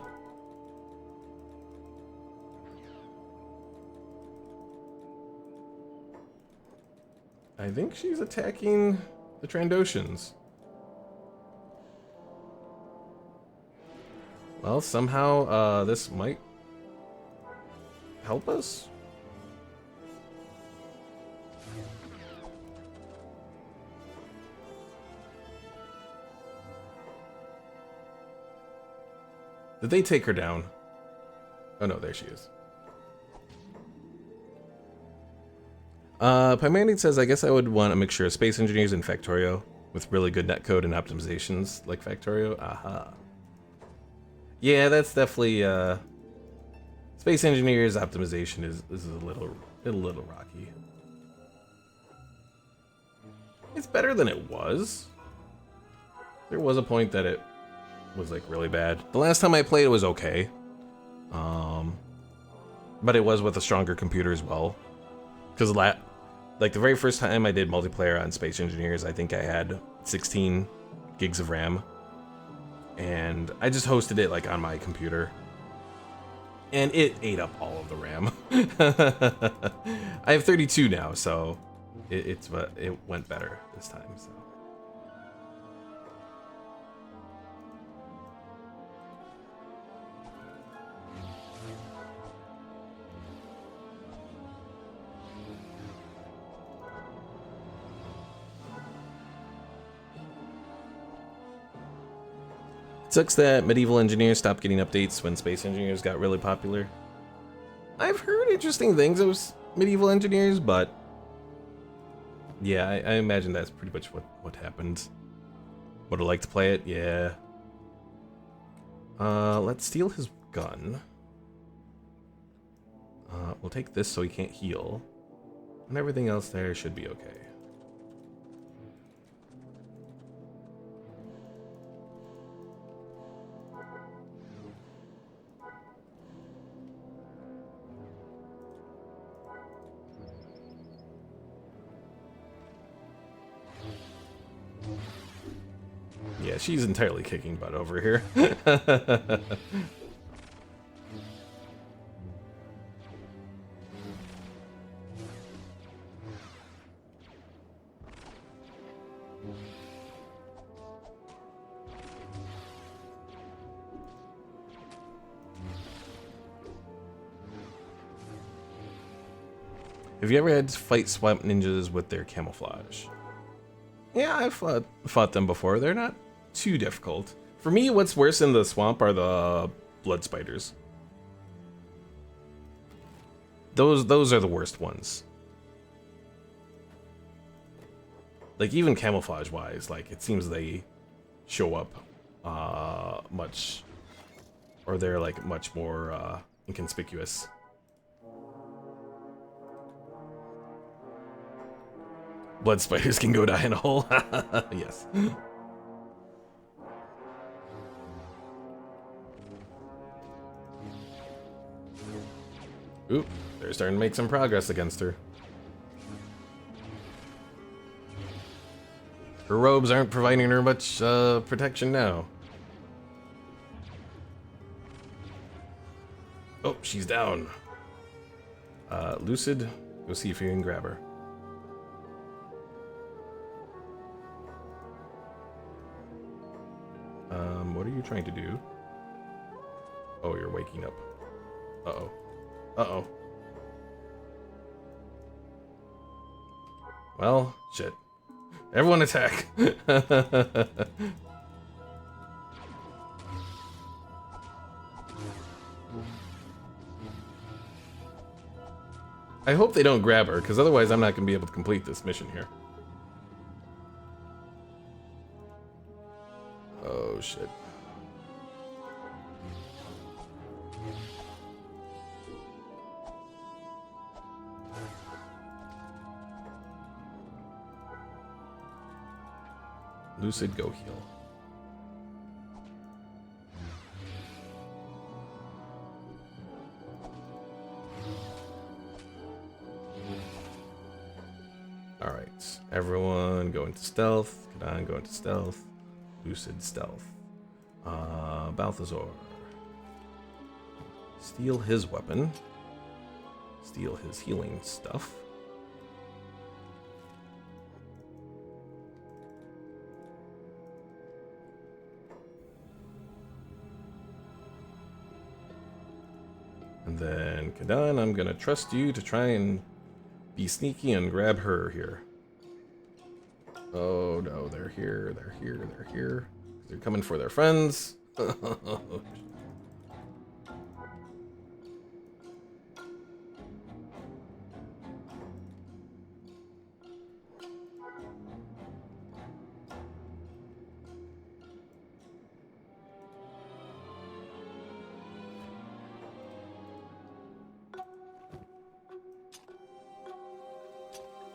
I think she's attacking the Trandoshans. Well, somehow this might help us? Did they take her down? Oh no, there she is. Pymanity says, I guess I would want a mixture of Space Engineers and Factorio with really good netcode and optimizations like Factorio. Aha. Yeah, that's definitely, Space Engineers optimization is a little rocky. It's better than it was. There was a point that it was like really bad. The last time I played it was okay. But it was with a stronger computer as well. Because like the very first time I did multiplayer on Space Engineers, I think I had 16 gigs of RAM. And I just hosted it like on my computer. And it ate up all of the RAM. I have 32 now, so it went better this time. So. Sucks that medieval engineers stopped getting updates when Space Engineers got really popular. I've heard interesting things of medieval engineers, but yeah, I imagine that's pretty much what happened. Would I like to play it? Yeah. Let's steal his gun. We'll take this so he can't heal. And everything else there should be okay. Yeah, she's entirely kicking butt over here. Have you ever had to fight swamp ninjas with their camouflage? Yeah, I've fought them before. They're not too difficult. For me, what's worse in the swamp are the blood spiders. Those are the worst ones. Like, even camouflage-wise, like, it seems they show up much... Or they're, like, much more inconspicuous. Blood spiders can go die in a hole. Yes. Oop, they're starting to make some progress against her. Her robes aren't providing her much protection now. Oh, she's down. Lucid, go see if you can grab her. What are you trying to do? Oh, you're waking up. Uh-oh. Uh-oh. Well, shit. Everyone attack! I hope they don't grab her, because otherwise I'm not going to be able to complete this mission here. Oh, shit. Lucid, go heal. Alright, everyone go into stealth. Kathun, go into stealth. Lucid, stealth. Balthazar. Steal his weapon. Steal his healing stuff. And then Kathun, I'm gonna trust you to try and be sneaky and grab her here. Oh no, they're here, they're here, they're here. They're coming for their friends.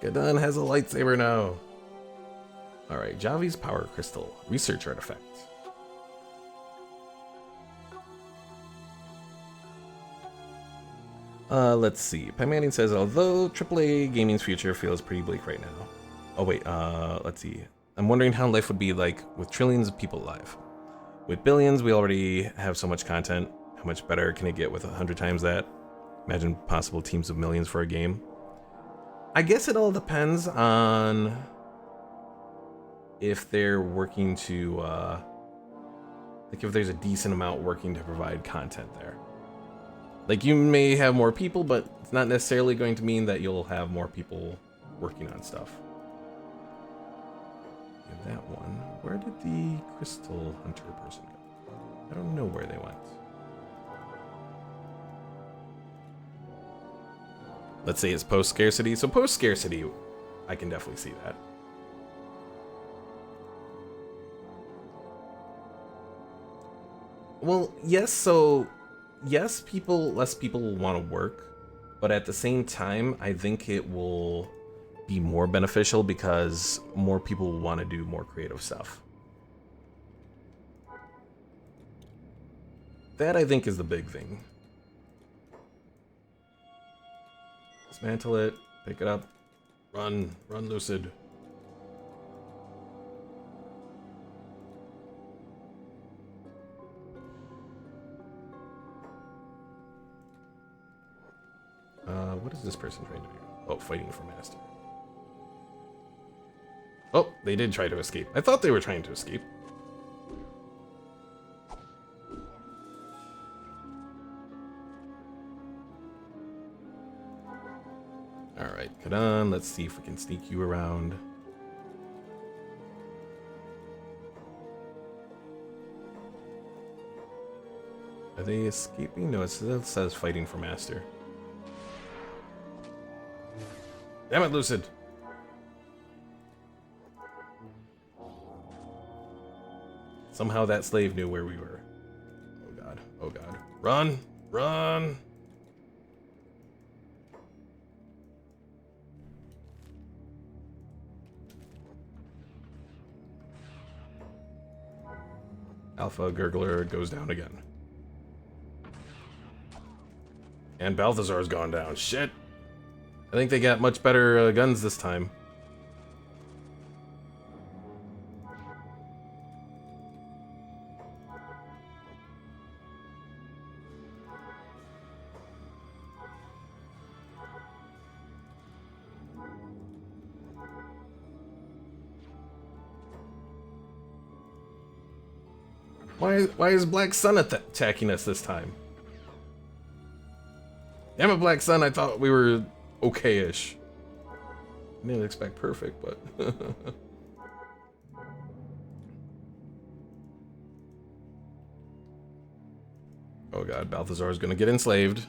Kathun has a lightsaber now. Alright, Javi's Power Crystal. Research artifact. Let's see. Pymanian says, although AAA gaming's future feels pretty bleak right now. Oh wait, let's see. I'm wondering how life would be like with trillions of people alive. With billions, we already have so much content. How much better can it get with 100 times that? Imagine possible teams of millions for a game. I guess it all depends on if they're working to, like if there's a decent amount working to provide content there. Like you may have more people, but it's not necessarily going to mean that you'll have more people working on stuff. Yeah, that one. Where did the Crystal Hunter person go? I don't know where they went. Let's say it's post-scarcity. So post-scarcity, I can definitely see that. Well, yes, so yes, less people will want to work, but at the same time, I think it will be more beneficial because more people will want to do more creative stuff. That, I think, is the big thing. Dismantle it, pick it up, run, Lucid. What is this person trying to do? Oh, fighting for master. Oh, they did try to escape. I thought they were trying to escape. Alright, Kathun, let's see if we can sneak you around. Are they escaping? No, it says fighting for master. Damn it, Lucid! Somehow that slave knew where we were. Oh god, oh god. Run! Run! Alpha Gurgler goes down again. And Balthazar's gone down. Shit! I think they got much better guns this time. Why is Black Sun attacking us this time? Damn it, Black Sun, I thought we were okay-ish. I didn't expect perfect, but... Oh god, Balthazar is gonna get enslaved.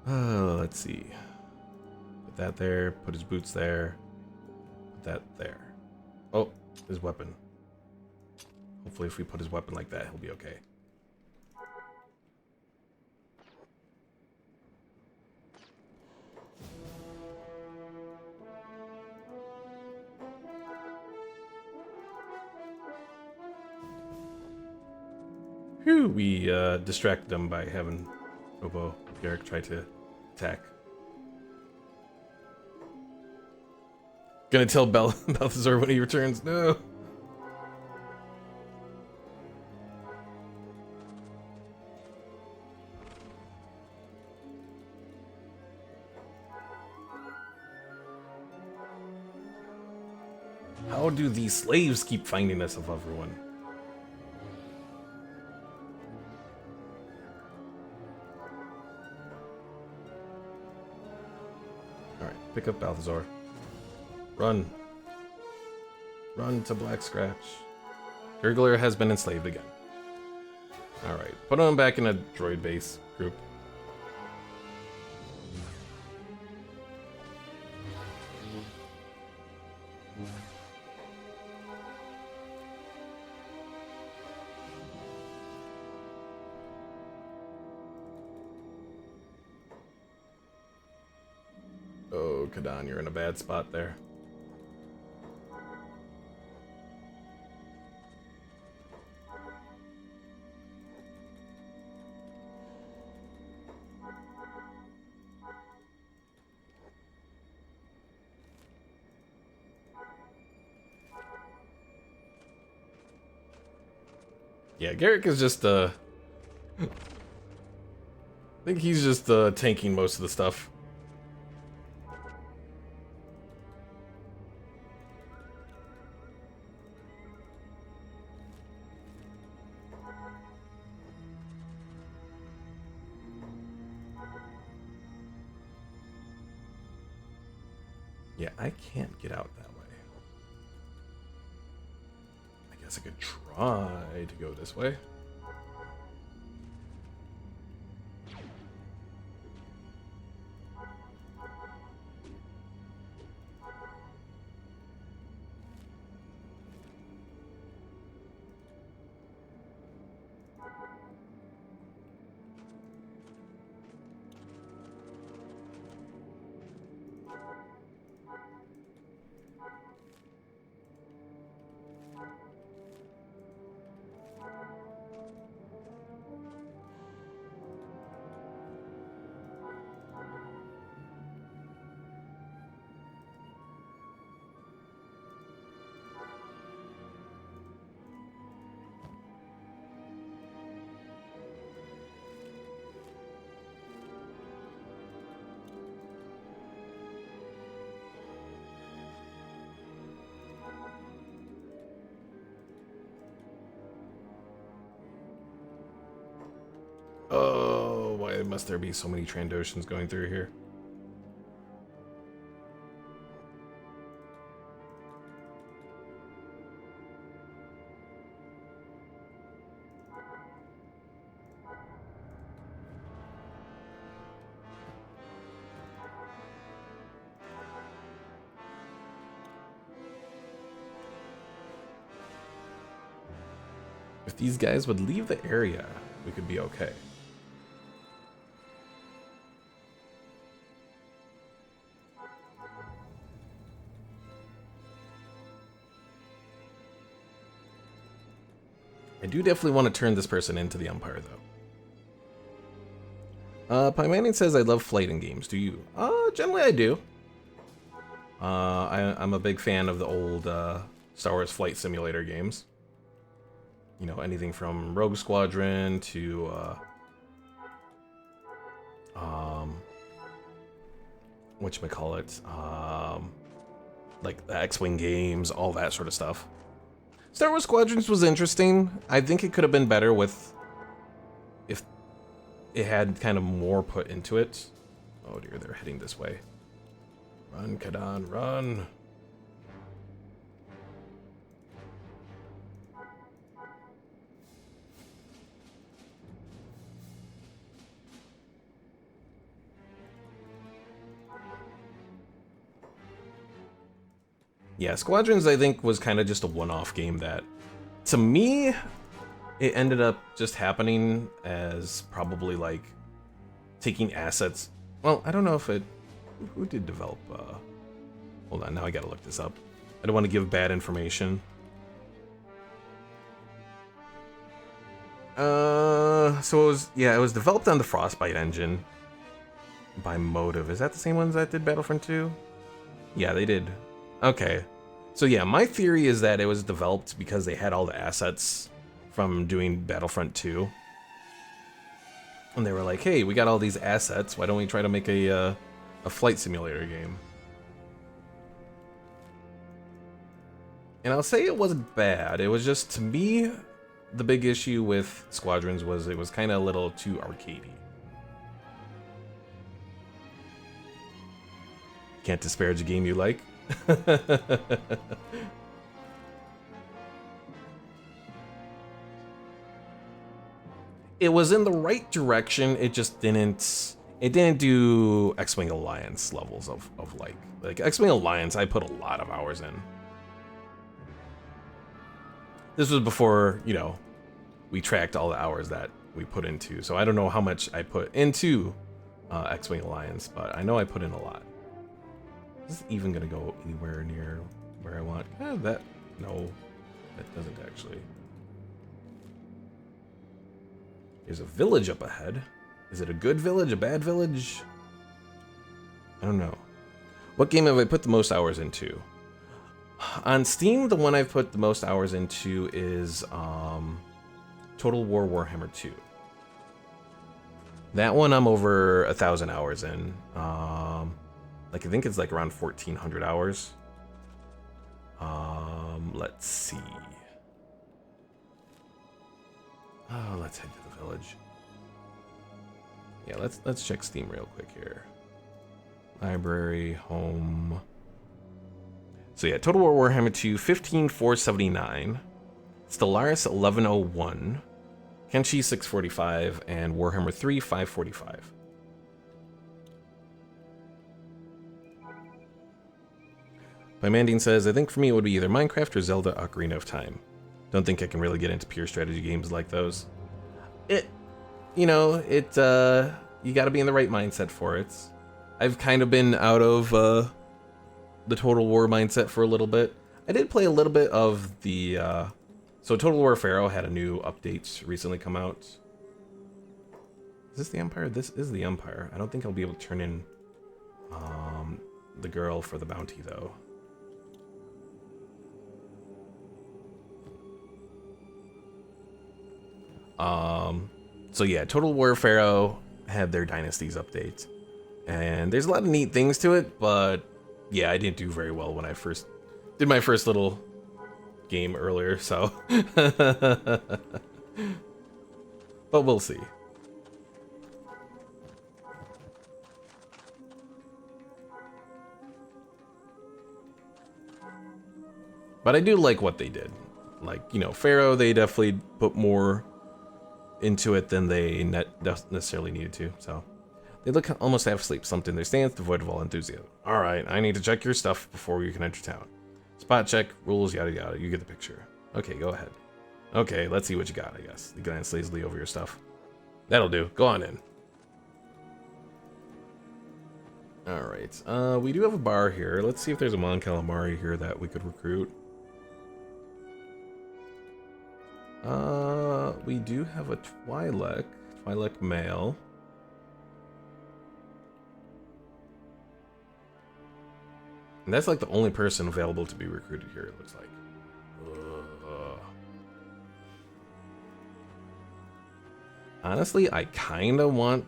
Let's see. Put that there, put his boots there. Put that there. Oh, his weapon. Hopefully if we put his weapon like that, he'll be okay. Whew, we distracted them by having Obo Garrick try to attack. Gonna tell Balthazar when he returns. No. How do these slaves keep finding us of everyone? Alright, pick up Balthazar. Run. Run to Black Scratch. Gurgler has been enslaved again. Alright, put him back in a droid base group. Oh, Kathun, you're in a bad spot there. Yeah, Garrick is just, I think he's just, tanking most of the stuff. Yeah, I can't get out that way. I guess I could try to go this way. Oh, why must there be so many Trandoshans going through here? If these guys would leave the area, we could be okay. I do definitely want to turn this person into the Empire, though. Pymanning says, I love flighting games. Do you? Generally I do. I'm a big fan of the old Star Wars flight simulator games. You know, anything from Rogue Squadron to whatchamacallit, like the X-Wing games, all that sort of stuff. Star Wars Squadrons was interesting. I think it could have been better if it had kind of more put into it. Oh dear, they're heading this way. Run, Kathun, run! Yeah, Squadrons, I think, was kind of just a one-off game that, to me, it ended up just happening as probably, like, taking assets. Well, I don't know if it... Who did develop... Hold on, now I gotta look this up. I don't want to give bad information. So it was... Yeah, it was developed on the Frostbite engine by Motive. Is that the same ones that did Battlefront 2? Yeah, they did. Okay. So yeah, my theory is that it was developed because they had all the assets from doing Battlefront 2. And they were like, hey, we got all these assets, why don't we try to make a flight simulator game? And I'll say it wasn't bad, it was just, to me, the big issue with Squadrons was it was kind of a little too arcadey. Can't disparage a game you like. It was in the right direction. It just didn't. It didn't do X-Wing Alliance levels of like X-Wing Alliance. I put a lot of hours in. This was before, you know, we tracked all the hours that we put into. So I don't know how much I put into X-Wing Alliance, but I know I put in a lot. Is this even gonna go anywhere near where I want? No, that doesn't actually. There's a village up ahead. Is it a good village, a bad village? I don't know. What game have I put the most hours into? On Steam, the one I've put the most hours into is Total War Warhammer 2. That one I'm over 1,000 hours in. Like I think it's like around 1,400 hours. Let's see. Oh, let's head to the village. Yeah, let's check Steam real quick here. Library, home. So yeah, Total War Warhammer 2, 15,479. Stellaris 1101. Kenshi 645 and Warhammer 3 545. Mandine says, I think for me it would be either Minecraft or Zelda Ocarina of Time. Don't think I can really get into pure strategy games like those. You gotta be in the right mindset for it. I've kind of been out of the Total War mindset for a little bit. I did play a little bit of the so Total War Pharaoh had a new update recently come out. Is this the Empire? This is the Empire. I don't think I'll be able to turn in the girl for the bounty though. So yeah, Total War Pharaoh had their Dynasties update. And there's a lot of neat things to it, but yeah, I didn't do very well when I first did my first little game earlier, so. But we'll see. But I do like what they did. Like, you know, Pharaoh, they definitely put more into it than they necessarily needed to, so. They look almost half asleep, slumped in their stance, devoid of all enthusiasm. Alright, I need to check your stuff before you can enter town. Spot check, rules, yada yada, you get the picture. Okay, go ahead. Okay, let's see what you got, I guess. You glance lazily over your stuff. That'll do, go on in. Alright, we do have a bar here. Let's see if there's a Mon Calamari here that we could recruit. We do have a Twi'lek male. And that's like the only person available to be recruited here, it looks like. Honestly, I kind of want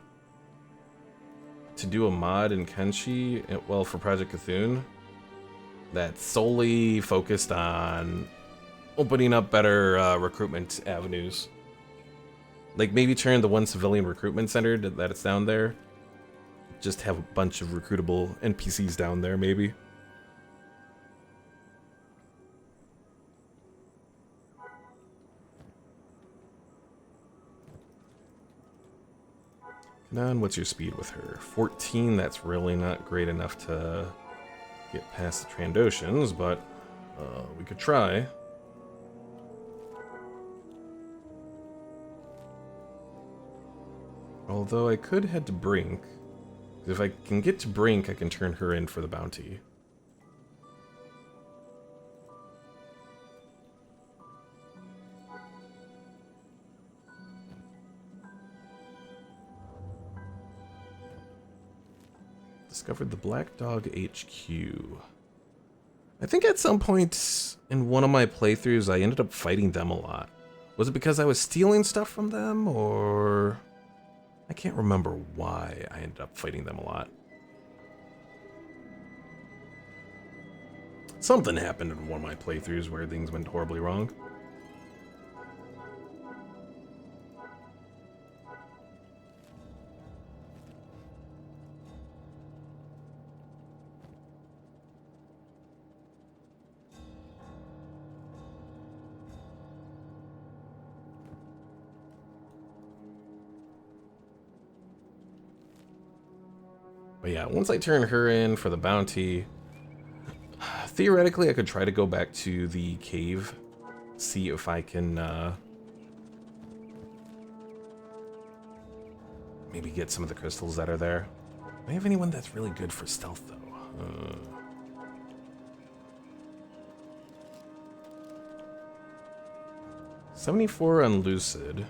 to do a mod in Kenshi, well, for Project Kathun, that's solely focused on opening up better recruitment avenues. Like maybe turn the one civilian recruitment center that it's down there. Just have a bunch of recruitable NPCs down there, maybe. Kathun, what's your speed with her? 14, that's really not great enough to get past the Trandoshans, but we could try. Although I could head to Brink. If I can get to Brink, I can turn her in for the bounty. Discovered the Black Dog HQ. I think at some point in one of my playthroughs, I ended up fighting them a lot. Was it because I was stealing stuff from them, or... I can't remember why I ended up fighting them a lot. Something happened in one of my playthroughs where things went horribly wrong. But yeah, once I turn her in for the bounty, theoretically I could try to go back to the cave, see if I can maybe get some of the crystals that are there. Do I have anyone that's really good for stealth though? 74 on Lucid.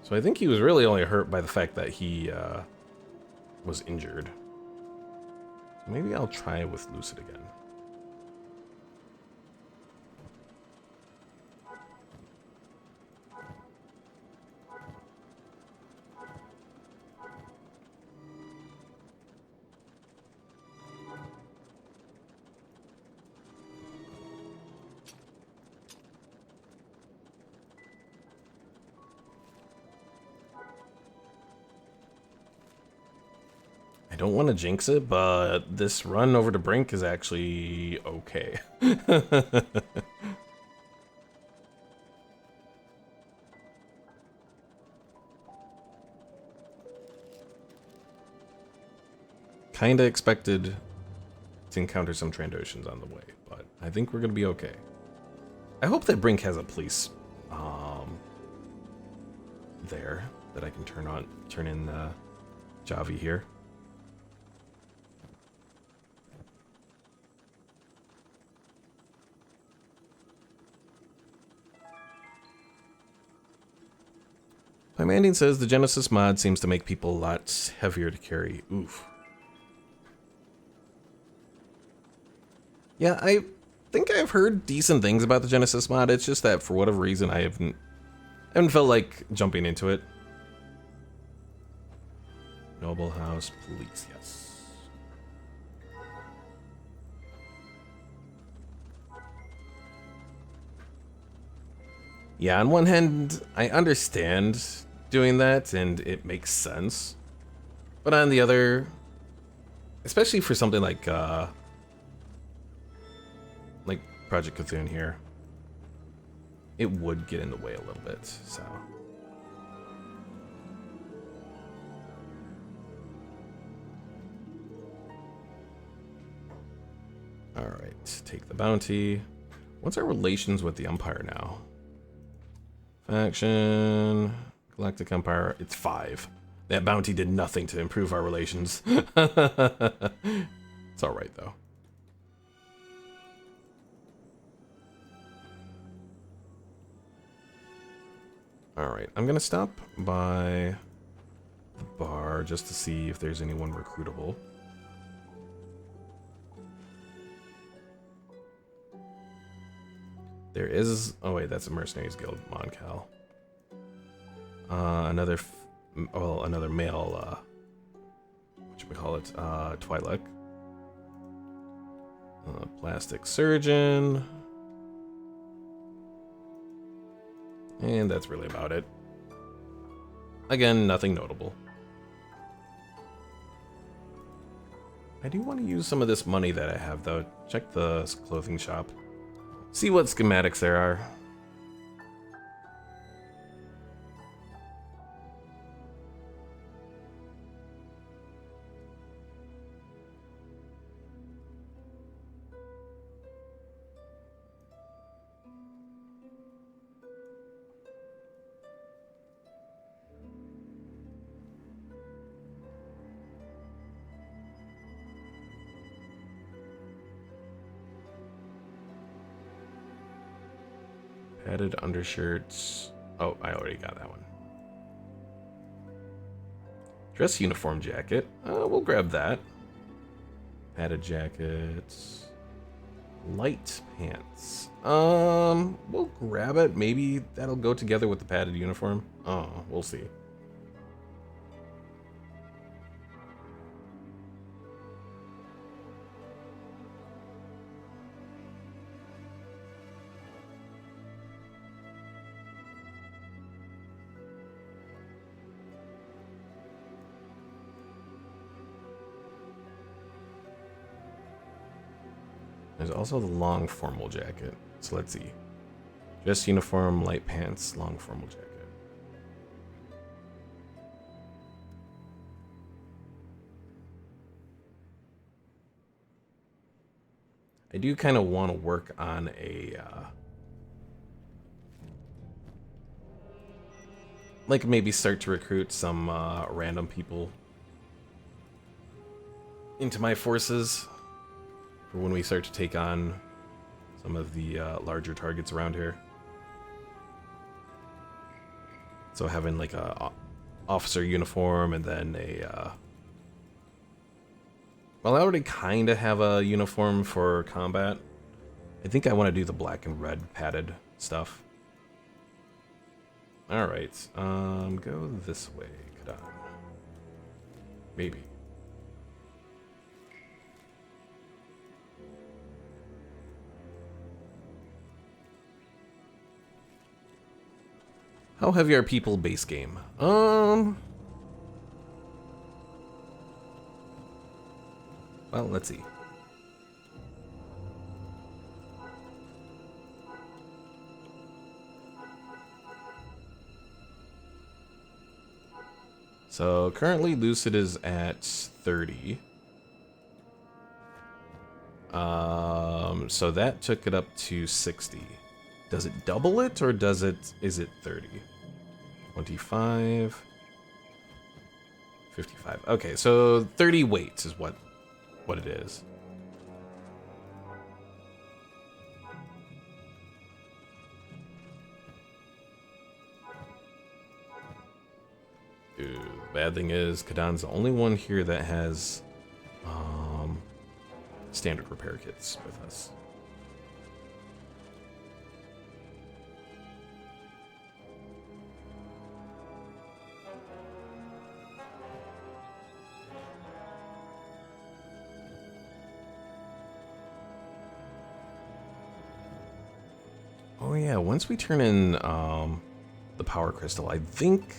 So I think he was really only hurt by the fact that he was injured. Maybe I'll try with Lucid again. I don't want to jinx it, but this run over to Brink is actually okay. Kinda expected to encounter some Trandoshans on the way, but I think we're gonna be okay. I hope that Brink has a police there that I can turn in Javi here. Pymandine says the Genesis mod seems to make people a lot heavier to carry. Oof. Yeah, I think I've heard decent things about the Genesis mod. It's just that for whatever reason I haven't felt like jumping into it. Noble House Police, yes. Yeah, on one hand, I understand doing that, and it makes sense. But on the other, especially for something like Project Kathun here, it would get in the way a little bit, so. Alright, take the bounty. What's our relations with the Empire now? Faction, Galactic Empire, it's 5. That bounty did nothing to improve our relations. It's alright though. Alright, I'm gonna stop by the bar just to see if there's anyone recruitable. There is... Oh wait, that's a Mercenaries Guild, Moncal. Another male, Twi'lek. Plastic Surgeon. And that's really about it. Again, nothing notable. I do want to use some of this money that I have, though. Check the clothing shop. See what schematics there are. Padded undershirts. Oh, I already got that one. Dress uniform jacket. We'll grab that. Padded jackets. Light pants. We'll grab it. Maybe that'll go together with the padded uniform. Oh, we'll see. There's also the long formal jacket. So let's see. Dress uniform, light pants, long formal jacket. I do kind of want to work on a like maybe start to recruit some random people into my forces for when we start to take on some of the larger targets around here. So having like a officer uniform and then a well, I already kind of have a uniform for combat. I think I want to do the black and red padded stuff. All right, go this way, Kathun. Maybe. How heavy are people base game? Well, let's see. So currently Lucid is at 30. So that took it up to 60. Does it double it or is it 30? 25, 55. Okay, so 30 weights is what it is. Dude, the bad thing is Kathun's the only one here that has standard repair kits with us. Oh yeah, once we turn in the power crystal, I think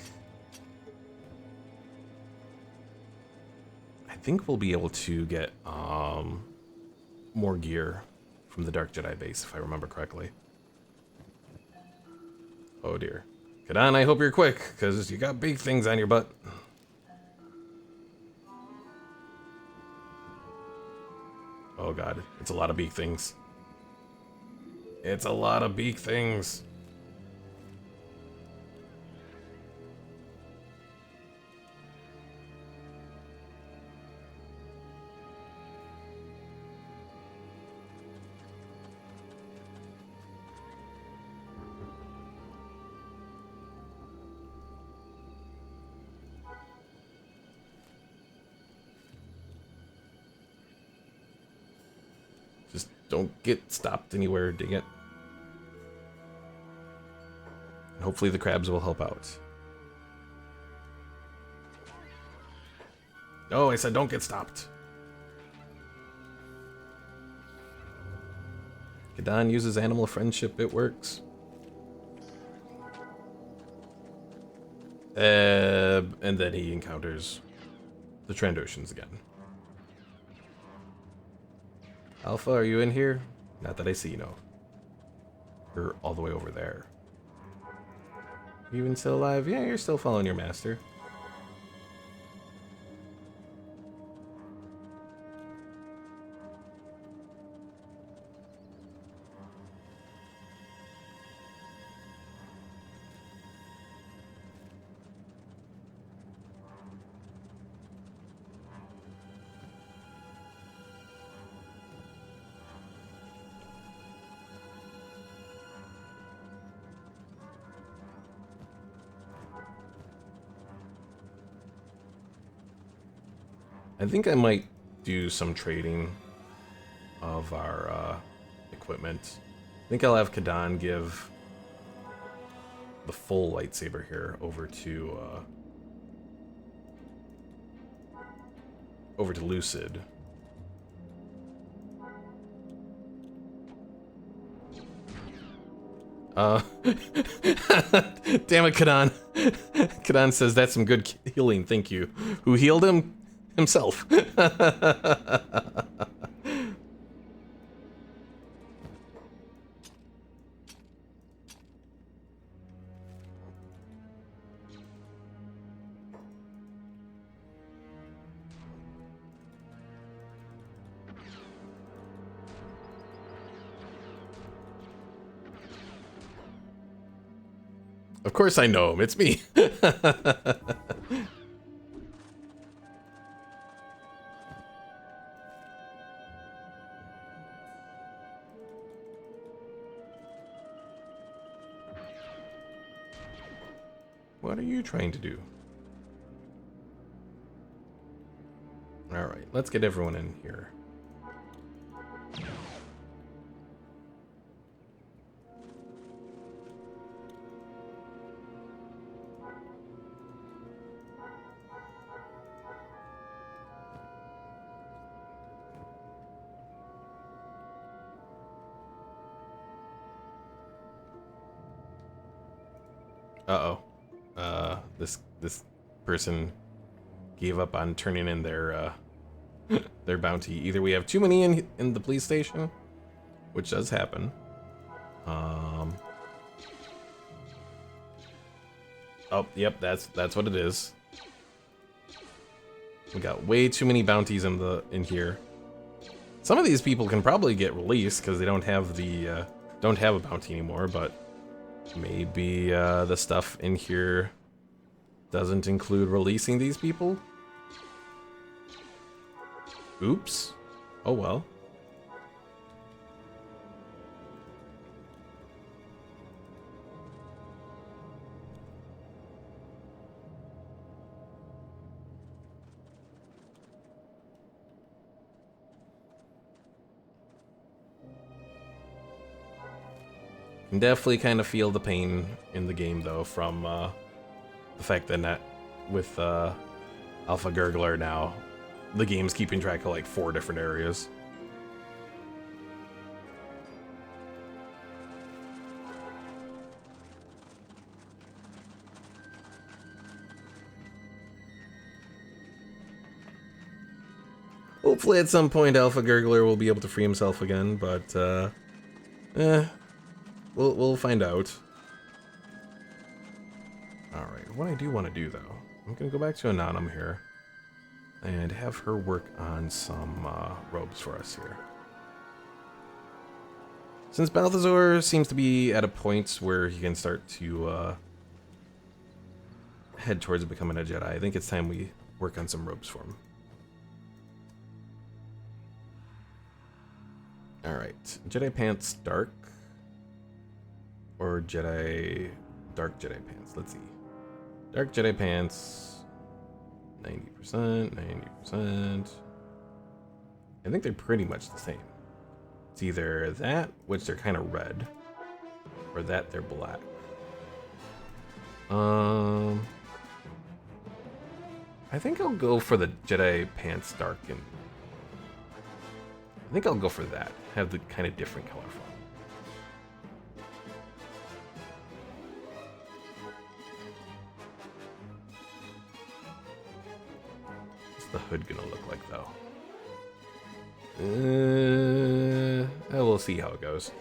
we'll be able to get more gear from the Dark Jedi base, if I remember correctly. Oh dear. Kathun, I hope you're quick, because you got big things on your butt. Oh god, it's a lot of beak things. It's a lot of beak things. Just don't get stopped anywhere, dang it. And hopefully the crabs will help out. Oh, I said don't get stopped. Kathun uses animal friendship, it works. And then he encounters the Trandoshans again. Alpha, are you in here? Not that I see, no. You're all the way over there. You even still alive? Yeah, you're still following your master. I think I might do some trading of our equipment. I think I'll have Kathun give the full lightsaber here over to Lucid. Damn it, Kathun. Kathun says that's some good healing, thank you. Who healed him? Himself. Of course I know him. It's me. What are you trying to do? Alright, let's get everyone in here. Uh-oh. This person gave up on turning in their their bounty. Either we have too many in the police station, which does happen. Oh, yep, that's what it is. We got way too many bounties in here. Some of these people can probably get released because they don't have the don't have a bounty anymore, but maybe the stuff in here doesn't include releasing these people? Oops. Oh well. Can definitely kind of feel the pain in the game though from the fact that with Alpha Gurgler now, the game's keeping track of like 4 different areas. Hopefully at some point Alpha Gurgler will be able to free himself again, but we'll find out. Alright, what I do want to do though, I'm gonna go back to Anonymous here and have her work on some robes for us here. Since Balthazar seems to be at a point where he can start to head towards becoming a Jedi, I think it's time we work on some robes for him. Alright, Jedi pants dark or dark Jedi pants. Let's see. Dark Jedi pants, 90%, 90%. I think they're pretty much the same. It's either that, which they're kind of red, or that they're black. I think I'll go for the Jedi pants dark, and I think I'll go for that. Have the kind of different color for them. What's the hood gonna look like though? We'll see how it goes.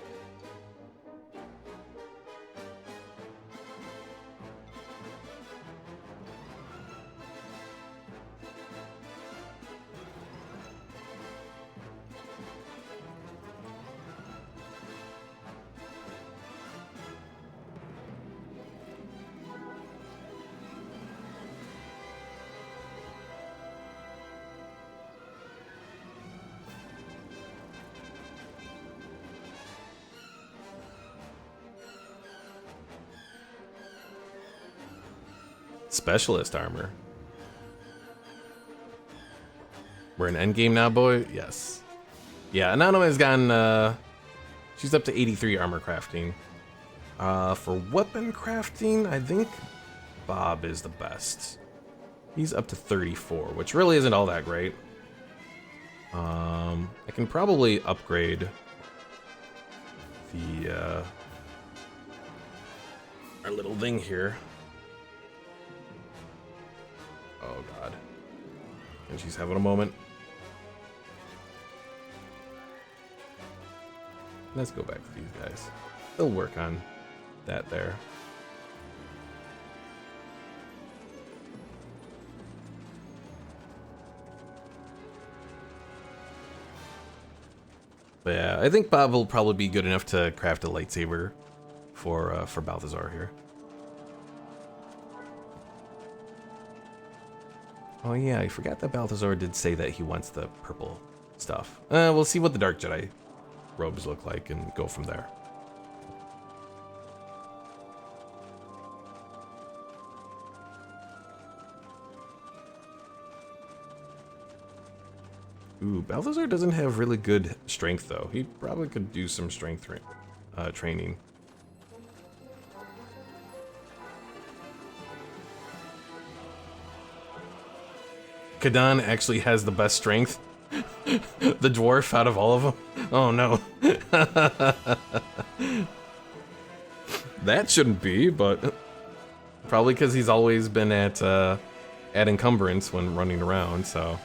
Specialist armor. We're in endgame now, boy? Yes. Yeah, Anonymous has gotten, she's up to 83 armor crafting. For weapon crafting, I think Bob is the best. He's up to 34, which really isn't all that great. I can probably upgrade the, our little thing here. Oh god. And she's having a moment. Let's go back to these guys. They'll work on that there. But yeah, I think Bob will probably be good enough to craft a lightsaber for Balthazar here. Oh yeah, I forgot that Balthazar did say that he wants the purple stuff. We'll see what the Dark Jedi robes look like and go from there. Ooh, Balthazar doesn't have really good strength though. He probably could do some strength training. Kadan actually has the best strength. The dwarf out of all of them. Oh no. That shouldn't be, but probably because he's always been at encumbrance when running around, so.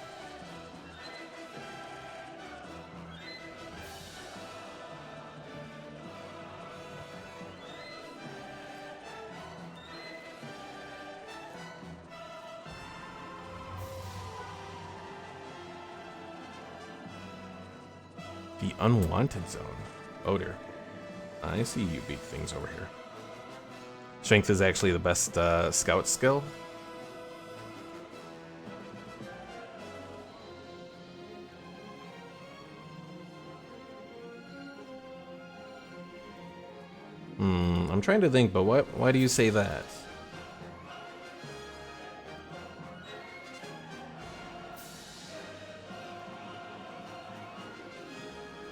The unwanted zone. Oh dear. I see you big things over here. Strength is actually the best scout skill. I'm trying to think, but why do you say that?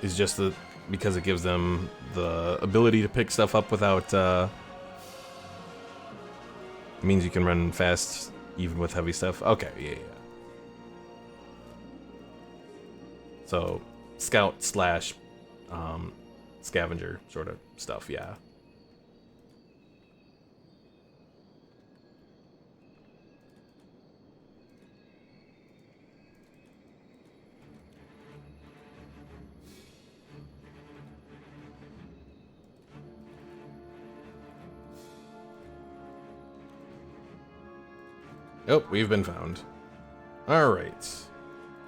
Is just because it gives them the ability to pick stuff up without means you can run fast even with heavy stuff. Okay, yeah. So scout slash scavenger sort of stuff, yeah. Oh, we've been found. Alright.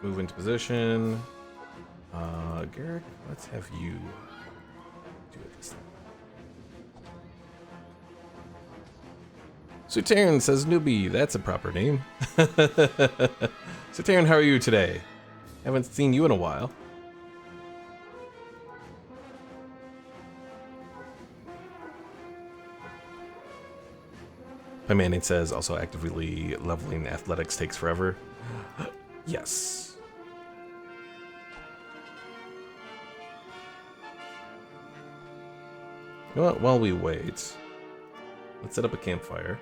Move into position. Garrick, let's have you do it this time. Suterin says newbie, that's a proper name. Suterin, how are you today? Haven't seen you in a while. Manning says also actively leveling athletics takes forever. Yes. You know what? While we wait, let's set up a campfire.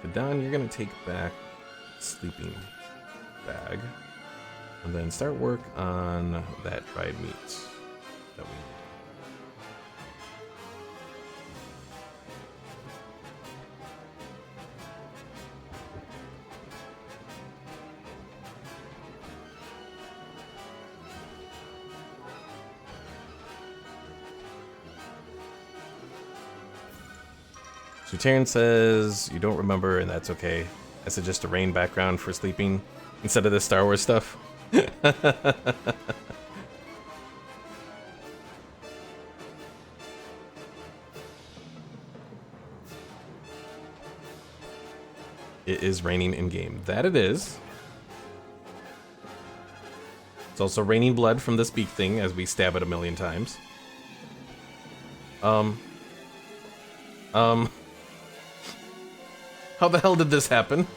Kadan, you're gonna take back sleeping bag, and then start work on that dried meat that we need. Suterin says you don't remember, and that's okay. I suggest a rain background for sleeping instead of the Star Wars stuff. It is raining in game. That it is. It's also raining blood from this beak thing as we stab it a million times. How the hell did this happen?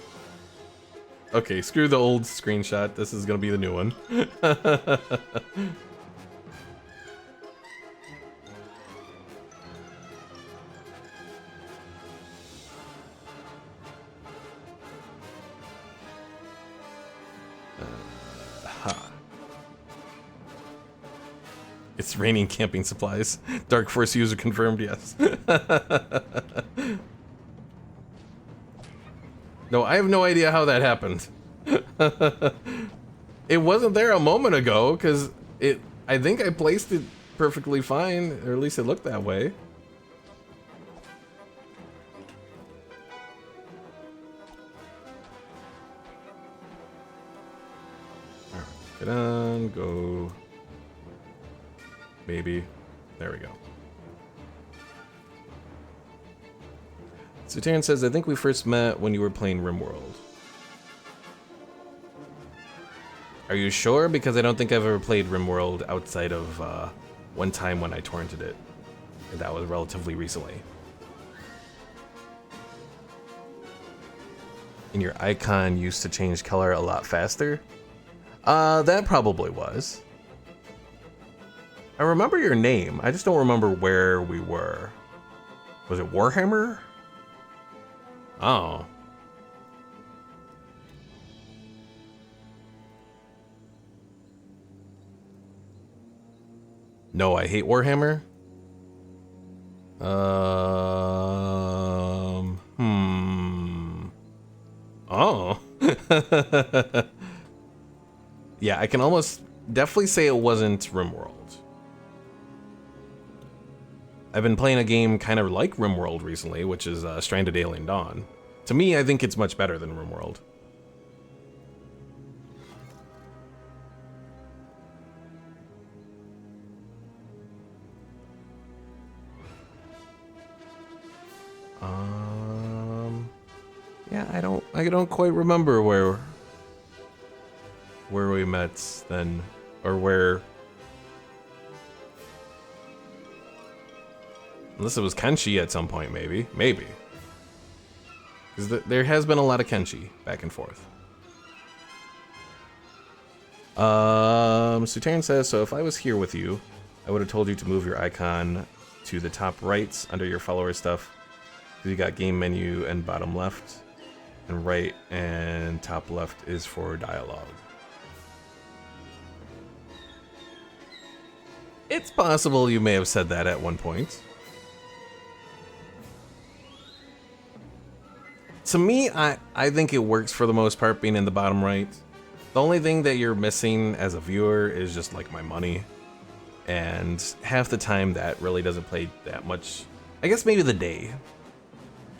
Okay, screw the old screenshot. This is gonna be the new one. It's raining camping supplies. Dark Force user confirmed, yes. No, I have no idea how that happened. It wasn't there a moment ago, because I think I placed it perfectly fine, or at least it looked that way. Alright, get on, go. Maybe. There we go. Suterian says, I think we first met when you were playing RimWorld. Are you sure? Because I don't think I've ever played RimWorld outside of one time when I torrented it. And that was relatively recently. And your icon used to change color a lot faster? That probably was. I remember your name. I just don't remember where we were. Was it Warhammer? Oh. No, I hate Warhammer. Oh. Yeah, I can almost definitely say it wasn't RimWorld. I've been playing a game kind of like RimWorld recently, which is Stranded Alien Dawn. To me, I think it's much better than RimWorld. Yeah, I don't quite remember where we met then, or where. Unless it was Kenshi at some point, maybe. Maybe. Because there has been a lot of Kenshi back and forth. Suterian says, so if I was here with you, I would have told you to move your icon to the top right under your follower stuff. You got game menu and bottom left, and right and top left is for dialogue. It's possible you may have said that at one point. To me, I think it works for the most part being in the bottom right. The only thing that you're missing as a viewer is just like my money. And half the time that really doesn't play that much. I guess maybe the day.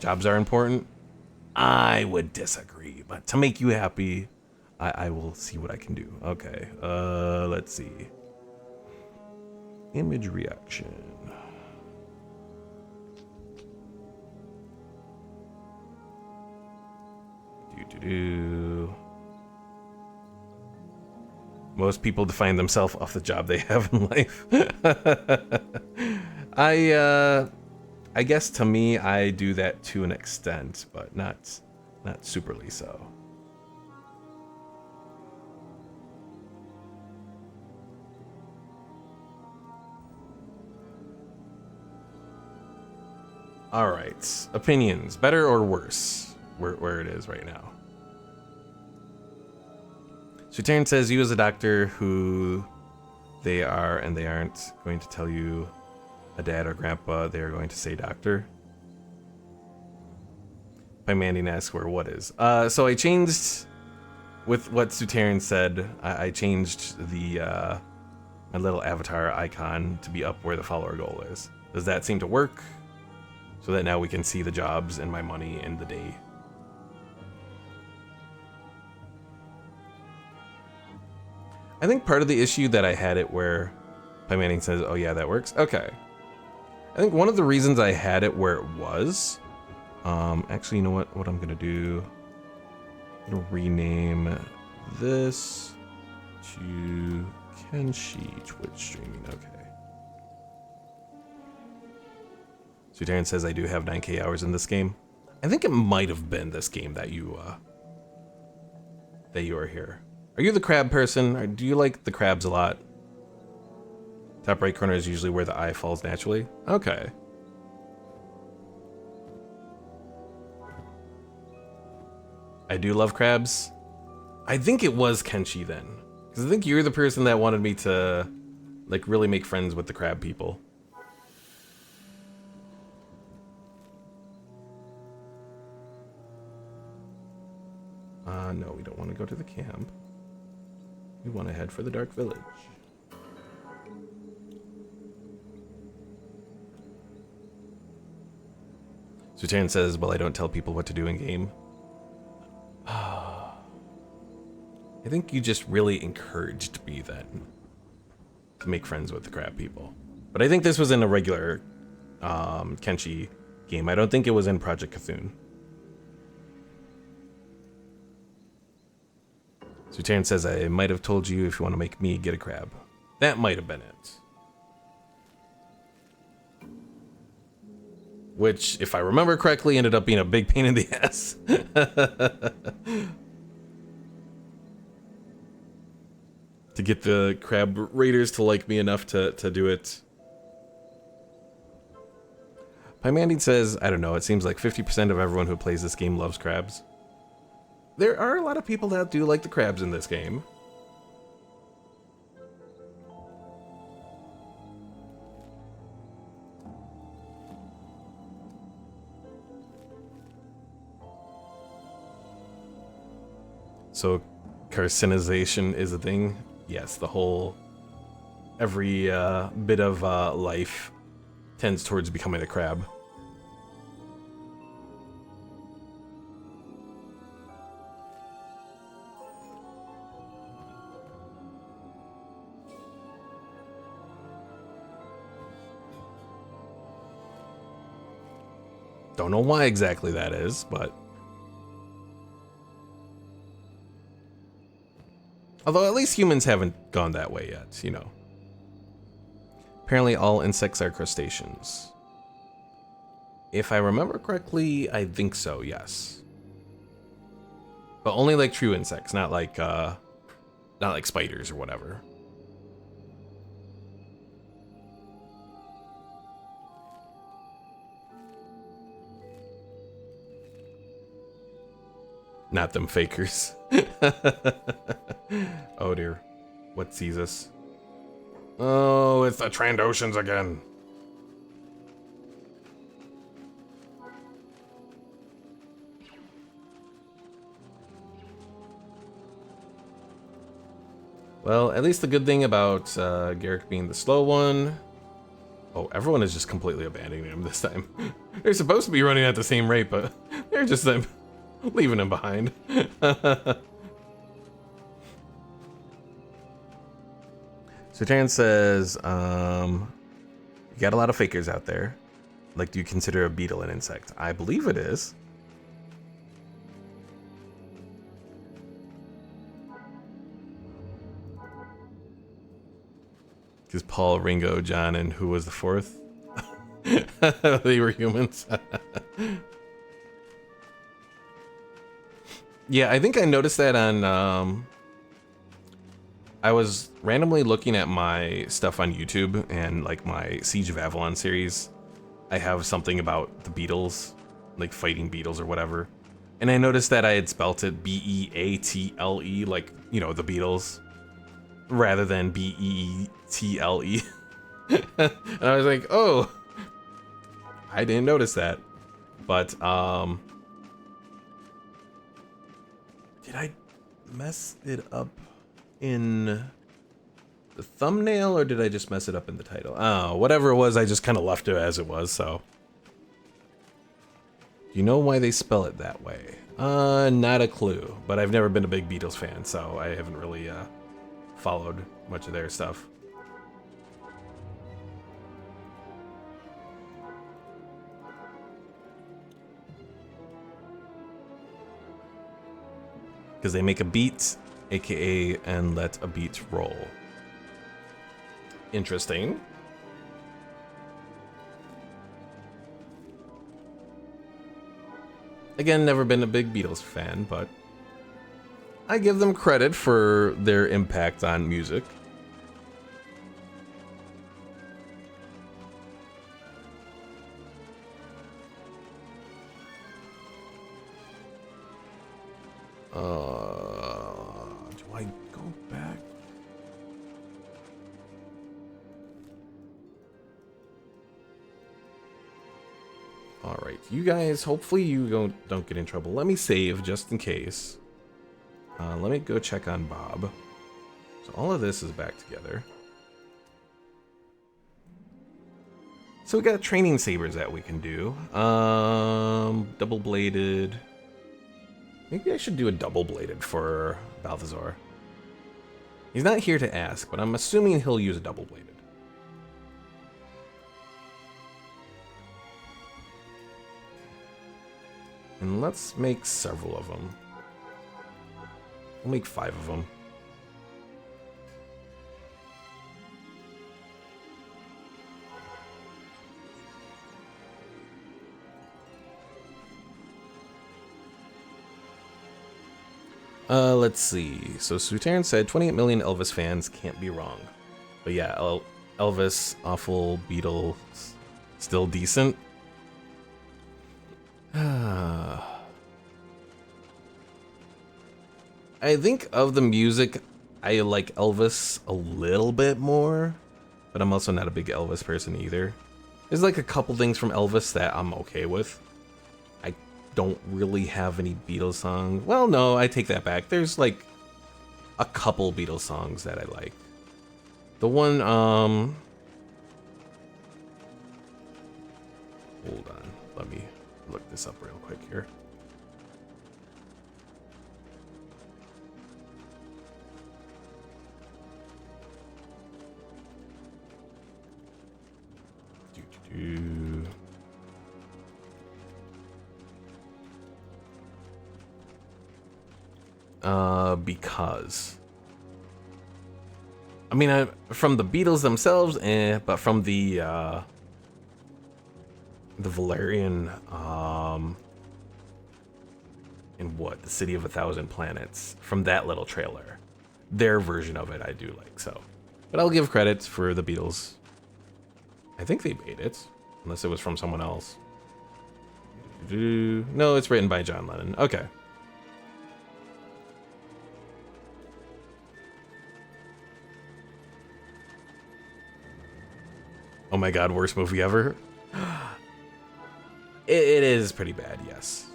Jobs are important. I would disagree, but to make you happy, I will see what I can do. Okay, let's see. Image reaction. Most people define themselves off the job they have in life. I guess to me, I do that to an extent, but not superly so. All right, opinions, better or worse? Where it is right now. Suterian says you as a doctor who they are and they aren't going to tell you a dad or grandpa, they are going to say doctor. By Mandy asks where what is. So I changed with what Suterian said. I changed the my little avatar icon to be up where the follower goal is. Does that seem to work? So that now we can see the jobs and my money and the day. I think part of the issue that I had it where Pi Manning says, oh yeah, that works. Okay. I think one of the reasons I had it where it was, actually, you know what I'm gonna do? I'm gonna rename this to Kenshi Twitch streaming. Okay. Suterian says I do have 9K hours in this game. I think it might have been this game that you are here. Are you the crab person? Or do you like the crabs a lot? Top right corner is usually where the eye falls naturally. Okay. I do love crabs. I think it was Kenshi then. Because I think you're the person that wanted me to like really make friends with the crab people. No, we don't want to go to the camp. We want to head for the Dark Village. Suterian says, well, I don't tell people what to do in game. I think you just really encouraged me then to make friends with the crab people. But I think this was in a regular Kenshi game. I don't think it was in Project Kathun. So Taryn says, I might have told you if you want to make me get a crab. That might have been it. Which, if I remember correctly, ended up being a big pain in the ass. To get the crab raiders to like me enough to do it. Pymandy says, I don't know, it seems like 50% of everyone who plays this game loves crabs. There are a lot of people that do like the crabs in this game. So, carcinization is a thing? Yes, the whole... Every bit of life tends towards becoming a crab. Don't know why exactly that is, but... Although at least humans haven't gone that way yet, you know. Apparently all insects are crustaceans. If I remember correctly, I think so, yes. But only like true insects, not like spiders or whatever. Not them fakers. Oh dear. What sees us? Oh, it's the Trandoshans again. Well, at least the good thing about Garrick being the slow one... Oh, everyone is just completely abandoning him this time. They're supposed to be running at the same rate, but they're just leaving him behind. So Taryn says, you got a lot of fakers out there. Like, do you consider a beetle an insect? I believe it is. Because Paul, Ringo, John, and who was the fourth? They were humans. Yeah, I think I noticed that on... I was randomly looking at my stuff on YouTube and like my Siege of Avalon series. I have something about the beetles, like fighting beetles or whatever. And I noticed that I had spelt it B-E-A-T-L-E, like, you know, the Beatles, rather than B-E-T-L-E. And I was like, oh, I didn't notice that. But, did I mess it up in the thumbnail, or did I just mess it up in the title? Oh, whatever it was, I just kind of left it as it was, so. Do you know why they spell it that way? Not a clue, but I've never been a big Beatles fan, so I haven't really followed much of their stuff. Because they make a beat, aka, and let a beat roll. Interesting. Again, never been a big Beatles fan, but I give them credit for their impact on music. Do I go back? All right, you guys, hopefully you don't get in trouble. Let me save just in case. Let me go check on Bob. So all of this is back together. So we got training sabers that we can do. Double-bladed. Maybe I should do a double-bladed for Balthazar. He's not here to ask, but I'm assuming he'll use a double-bladed. And let's make several of them. We'll make 5 of them. Let's see. So Suteran said 28 million Elvis fans can't be wrong. But yeah, Elvis, awful, Beatles, still decent. I think of the music, I like Elvis a little bit more, but I'm also not a big Elvis person either. There's like a couple things from Elvis that I'm okay with. I don't really have any Beatles songs. Well, no, I take that back. There's like a couple Beatles songs that I like. The one, hold on, let me look this up real quick here. Because I mean, from the Beatles themselves, but from the Valerian, in what, the City of a Thousand Planets, from that little trailer, their version of it I do like, so. But I'll give credit for the Beatles. I think they made it, unless it was from someone else. No, it's written by John Lennon. Okay. Oh my god, worst movie ever? It is pretty bad, yes.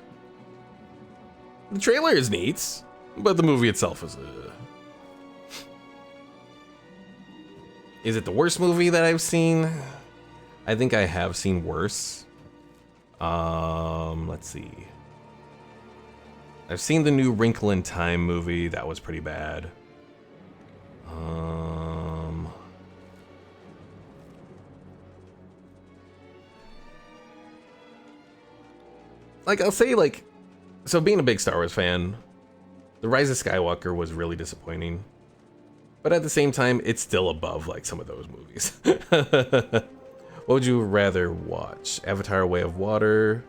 The trailer is neat, but the movie itself is... Is it the worst movie that I've seen? I think I have seen worse. Let's see. I've seen the new Wrinkle in Time movie. That was pretty bad. Like, I'll say, like, so being a big Star Wars fan, The Rise of Skywalker was really disappointing. But at the same time, it's still above, like, some of those movies. What would you rather watch? Avatar: Way of Water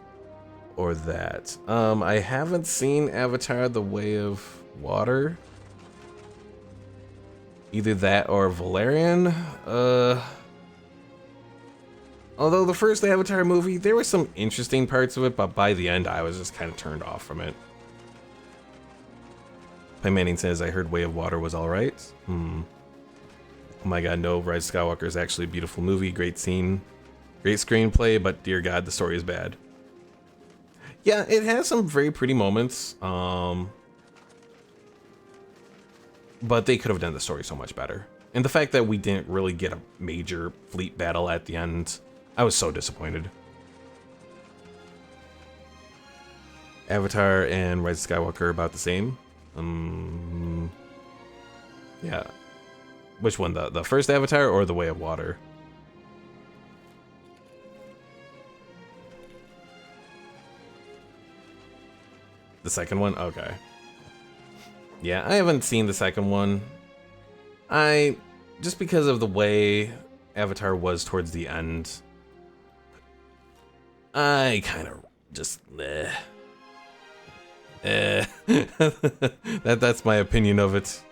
or that? I haven't seen Avatar: The Way of Water. Either that or Valerian. Although the first Avatar movie, there were some interesting parts of it, but by the end, I was just kind of turned off from it. Pai Manning says, I heard Way of Water was alright. Oh my god, no, Rise of Skywalker is actually a beautiful movie, great scene, great screenplay, but dear god, the story is bad. Yeah, it has some very pretty moments, but they could have done the story so much better. And the fact that we didn't really get a major fleet battle at the end, I was so disappointed. Avatar and Rise of Skywalker are about the same. Yeah. Which one? The first Avatar or The Way of Water? The second one? Okay. Yeah, I haven't seen the second one. Just because of the way Avatar was towards the end, I kind of just, that's my opinion of it.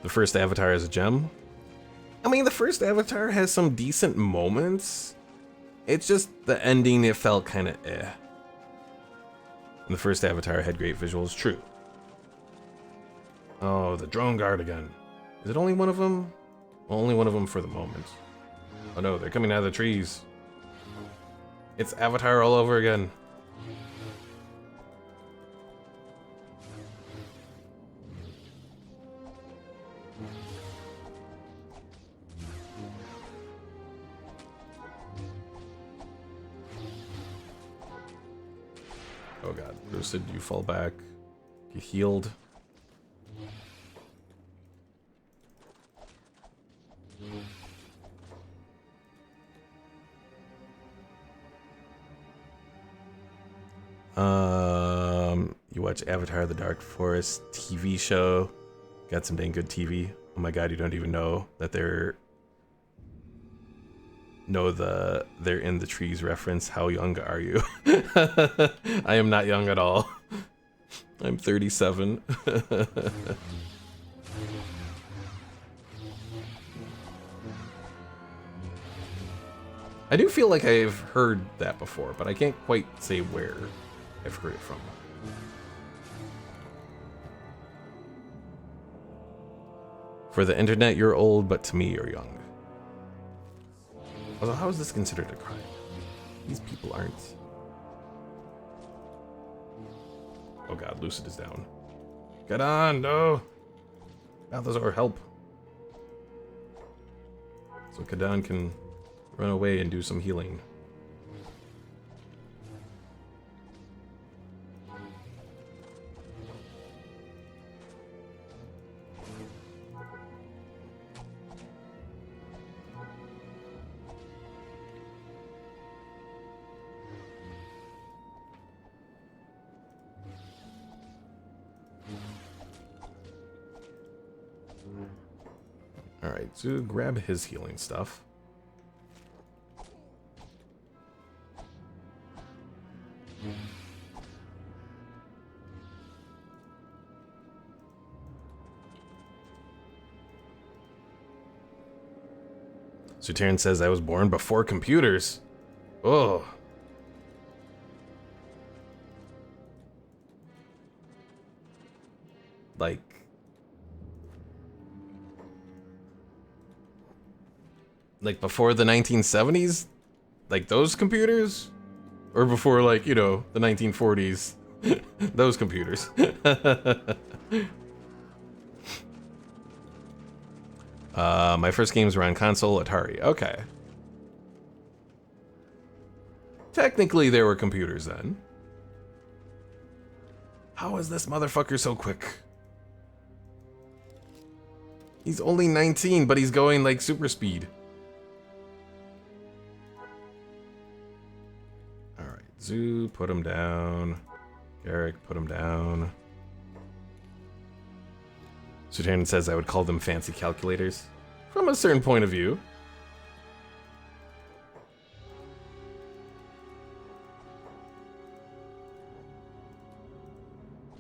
The first Avatar is a gem. I mean, the first Avatar has some decent moments. It's just the ending, it felt kind of And the first Avatar had great visuals, true. Oh, the drone guard again. Is it only one of them? Well, only one of them for the moment. Oh no, they're coming out of the trees. It's Avatar all over again. Oh god, boosted, you fall back. Get healed. watch Avatar: The Dark Forest TV show. Got some dang good TV. Oh my god, you don't even know that they're in the trees reference. How young are you? I am not young at all. I'm 37. I do feel like I've heard that before, but I can't quite say where I've heard it from. For the internet, you're old, but to me, you're young. Also, how is this considered a crime? These people aren't. Oh god, Lucid is down. Get on, no! Balthazar, help. So Kathun can run away and do some healing. Alright, so grab his healing stuff. Suterin says I was born before computers. Oh. Like before the 1970s? Like those computers? Or before, like, you know, the 1940s? Those computers. My first games were on console, Atari. Okay. Technically, there were computers then. How is this motherfucker so quick? He's only 19, but he's going like super speed. Alright, Zoo, put him down. Garrick, put him down. Suterin says I would call them fancy calculators. From a certain point of view.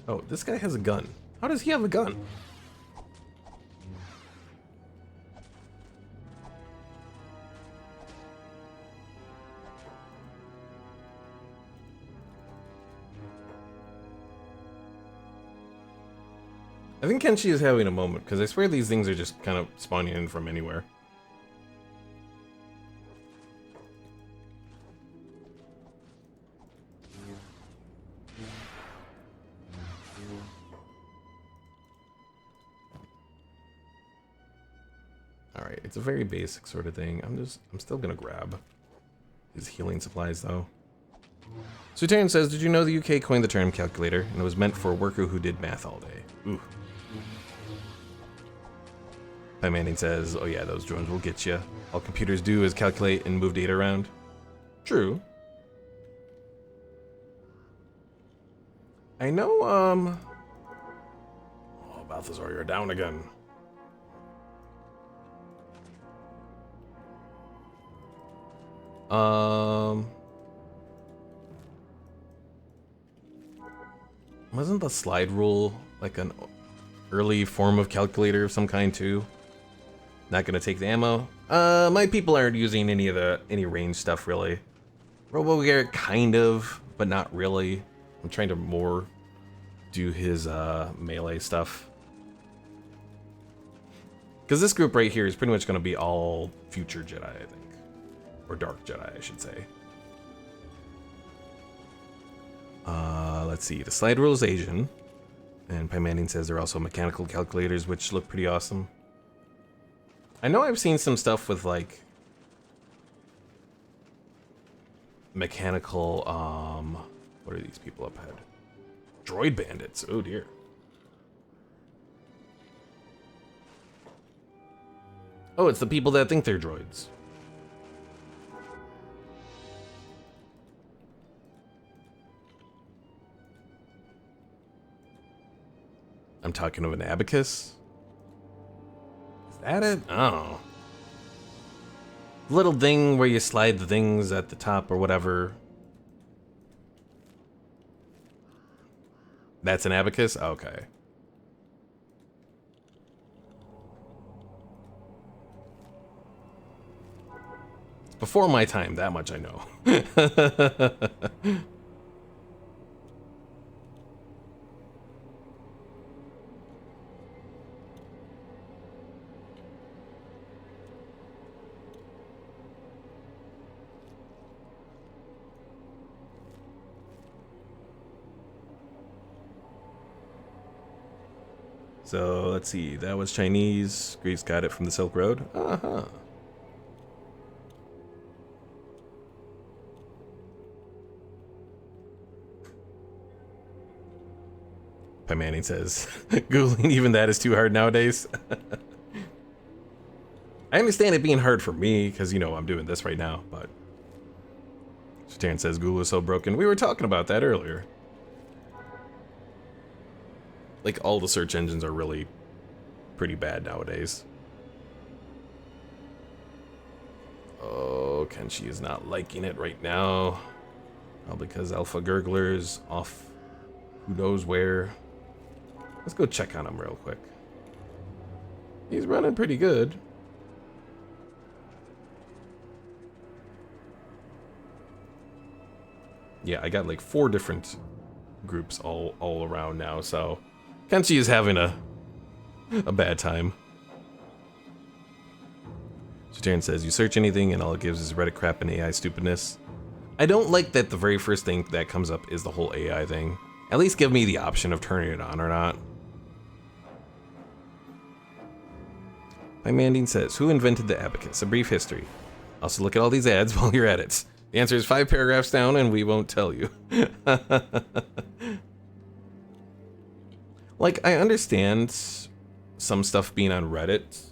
Oh, this guy has a gun. How does he have a gun? I think Kenshi is having a moment, because I swear these things are just kind of spawning in from anywhere. Alright, it's a very basic sort of thing. I'm still gonna grab his healing supplies, though. Suterin says, did you know the UK coined the term calculator, and it was meant for a worker who did math all day? Ooh. Pi Manning says, oh yeah, those drones will get you. All computers do is calculate and move data around. True. I know, Oh, Balthazar, you're down again. Wasn't the slide rule like an early form of calculator of some kind too? Not gonna take the ammo. My people aren't using any range stuff really. RoboGarrett kind of, but not really. I'm trying to more do his melee stuff. Because this group right here is pretty much gonna be all future Jedi, I think. Or Dark Jedi, I should say. Let's see. The slide rule is Asian. And Pi Manning says they're also mechanical calculators, which look pretty awesome. I know I've seen some stuff with, like, mechanical, what are these people up ahead? Droid bandits. Oh, dear. Oh, it's the people that think they're droids. I'm talking of an abacus. Is that it? Oh. Little thing where you slide the things at the top or whatever. That's an abacus? Okay. It's before my time, that much I know. So let's see, that was Chinese. Greeks got it from the Silk Road. Uh-huh. Pi Manning says, Googling even that is too hard nowadays. I understand it being hard for me, because, you know, I'm doing this right now, but... Shataran says Google is so broken. We were talking about that earlier. Like, all the search engines are really pretty bad nowadays. Oh, Kenshi is not liking it right now. Probably because Alpha Gurgler's off who knows where. Let's go check on him real quick. He's running pretty good. Yeah, I got like 4 different groups all around now, so... Kenshi is having a bad time. Shataran says, you search anything and all it gives is Reddit crap and AI stupidness. I don't like that the very first thing that comes up is the whole AI thing. At least give me the option of turning it on or not. My Mandine says, who invented the abacus? A brief history. Also look at all these ads while you're at it. The answer is 5 paragraphs down and we won't tell you. Like, I understand some stuff being on Reddit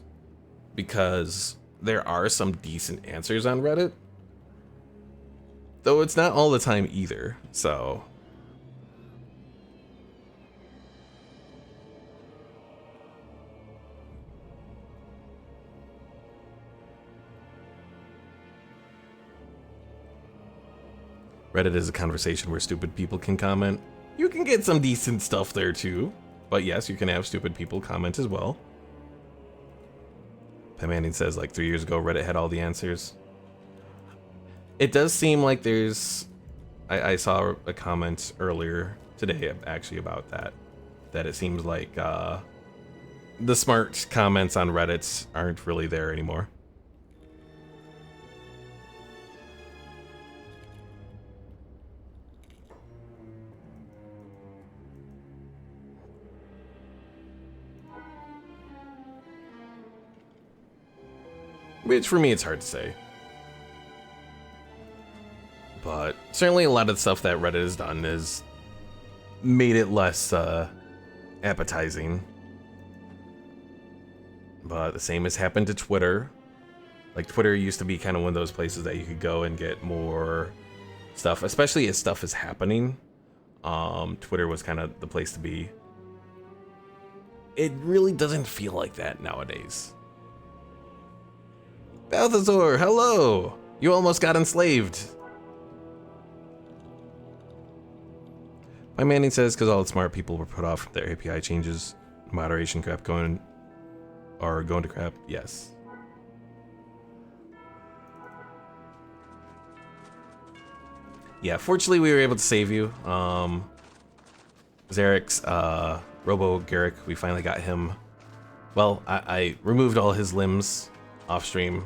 because there are some decent answers on Reddit. Though it's not all the time either, so... Reddit is a conversation where stupid people can comment. You can get some decent stuff there too. But yes, you can have stupid people comment as well. Pamanding says, like 3 years ago, Reddit had all the answers. It does seem like there's... I saw a comment earlier today, actually, about that. That it seems like the smart comments on Reddit aren't really there anymore. Which, for me, it's hard to say. But certainly a lot of the stuff that Reddit has done has made it less appetizing. But the same has happened to Twitter. Like, Twitter used to be kind of one of those places that you could go and get more stuff, especially as stuff is happening. Twitter was kind of the place to be. It really doesn't feel like that nowadays. Balthazar, hello! You almost got enslaved. My Manning says, because all the smart people were put off from their API changes, moderation crap going to crap. Yes. Yeah, fortunately we were able to save you. Zarek's Robo Garrick, we finally got him. Well, I removed all his limbs off stream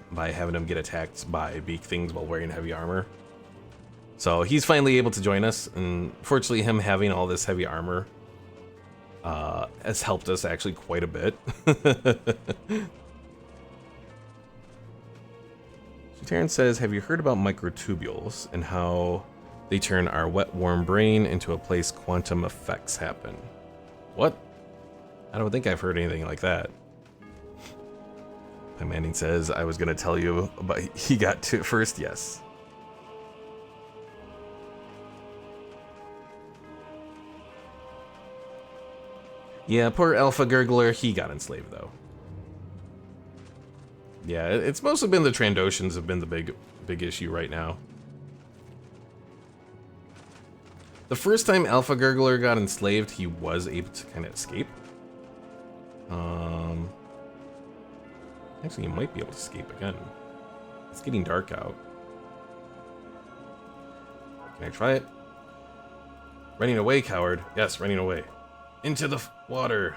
by having him get attacked by beak things while wearing heavy armor. So he's finally able to join us, and fortunately him having all this heavy armor has helped us actually quite a bit. Taryn says, have you heard about microtubules and how they turn our wet, warm brain into a place quantum effects happen? What? I don't think I've heard anything like that. My Manning says, I was going to tell you, but he got to it first, yes. Yeah, poor Alpha Gurgler, he got enslaved, though. Yeah, it's mostly been the Trandoshans have been the big issue right now. The first time Alpha Gurgler got enslaved, he was able to kind of escape. Actually, he might be able to escape again. It's getting dark out. Can I try it? Running away, coward. Yes, running away. Into the water.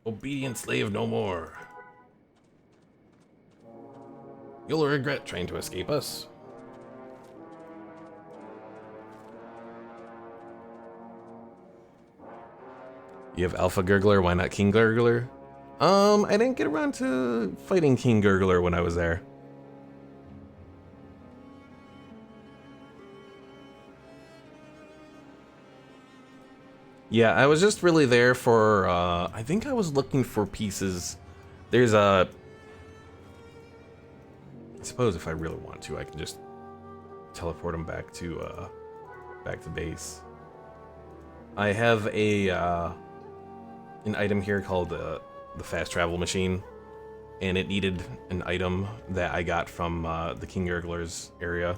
Obedient slave no more. You'll regret trying to escape us. You have Alpha Gurgler, why not King Gurgler? I didn't get around to fighting King Gurgler when I was there. Yeah, I was just really there for, I think I was looking for pieces. There's I suppose if I really want to, I can just teleport them back to base. I have an item here called the fast travel machine, and it needed an item that I got from the King Gurgler's area.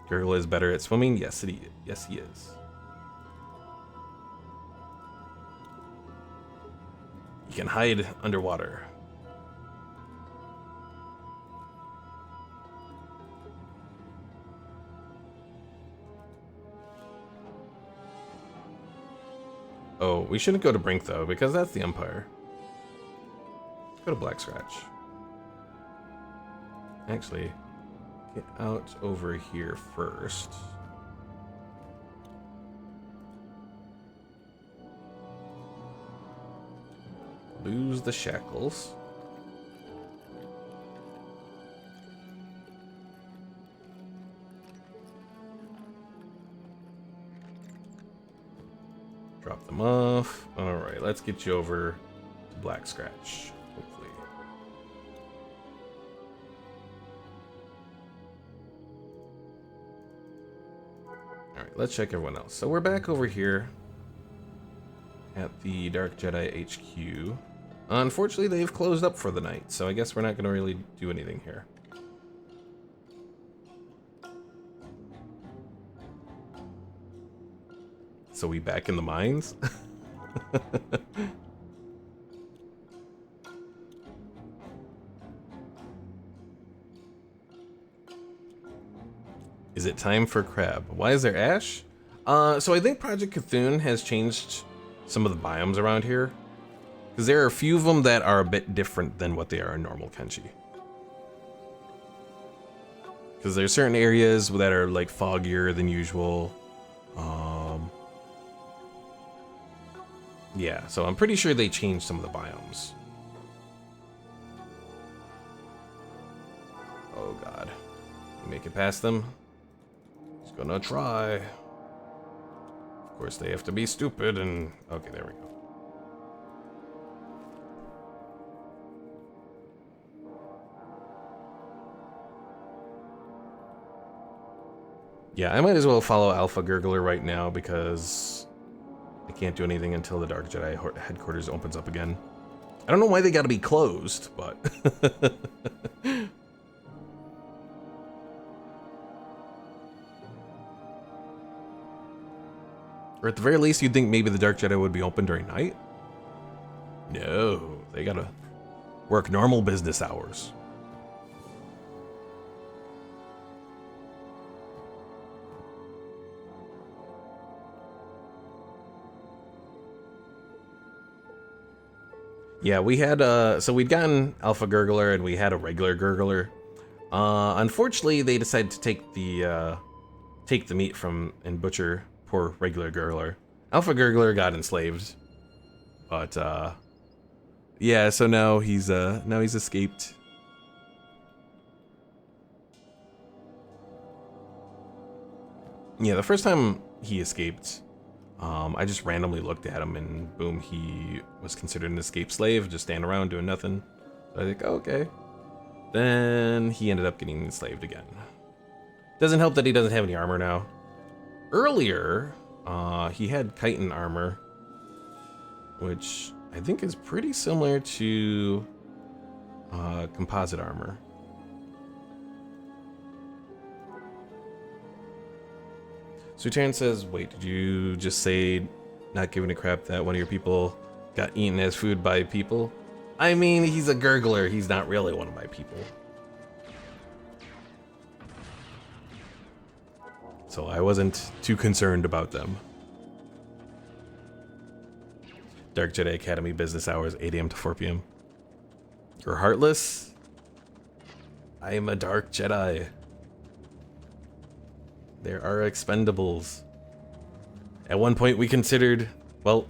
Gurgler is better at swimming? Yes, yes, he is. He can hide underwater. Oh, we shouldn't go to Brink, though, because that's the Empire. Let's go to Black Scratch. Actually, get out over here first. Lose the shackles. Drop them off. Alright, let's get you over to Black Scratch, hopefully. Alright, let's check everyone else. So we're back over here at the Dark Jedi HQ. Unfortunately, they've closed up for the night, so I guess we're not going to really do anything here. So we back in the mines? Is it time for crab? Why is there ash? So I think Project Kathun has changed some of the biomes around here. Because there are a few of them that are a bit different than what they are in normal Kenshi. Because there's certain areas that are like foggier than usual. Yeah, so I'm pretty sure they changed some of the biomes. Oh god. You make it past them? He's gonna try. Of course they have to be stupid and... Okay, there we go. Yeah, I might as well follow Alpha Gurgler right now because I can't do anything until the Dark Jedi headquarters opens up again. I don't know why they gotta be closed, but... Or at the very least, you'd think maybe the Dark Jedi would be open during night? No, they gotta work normal business hours. Yeah, we had, so we'd gotten Alpha Gurgler and we had a regular Gurgler. Unfortunately, they decided to take the meat from and butcher poor regular Gurgler. Alpha Gurgler got enslaved, but yeah, so now he's escaped. Yeah, the first time he escaped, I just randomly looked at him and boom, he was considered an escaped slave, just standing around doing nothing. So I think, oh, okay. Then he ended up getting enslaved again. Doesn't help that he doesn't have any armor now. Earlier, He had chitin armor, which I think is pretty similar to composite armor. Sutan says, wait, did you just say not giving a crap that one of your people got eaten as food by people? I mean, he's a gurgler. He's not really one of my people. So I wasn't too concerned about them. Dark Jedi Academy business hours, 8 a.m. to 4 p.m. You're heartless? I am a Dark Jedi. There are expendables. At one point we considered, well,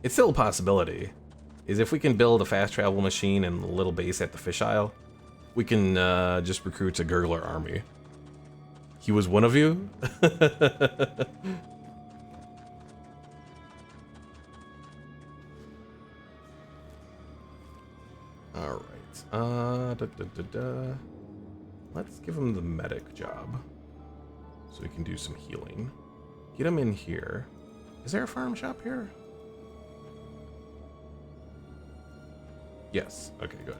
it's still a possibility, is if we can build a fast travel machine and a little base at the fish aisle, we can just recruit a gurgler army. He was one of you? Alright. Let's give him the medic job. So we can do some healing. Get him in here. Is there a farm shop here? Yes. Okay, good.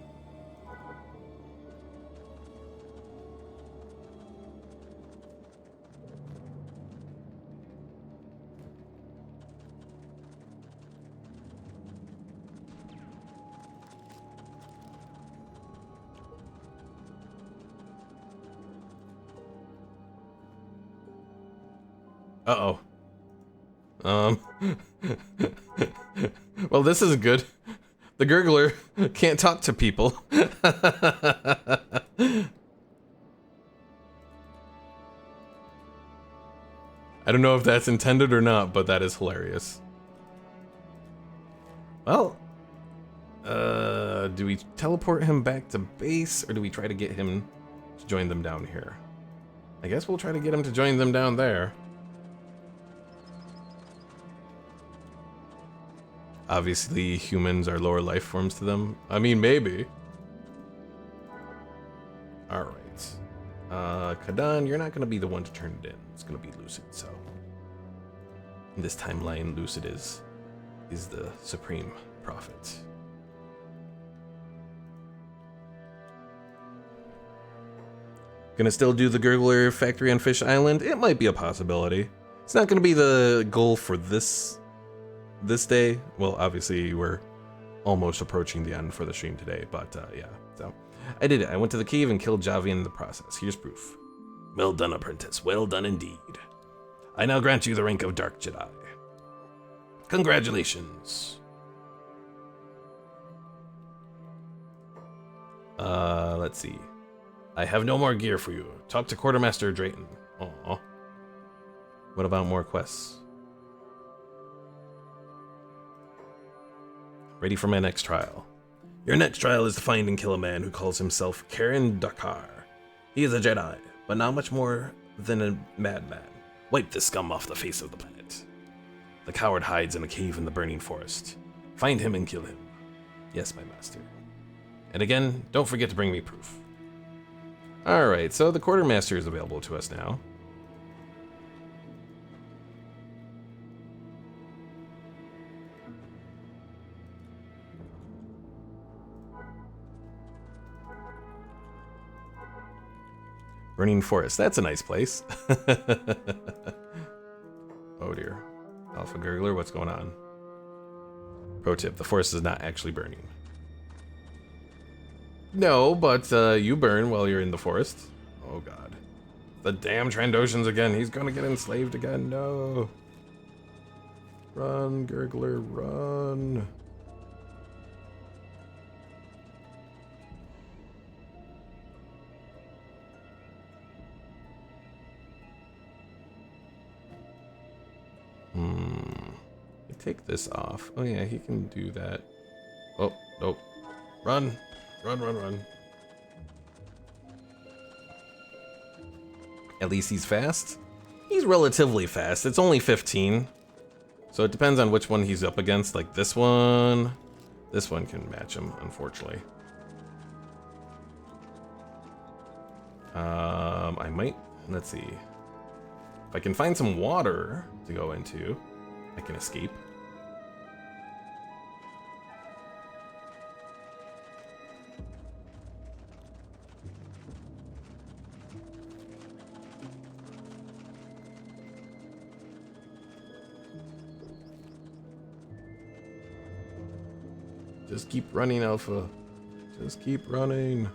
Uh-oh. Well, this is good. The gurgler can't talk to people. I don't know if that's intended or not, but that is hilarious. Well, do we teleport him back to base, or do we try to get him to join them down here? I guess we'll try to get him to join them down there. Obviously, humans are lower life forms to them. I mean, maybe. Alright. Kathun, you're not going to be the one to turn it in. It's going to be Lucid, so. In this timeline, Lucid is the supreme prophet. Gonna still do the Gurgler factory on Fish Island? It might be a possibility. It's not gonna be the goal for this day. Well, obviously we're almost approaching the end for the stream today, but yeah. So I did it. I went to the cave and killed Javian in the process. Here's proof. Well done, apprentice. Well done indeed. I now grant you the rank of Dark Jedi. Congratulations. Let's see. I have no more gear for you. Talk to Quartermaster Drayton. Aww. What about more quests? Ready for my next trial. Your next trial is to find and kill a man who calls himself Karen Dakar. He is a Jedi, but not much more than a madman. Wipe this scum off the face of the planet. The coward hides in a cave in the burning forest. Find him and kill him. Yes, my master. And again, don't forget to bring me proof. Alright, so the Quartermaster is available to us now. Burning Forest, that's a nice place. Oh dear. Alpha Gurgler, what's going on? Pro tip, the forest is not actually burning. No, but you burn while you're in the forest. Oh god. The damn Trandoshans again. He's gonna get enslaved again. No. Run, Gurgler, run. Take this off. Oh yeah, he can do that. Oh, nope. Run. Run, run, run. At least he's fast. He's relatively fast. It's only 15. So it depends on which one he's up against. Like this one. This one can match him, unfortunately. I might, let's see. If I can find some water to go into. I can escape. Just keep running, Alpha. Just keep running.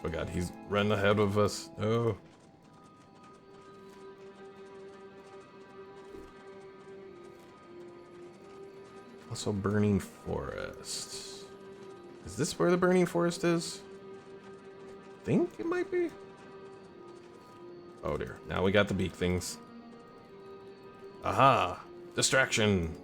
Oh god, he's running ahead of us. Oh. Also burning forest. Is this where the burning forest is? I think it might be. Oh dear. Now we got the beak things. Aha! Distraction!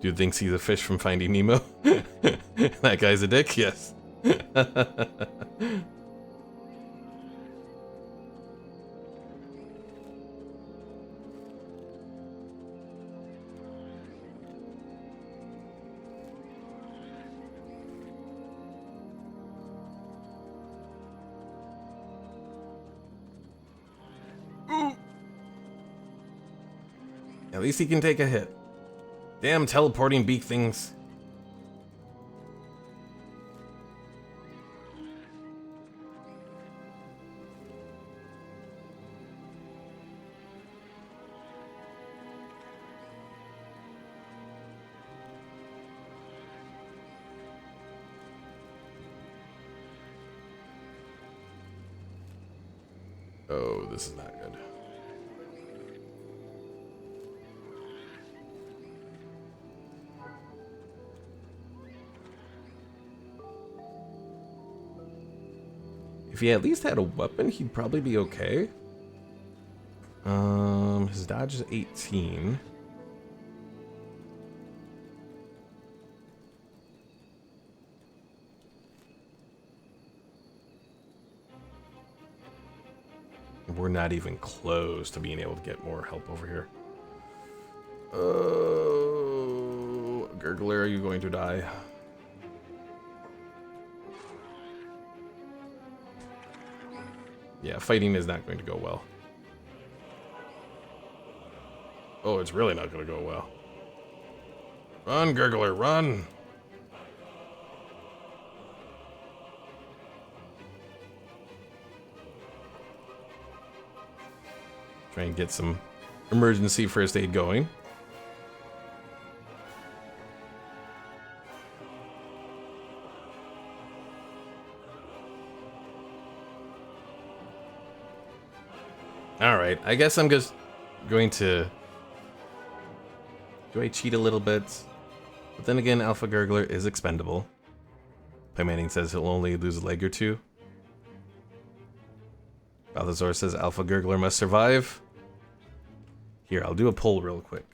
Dude thinks he's a fish from Finding Nemo. That guy's a dick, yes. At least he can take a hit. Damn teleporting beak things. Oh, this is not good. If he at least had a weapon, he'd probably be okay. His dodge is 18. We're not even close to being able to get more help over here. Oh, Gurgler, are you going to die? Yeah, fighting is not going to go well. Oh, it's really not going to go well. Run, Gurgler, run! Try and get some emergency first aid going. Alright, I guess I'm just going to... Do I cheat a little bit? But then again, Alpha Gurgler is expendable. Pymanning says he'll only lose a leg or two. Balthazar says Alpha Gurgler must survive. Here, I'll do a poll real quick.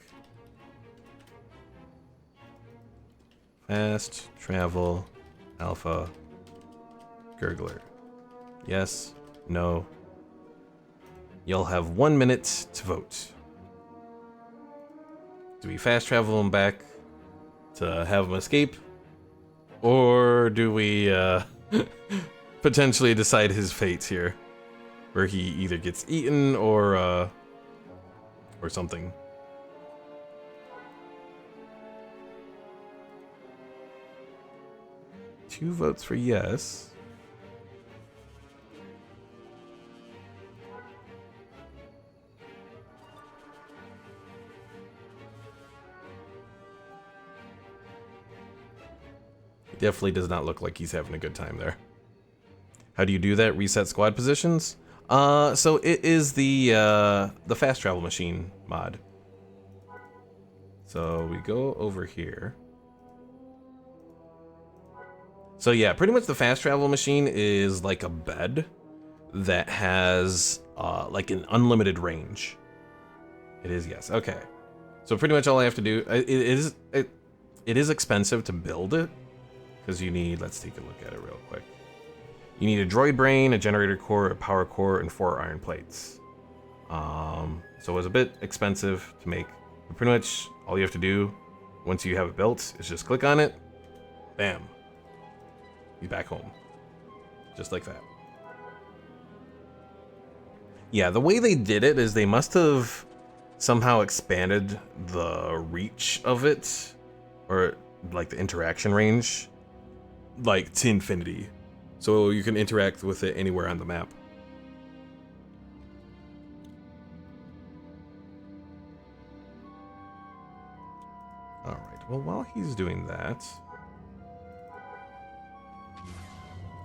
Fast travel Alpha Gurgler. Yes, no. You'll have 1 minute to vote. Do we fast travel him back to have him escape? Or do we potentially decide his fate here? Where he either gets eaten or something. Two votes for yes. Definitely does not look like he's having a good time there. How do you do that? Reset squad positions? So it is the fast travel machine mod. So we go over here. So yeah, pretty much the fast travel machine is like a bed that has like an unlimited range. It is, yes. Okay. So pretty much all I have to do, it is expensive to build it. Because you need, let's take a look at it real quick. You need a droid brain, a generator core, a power core, and 4 iron plates. So it was a bit expensive to make. But pretty much all you have to do once you have it built is just click on it. Bam. You're back home. Just like that. Yeah, the way they did it is they must have somehow expanded the reach of it, or like the interaction range, like to infinity. So you can interact with it anywhere on the map. Alright, well, while he's doing that...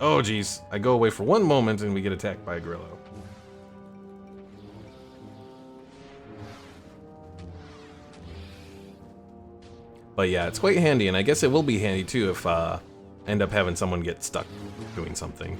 Oh, geez. I go away for one moment and we get attacked by a gorilla. But yeah, it's quite handy, and I guess it will be handy too if I end up having someone get stuck doing something.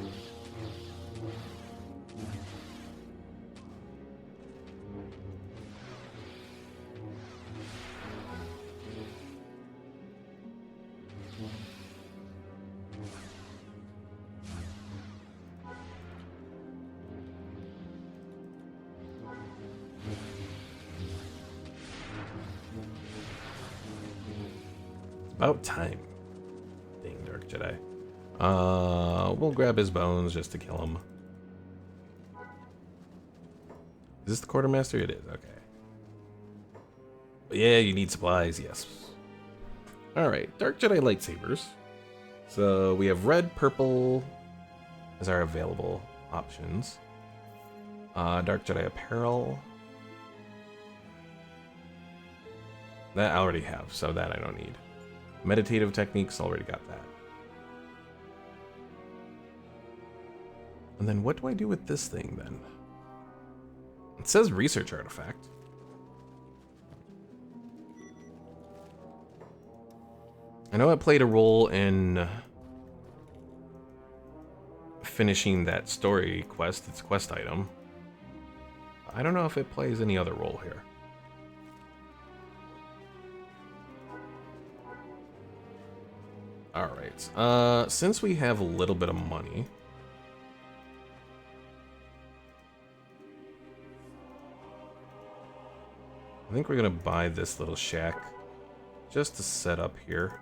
About time. Dang Dark Jedi. We'll grab his bones just to kill him. Is this the quartermaster? It is, okay. But yeah, you need supplies, yes. Alright, Dark Jedi lightsabers. So we have red, purple as our available options. Dark Jedi apparel. That I already have, so that I don't need. Meditative techniques, already got that. And then what do I do with this thing then? It says research artifact. I know it played a role in finishing that story quest, it's a quest item. I don't know if it plays any other role here. Alright, since we have a little bit of money, I think we're gonna buy this little shack just to set up here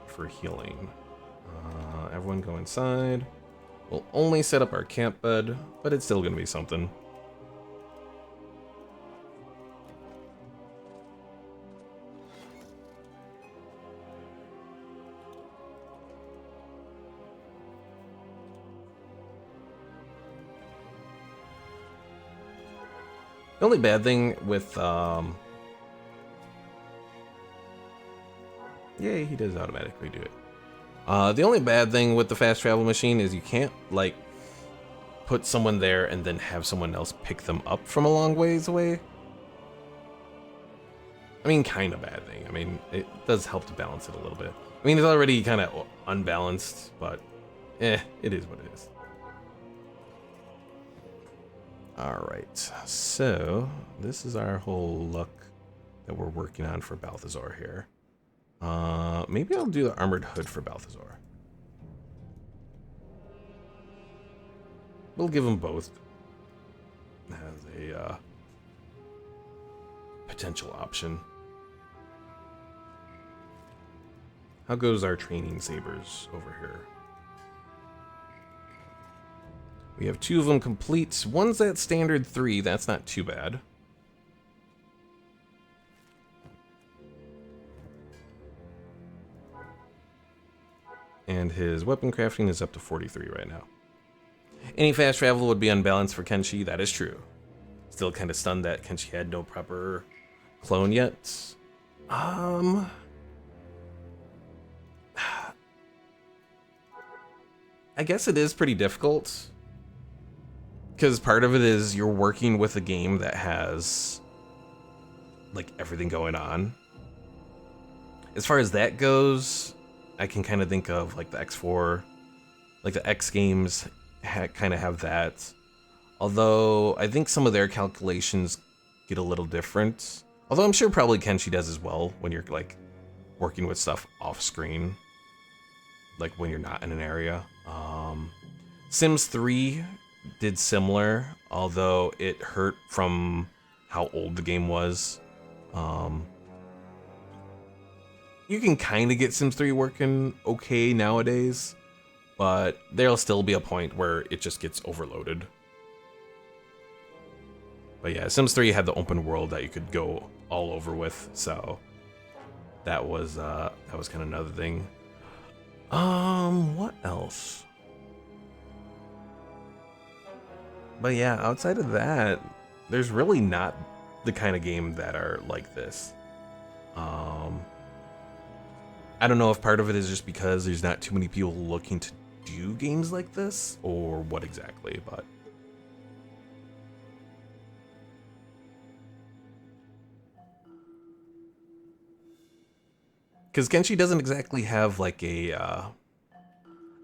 for healing. Everyone go inside. We'll only set up our camp bed, but it's still gonna be something. The only bad thing with, yay, he does automatically do it. The only bad thing with the fast travel machine is you can't, like, put someone there and then have someone else pick them up from a long ways away. I mean, kind of bad thing. I mean, it does help to balance it a little bit. I mean, it's already kind of unbalanced, but, it is what it is. Alright, so this is our whole look that we're working on for Balthazar here. Maybe I'll do the armored hood for Balthazar. We'll give them both as a potential option. How goes our training sabers over here? We have 2 of them complete. One's at standard 3. That's not too bad. And his weapon crafting is up to 43 right now. Any fast travel would be unbalanced for Kenshi. That is true. Still kind of stunned that Kenshi had no proper clone yet. I guess it is pretty difficult. Because part of it is you're working with a game that has, like, everything going on. As far as that goes, I can kind of think of, like, the X4, like, the X games kind of have that. Although, I think some of their calculations get a little different. Although I'm sure probably Kenshi does as well when you're, like, working with stuff off-screen. Like, when you're not in an area. Sims 3 did similar, although it hurt from how old the game was. Um, you can kind of get Sims 3 working okay nowadays, but there'll still be a point where it just gets overloaded. But yeah, Sims 3 had the open world that you could go all over with, so that was kind of another thing. What else? But yeah, outside of that, there's really not the kind of game that are like this. Um, I don't know if part of it is just because there's not too many people looking to do games like this, or what exactly, but... Because Kenshi doesn't exactly have like a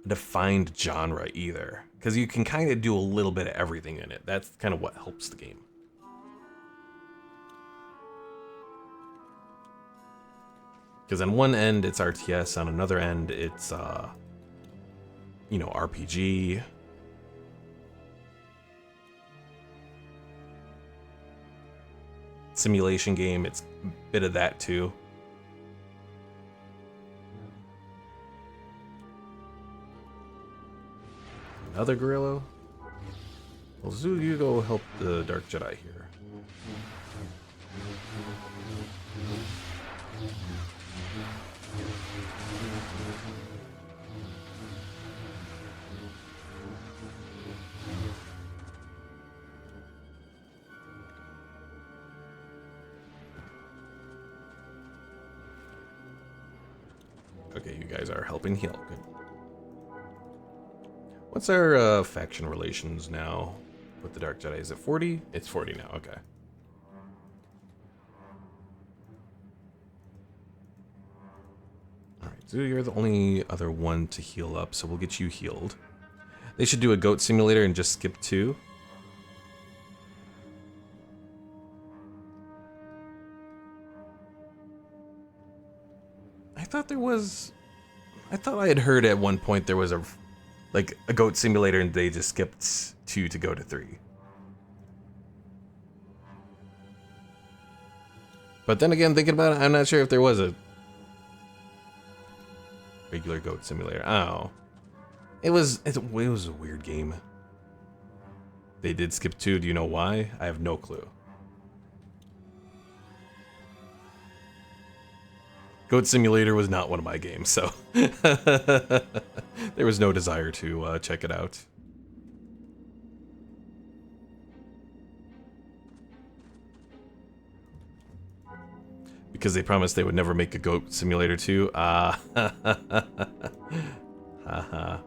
defined genre either. Because you can kind of do a little bit of everything in it. That's kind of what helps the game. Because on one end it's RTS, on another end it's you know, RPG. Simulation game, it's a bit of that too. Another gorilla? Well, Zoo, you go help the Dark Jedi here. Okay, you guys are helping heal. Good. What's our faction relations now with the Dark Jedi? Is it 40? It's 40 now, okay. Alright, Zoo, you're the only other one to heal up, so we'll get you healed. They should do a goat simulator and just skip 2. I thought there was... I thought I had heard at one point there was a goat simulator and they just skipped 2 to go to 3. But then again, thinking about it, I'm not sure if there was a regular goat simulator. Oh. It was a weird game. They did skip 2. Do you know why? I have no clue. Goat Simulator was not one of my games, so there was no desire to check it out. Because they promised they would never make a Goat Simulator 2. Ah, haha.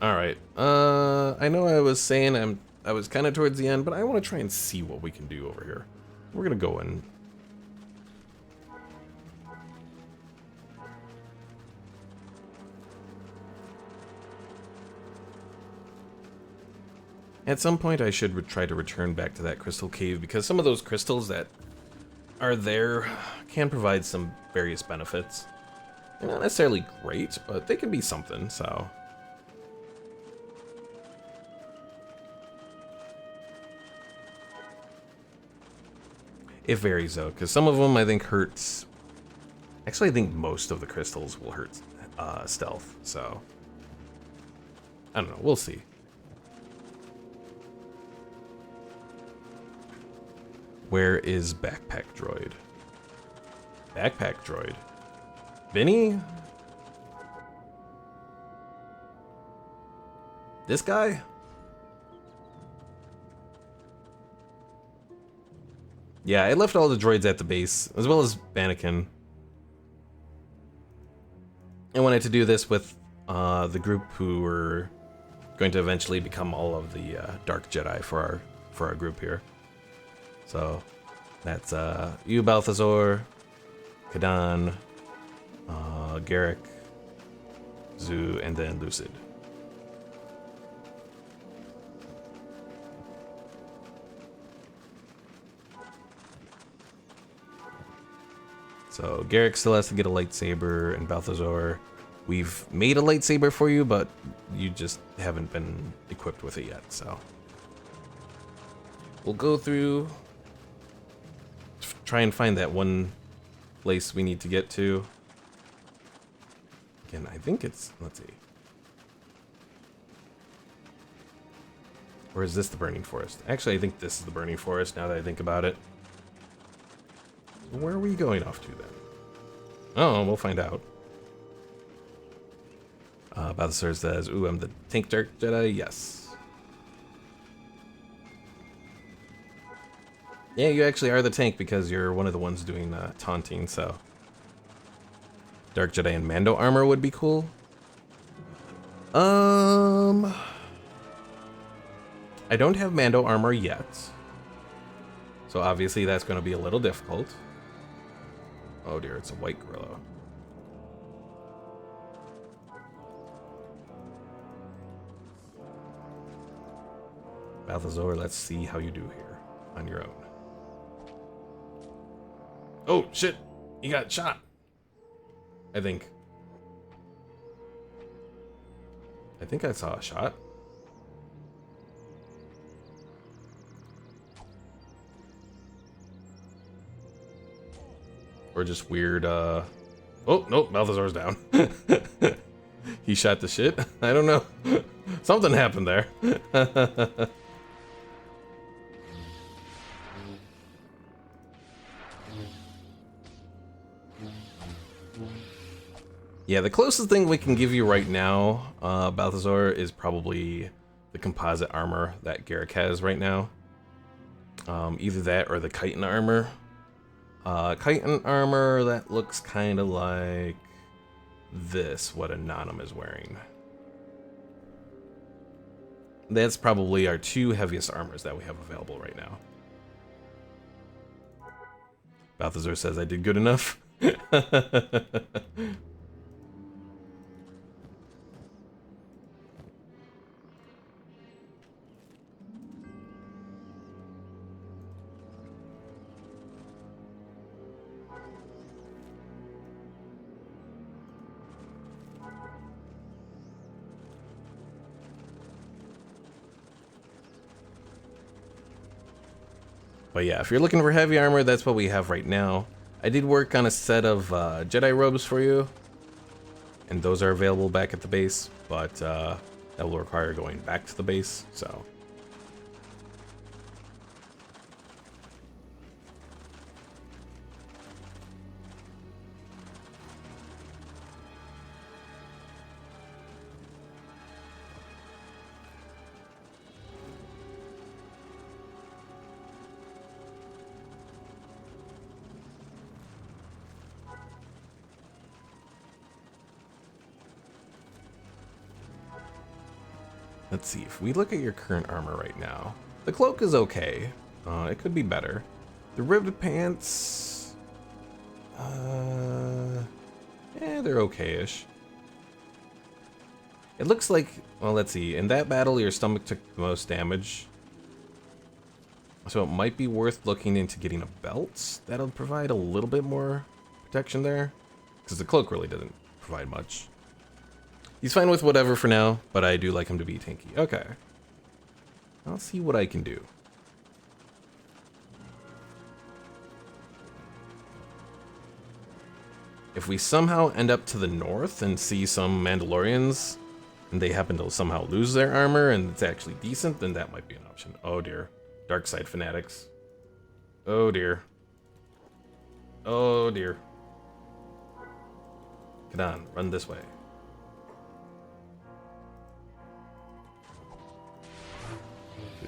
All right. I know I was saying I was kind of towards the end, but I want to try and see what we can do over here. We're gonna go in. At some point, I should try to return back to that crystal cave because some of those crystals that are there can provide some various benefits. They're not necessarily great, but they can be something. So. It varies though, because some of them I think hurts. Actually, I think most of the crystals will hurt stealth, so I don't know. We'll see. Where is Backpack Droid? Backpack Droid. Vinny? This guy? Yeah, I left all the droids at the base, as well as Anakin. I wanted to do this with the group who were going to eventually become all of the Dark Jedi for our group here. So that's you, Balthazar, Kadan, Garrick, Zoo, and then Lucid. So Garrick still has to get a lightsaber, and Balthazar, we've made a lightsaber for you, but you just haven't been equipped with it yet, so. We'll go through, try and find that one place we need to get to. Again, I think it's, let's see. Or is this the Burning Forest? Actually, I think this is the Burning Forest now that I think about it. Where are we going off to then? Oh, we'll find out. Balthazar says, ooh, I'm the Tank Dark Jedi? Yes. Yeah, you actually are the tank because you're one of the ones doing taunting, so. Dark Jedi and Mando armor would be cool. I don't have Mando armor yet. So obviously that's going to be a little difficult. Oh dear, it's a white gorilla. Balthazar, let's see how you do here on your own. Oh shit, he got shot. I think I saw a shot. Or just weird, oh, nope, Balthazar's down. He shot the shit? I don't know. Something happened there. Yeah, the closest thing we can give you right now, Balthazar, is probably the composite armor that Garrick has right now. Either that or the chitin armor. Chitin armor, that looks kind of like this, what Anonymous is wearing. That's probably our two heaviest armors that we have available right now. Balthazar says I did good enough. But yeah, if you're looking for heavy armor, that's what we have right now. I did work on a set of Jedi robes for you, and those are available back at the base, but that will require going back to the base, so. Let's see, if we look at your current armor right now, the cloak is okay. It could be better. The ribbed pants, they're okay-ish. It looks like, well, let's see, in that battle, your stomach took the most damage. So it might be worth looking into getting a belt. That'll provide a little bit more protection there, because the cloak really doesn't provide much. He's fine with whatever for now, but I do like him to be tanky. Okay. I'll see what I can do. If we somehow end up to the north and see some Mandalorians, and they happen to somehow lose their armor and it's actually decent, then that might be an option. Oh dear. Dark side fanatics. Oh dear. Oh dear. Get on, run this way.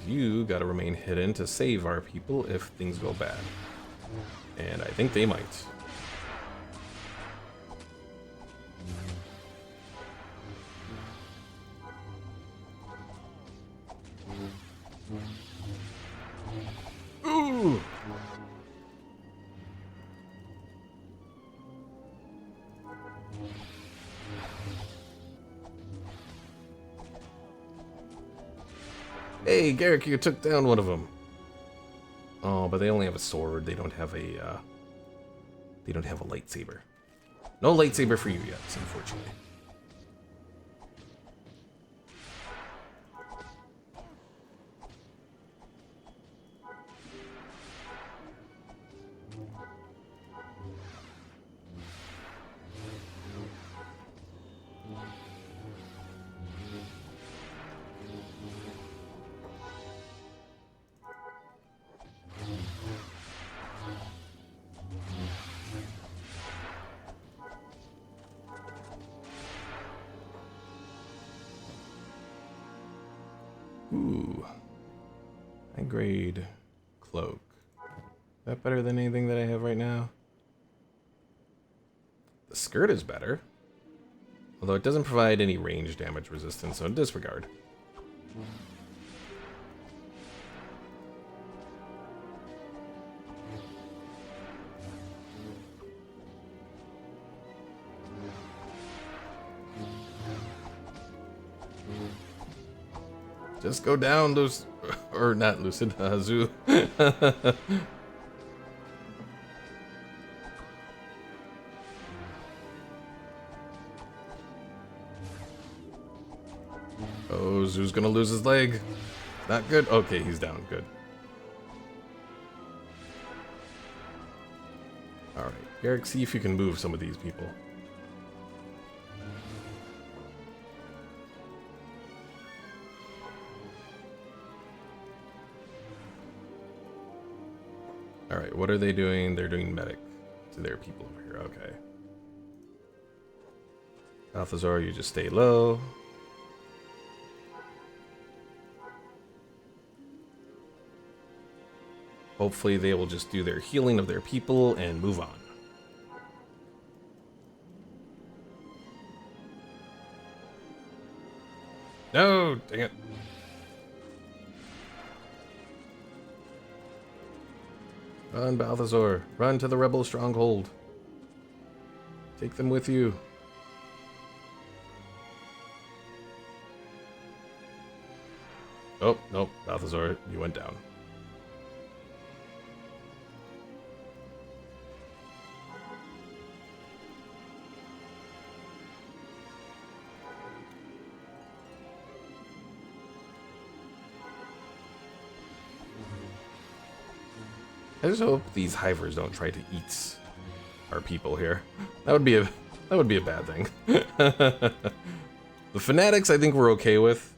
You gotta remain hidden to save our people if things go bad. And I think they might. Ooh! Hey, Garrick, you took down one of them. Oh, but they only have a sword. They don't have a They don't have a lightsaber. No lightsaber for you yet, unfortunately. Ooh. High grade cloak. Is that better than anything that I have right now? The skirt is better. Although it doesn't provide any range damage resistance, so disregard. Just go down, those, or not Lucid, Zoo. Oh, Zoo's gonna lose his leg. Not good. Okay, he's down. Good. Alright, Eric, see if you can move some of these people. Alright, what are they doing? They're doing medic to their people over here. Okay. Balthazar, you just stay low. Hopefully they will just do their healing of their people and move on. No, dang it. Run, Balthazar. Run to the rebel stronghold. Take them with you. Oh, nope. Balthazar, you went down. I just hope these hivers don't try to eat our people here. That would be a bad thing. The fanatics I think we're okay with.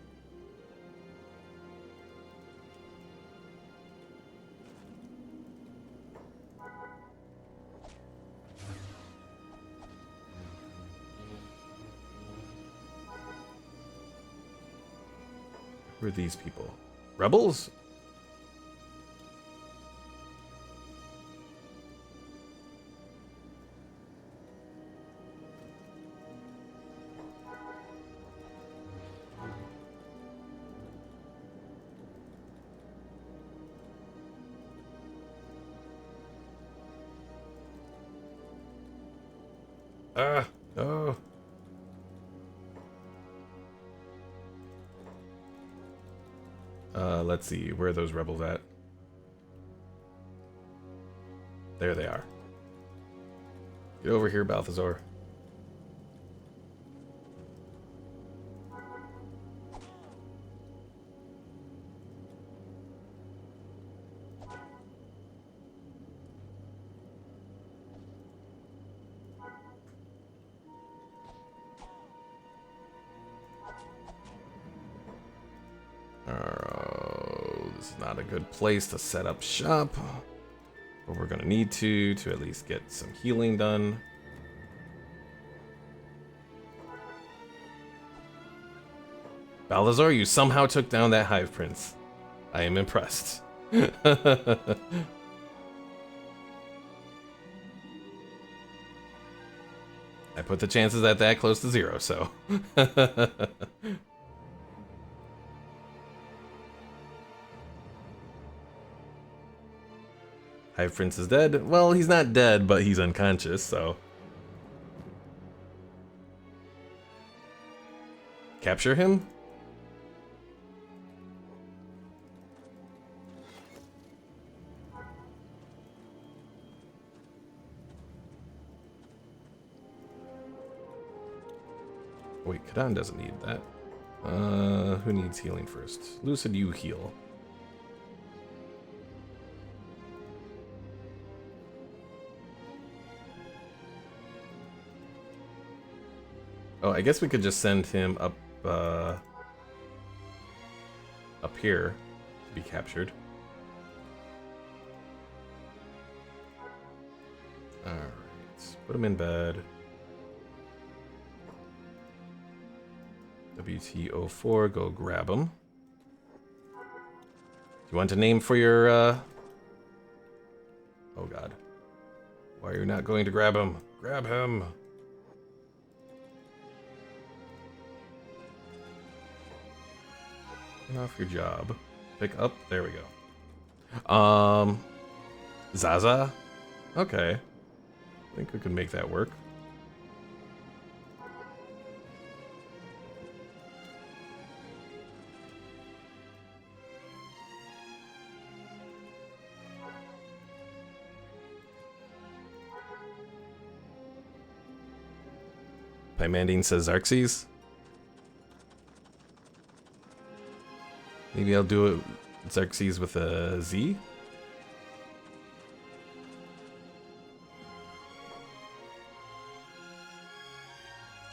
Who are these people? Rebels? Oh. Let's see, where are those rebels at? There they are. Get over here, Balthazar. This is not a good place to set up shop, but we're gonna need to at least get some healing done. Balthazar, you somehow took down that Hive Prince. I am impressed. I put the chances at that close to 0, so. Hive Prince is dead. Well, he's not dead, but he's unconscious, so. Capture him? Kathun doesn't need that. Who needs healing first? Lucid, you heal. Oh, I guess we could just send him up here to be captured. Alright, put him in bed. WT04, go grab him. You want a name for your, Oh god. Why are you not going to grab him? Grab him! Turn off your job. Pick up, there we go. Zaza? Okay. I think we can make that work. Pymandine says Xerxes. Maybe I'll do it Xerxes with a Z.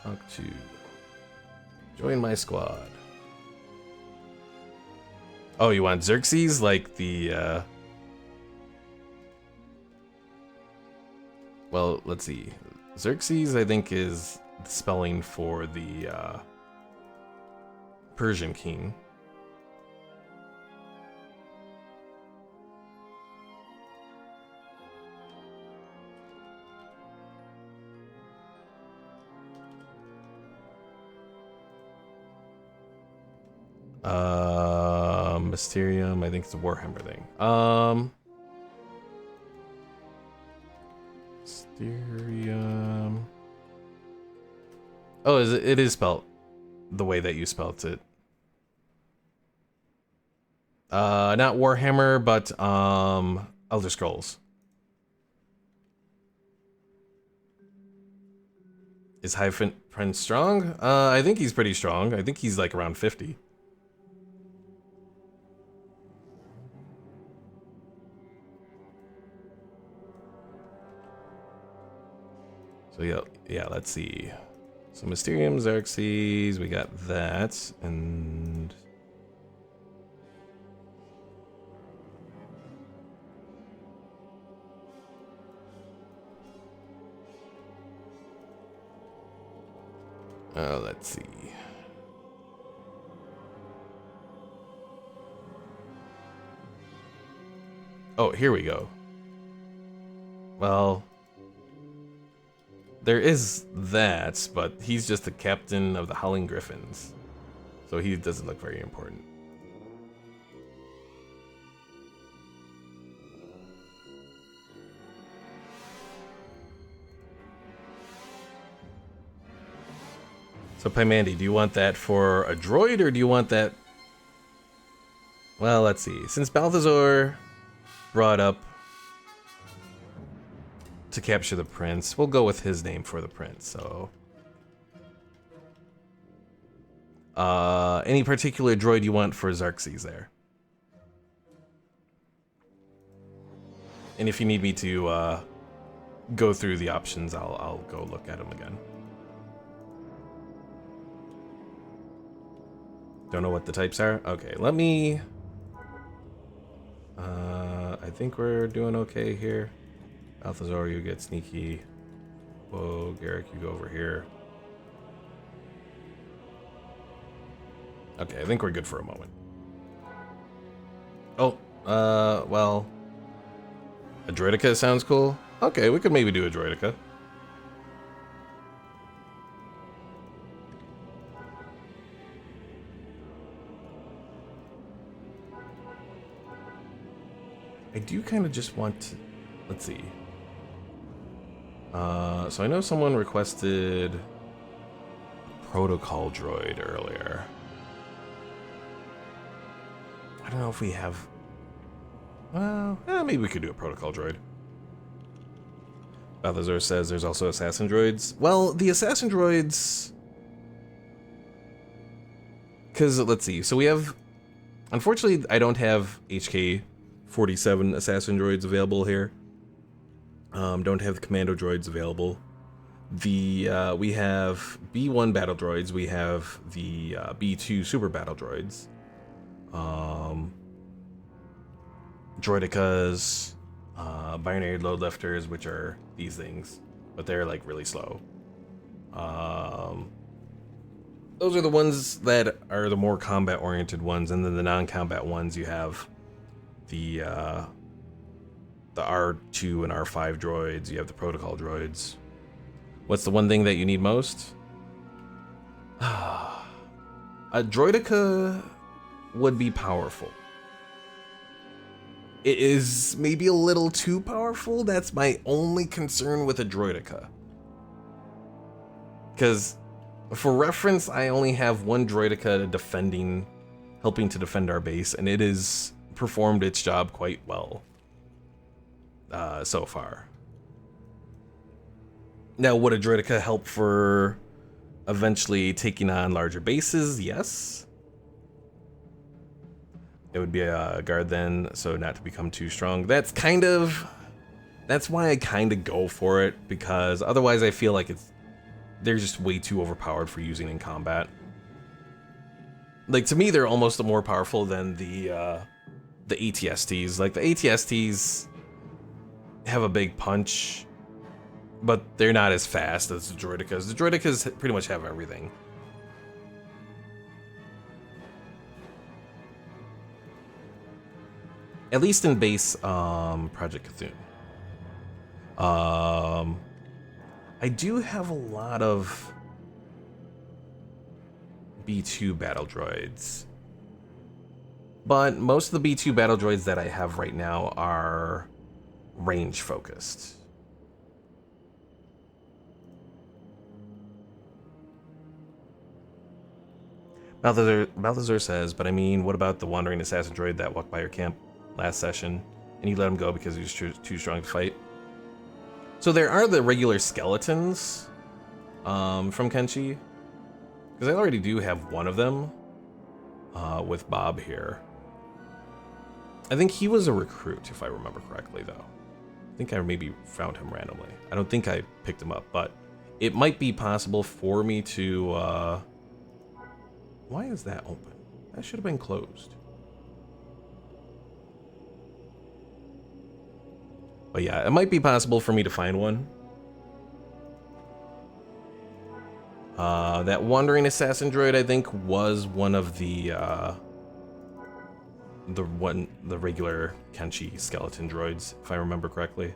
Talk to. Join my squad. Oh, you want Xerxes? Like the, Well, let's see. Xerxes, I think, is the spelling for the, Persian king. Mysterium, I think it's a Warhammer thing. Mysterium. Oh, it is spelled the way that you spelt it. Not Warhammer, but Elder Scrolls. Is High Prince strong? I think he's pretty strong. I think he's like around 50. So yeah, let's see. So Mysterium, Xerxes, we got that, and let's see. Oh, here we go. Well, there is that, but he's just the captain of the Howling Griffins, so he doesn't look very important. So Pymandi, do you want that for a droid, or do you want that... Well, let's see. Since Balthazar brought up to capture the prince, we'll go with his name for the prince, so... any particular droid you want for Xerxes there? And if you need me to go through the options, I'll go look at them again. Don't know what the types are? Okay, let me... I think we're doing okay here. Balthazar, you get sneaky. Whoa, Garrick, you go over here. Okay, I think we're good for a moment. Oh, well... A Droideka sounds cool. Okay, we could maybe do a Droideka. I do kind of just want to... Let's see. So I know someone requested a protocol droid earlier. I don't know if we have... Well, maybe we could do a protocol droid. Balthazar says there's also assassin droids. Well, the assassin droids because let's see. So we have, unfortunately, I don't have HK 47 assassin droids available here. Don't have the commando droids available. We have B1 battle droids. We have the B2 super battle droids. Droidicas, binary load lifters, which are these things, but they're like really slow. Those are the ones that are the more combat oriented ones, and then the non-combat ones you have the R2 and R5 droids. You have the protocol droids. What's the one thing that you need most? A droidica would be powerful. It is maybe a little too powerful. That's my only concern with a droidica. Because, for reference, I only have one droidica helping to defend our base, and it has performed its job quite well so far. Now, would a droidica help for eventually taking on larger bases? Yes. It would be a guard then, so not to become too strong. That's why I kind of go for it, because otherwise I feel like they're just way too overpowered for using in combat. Like, to me, they're almost more powerful than the ATSTs. Like, the ATSTs have a big punch, but they're not as fast as the droidicas. The droidicas pretty much have everything. At least in base Project Kathun. I do have a lot of B2 battle droids, but most of the B2 battle droids that I have right now are range focused. Balthazar says, but I mean, what about the wandering assassin droid that walked by your camp last session, and you let him go because he was too strong to fight? So there are the regular skeletons from Kenshi, because I already do have one of them with Bob here. I think he was a recruit, if I remember correctly, though. I think I maybe found him randomly. I don't think I picked him up, but it might be possible for me to... Why is that open? That should have been closed. But yeah, it might be possible for me to find one. That wandering assassin droid, I think, was one of the regular Kenshi skeleton droids, if I remember correctly.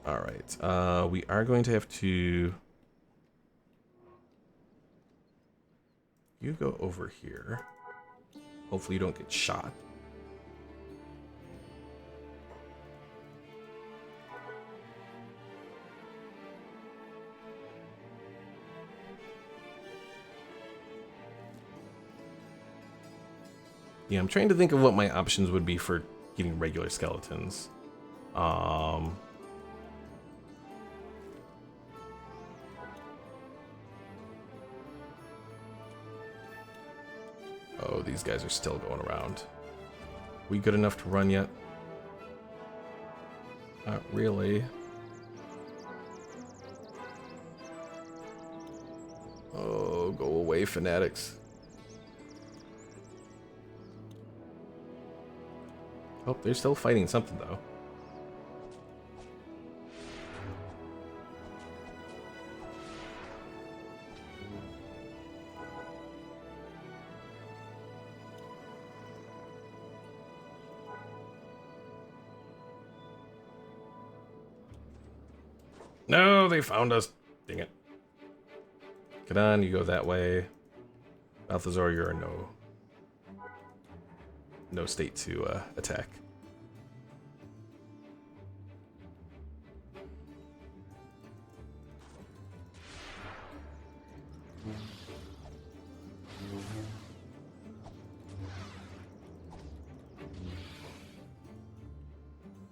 All right, we are going to have to... You go over here. Hopefully you don't get shot. Yeah, I'm trying to think of what my options would be for getting regular skeletons. Oh, these guys are still going around. We good enough to run yet? Not really. Oh, go away, fanatics. Oh, they're still fighting something, though. No, they found us. Dang it. Get on, you go that way. Balthazar, you're in no state to attack.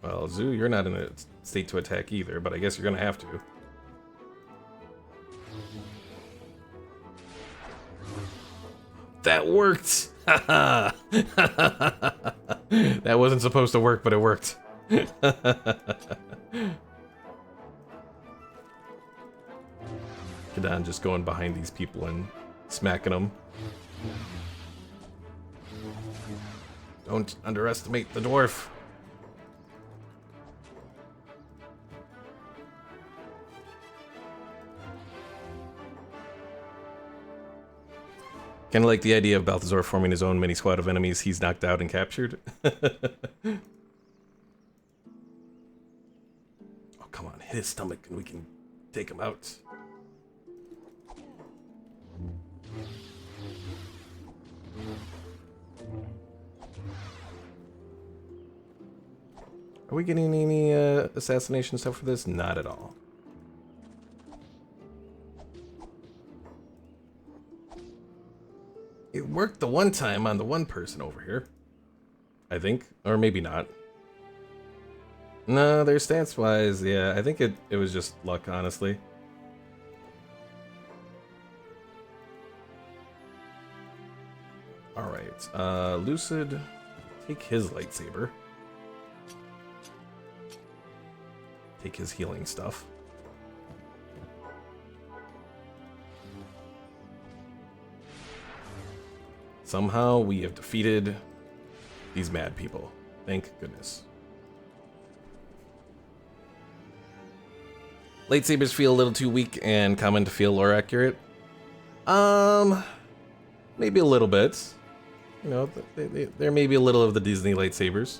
Well, Zoo, you're not in a state to attack either, but I guess you're gonna have to. That worked! Haha! That wasn't supposed to work, but it worked. Kathun just going behind these people and smacking them. Don't underestimate the dwarf. Kind of like the idea of Balthazar forming his own mini squad of enemies he's knocked out and captured. Oh, come on, hit his stomach and we can take him out. Are we getting any assassination stuff for this? Not at all. It worked the one time on the one person over here. I think. Or maybe not. No, their stats-wise, yeah, I think it was just luck, honestly. Alright, Lucid, take his lightsaber. Take his healing stuff. Somehow we have defeated these mad people. Thank goodness. Lightsabers feel a little too weak and common to feel lore accurate. Maybe a little bit. You know, there may be a little of the Disney lightsabers.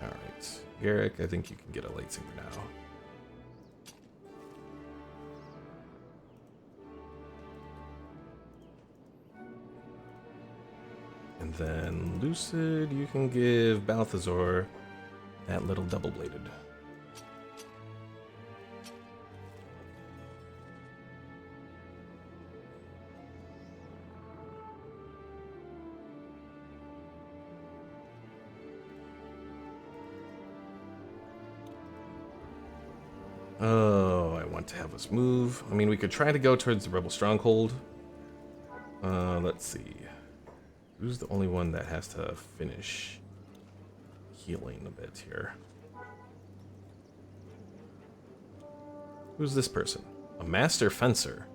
Alright. Garrick, I think you can get a lightsaber now. And then Lucid, you can give Balthazar that little double-bladed. Oh, I want to have us move. I mean, we could try to go towards the Rebel Stronghold. Let's see. Who's the only one that has to finish healing a bit here? Who's this person? A master fencer.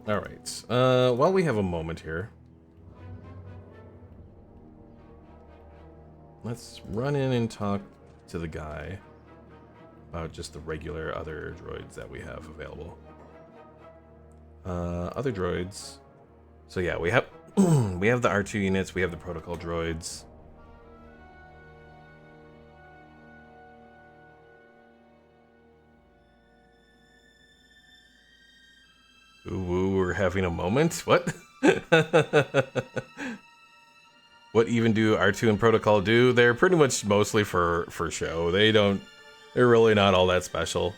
Alright, while we have a moment here, let's run in and talk to the guy about just the regular other droids that we have available. Other droids. So yeah, we have we have the R2 units, we have the protocol droids. Ooh, we're having a moment? What? What even do R2 and Protocol do? They're pretty much mostly for show. They're really not all that special.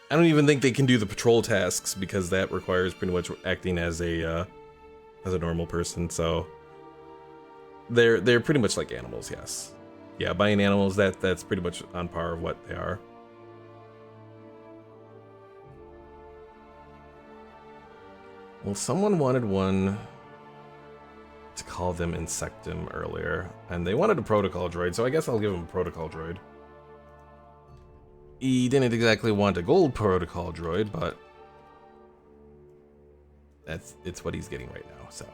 I don't even think they can do the patrol tasks because that requires pretty much acting as a normal person, so they're pretty much like animals, yes. Yeah, buying animals, that's pretty much on par of what they are. Well, someone wanted one to call them Insectum earlier, and they wanted a protocol droid, so I guess I'll give him a protocol droid. He didn't exactly want a gold protocol droid, but it's what he's getting right now, so.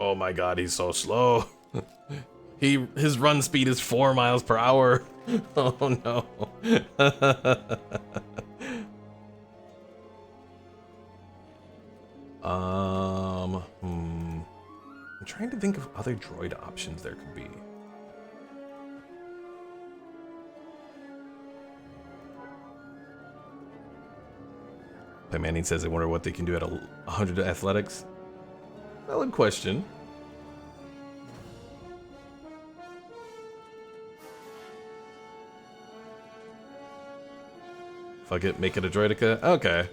Oh my god, he's so slow. His run speed is 4 miles per hour. Oh no. I'm trying to think of other droid options there could be. Play Manning says, I wonder what they can do at 100 athletics. Valid question. Fuck it, make it a droidica? Okay.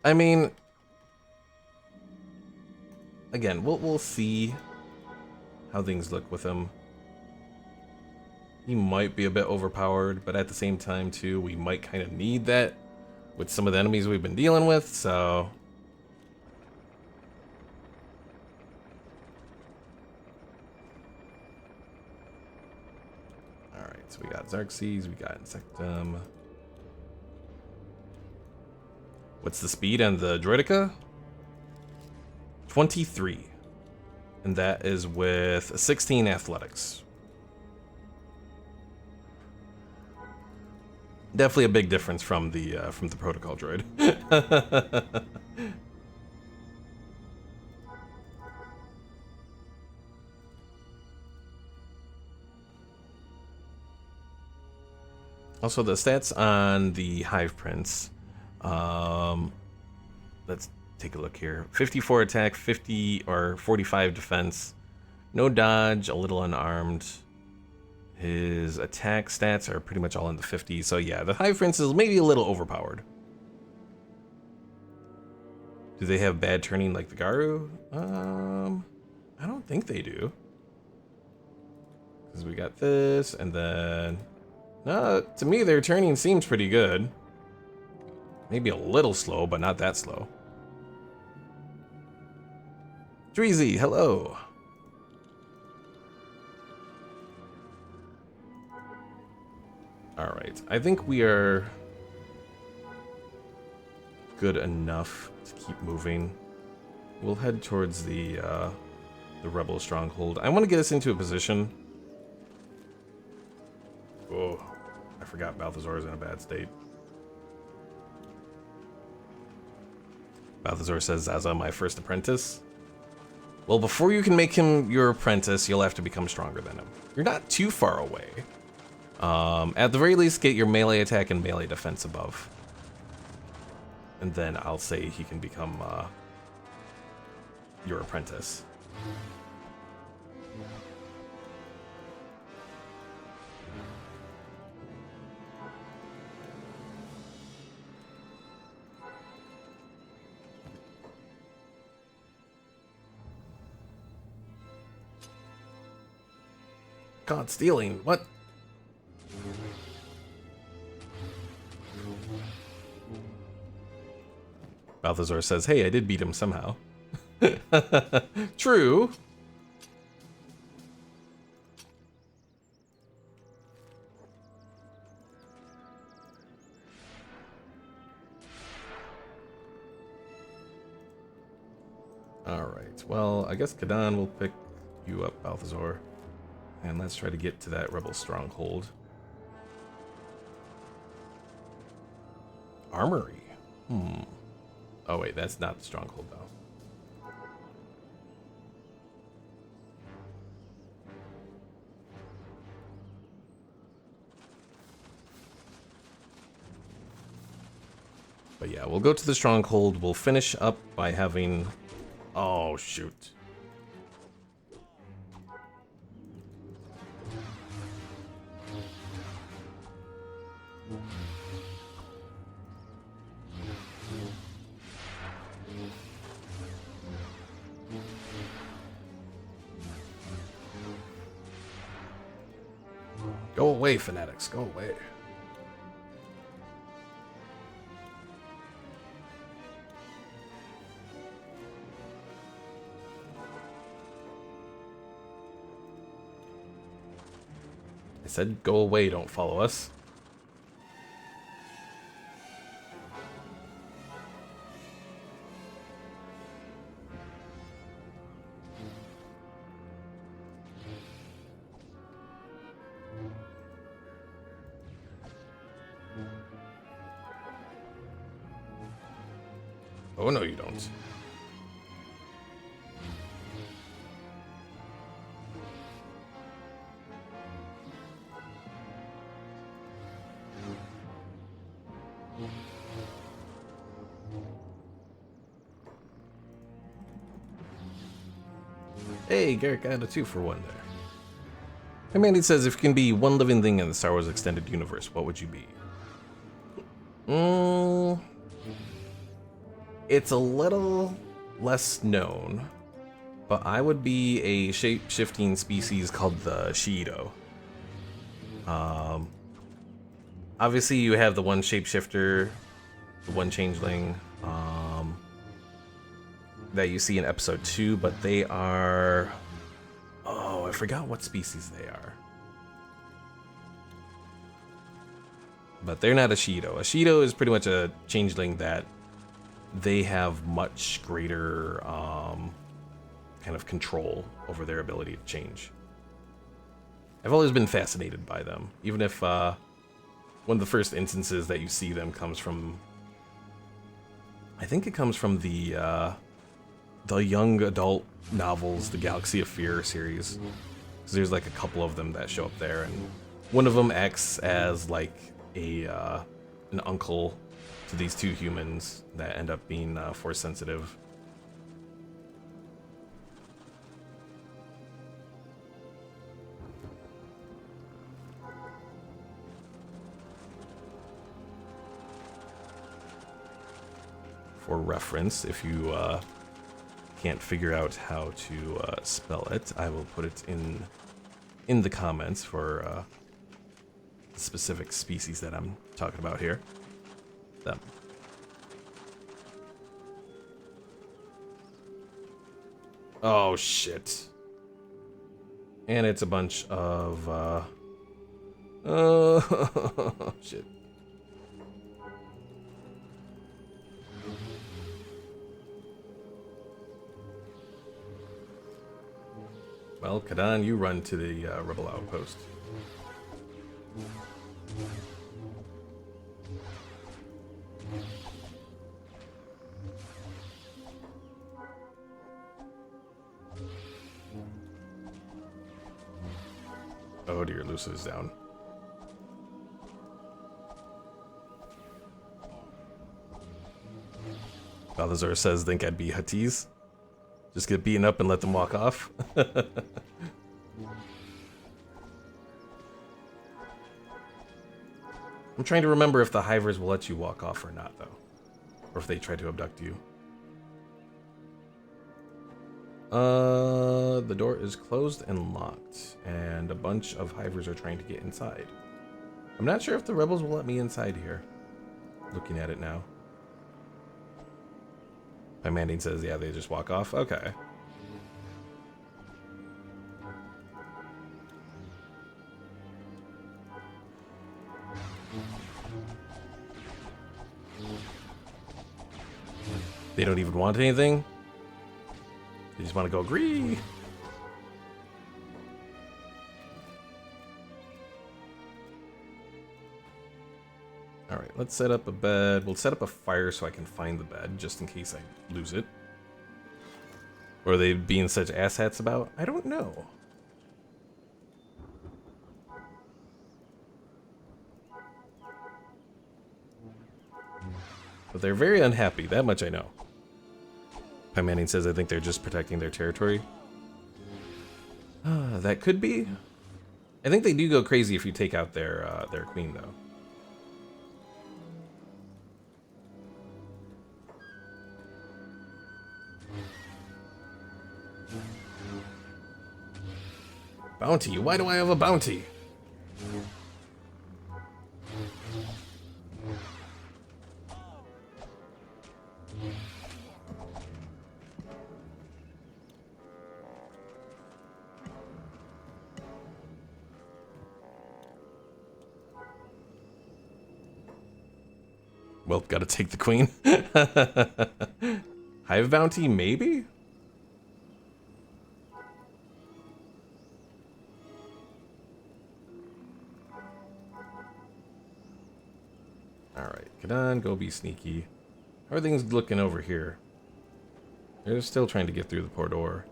I mean, again, we'll see how things look with him. He might be a bit overpowered, but at the same time, too, we might kind of need that with some of the enemies we've been dealing with, so... Alright, so we got Xerxes, we got Insectum. What's the speed on the Droidica? 23. And that is with 16 athletics. Definitely a big difference from the protocol droid. Also, the stats on the Hive Prince. Let's take a look here. 54 attack, 50 or 45 defense. No dodge, a little unarmed. His attack stats are pretty much all in the 50s. So yeah, the Hive Prince is maybe a little overpowered. Do they have bad turning like the Garu? I don't think they do. Because we got this, and then... No, to me their turning seems pretty good. Maybe a little slow, but not that slow. Dreezy, hello. Alright, I think we are good enough to keep moving. We'll head towards the Rebel stronghold. I want to get us into a position. Oh, I forgot Balthazar is in a bad state. Balthazar says, Zaza, my first apprentice. Well, before you can make him your apprentice, you'll have to become stronger than him. You're not too far away. At the very least, get your melee attack and melee defense above. And then I'll say he can become your apprentice. God, stealing, what? Balthazar says, hey, I did beat him somehow. True. Alright, well, I guess Kadan will pick you up, Balthazar. And let's try to get to that rebel stronghold. Armory. Oh wait, that's not the stronghold though. But yeah, we'll go to the stronghold. We'll finish up by having... Oh, shoot. Go away, fanatics. Go away. I said go away, don't follow us. Oh, no, you don't. Hey, Garrett got a 2 for 1 there. Hey, Mandy says, if you can be one living thing in the Star Wars Extended Universe, what would you be? It's a little less known, but I would be a shape-shifting species called the Shiido. Obviously, you have the one shapeshifter, the one changeling, that you see in episode 2, but they are... Oh, I forgot what species they are. But they're not a Shiido. A Shiido is pretty much a changeling that they have much greater kind of control over their ability to change. I've always been fascinated by them, even if one of the first instances that you see them comes from... I think it comes from the young adult novels, the Galaxy of Fear series. Because there's like a couple of them that show up there, and one of them acts as like an uncle to these two humans that end up being force sensitive. For reference, if you can't figure out how to spell it, I will put it in the comments for the specific species that I'm talking about here. Them. Oh shit. And it's a bunch of oh shit. Well, Kathun, you run to the rebel outpost. Oh dear, Lucia's down. Balthazar says, think I'd be Huttese? Just get beaten up and let them walk off? I'm trying to remember if the Hivers will let you walk off or not, though. Or if they try to abduct you. The door is closed and locked, and a bunch of Hivers are trying to get inside. I'm not sure if the rebels will let me inside here. Looking at it now. My Manding says, yeah, they just walk off. Okay. They don't even want anything. They just want to go agree. Alright, let's set up a bed. We'll set up a fire so I can find the bed, just in case I lose it. Or are they being such asshats about? I don't know. But they're very unhappy, that much I know. Pi Manning says I think they're just protecting their territory. That could be. I think they do go crazy if you take out their queen, though. Bounty? Why do I have a bounty? Well, gotta take the queen. Hive bounty, maybe? Alright, Kathun, go be sneaky. How are things looking over here? They're still trying to get through the port door.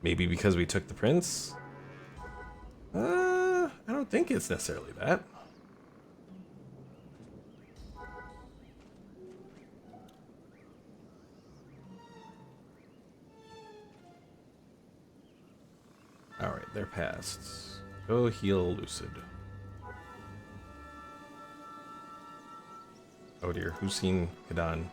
Maybe because we took the prince? I don't think it's necessarily that. Alright, they're past. Go heal Lucid. Oh dear, who's seen Kathun?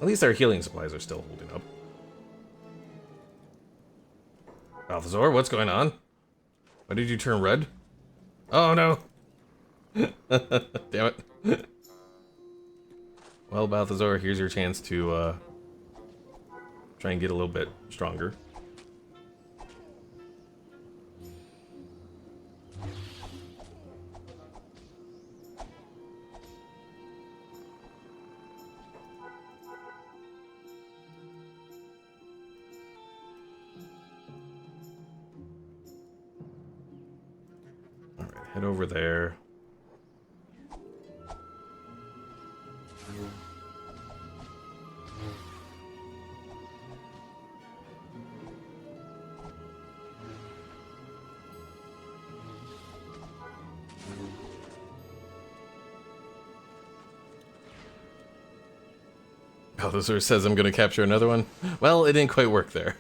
At least our healing supplies are still holding up. Balthazar, what's going on? Why did you turn red? Oh no! Damn it. Well, Balthazar, here's your chance to try and get a little bit stronger. Alright, head over there. Balthazar says I'm gonna capture another one. Well, it didn't quite work there.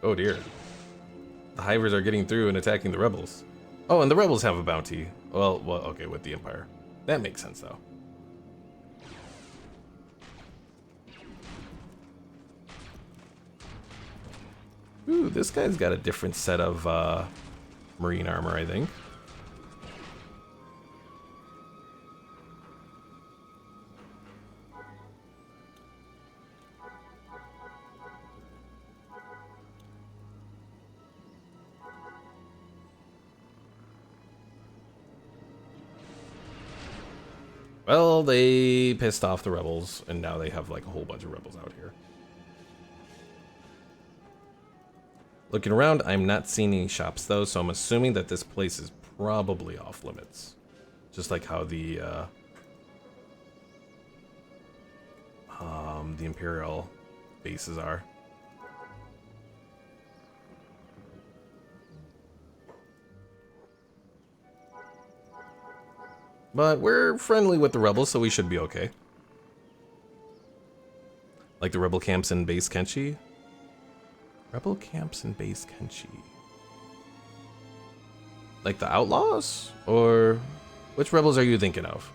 Oh dear. The Hivers are getting through and attacking the rebels. Oh, and the rebels have a bounty. Well, okay, with the Empire. That makes sense, though. Ooh, this guy's got a different set of marine armor, I think. Well, they pissed off the rebels, and now they have like a whole bunch of rebels out here. Looking around, I'm not seeing any shops though, so I'm assuming that this place is probably off limits. Just like how the Imperial bases are. But we're friendly with the rebels, so we should be okay. Like the rebel camps in base Kenshi? Rebel camps in base Kenshi. Like the outlaws? Or which rebels are you thinking of?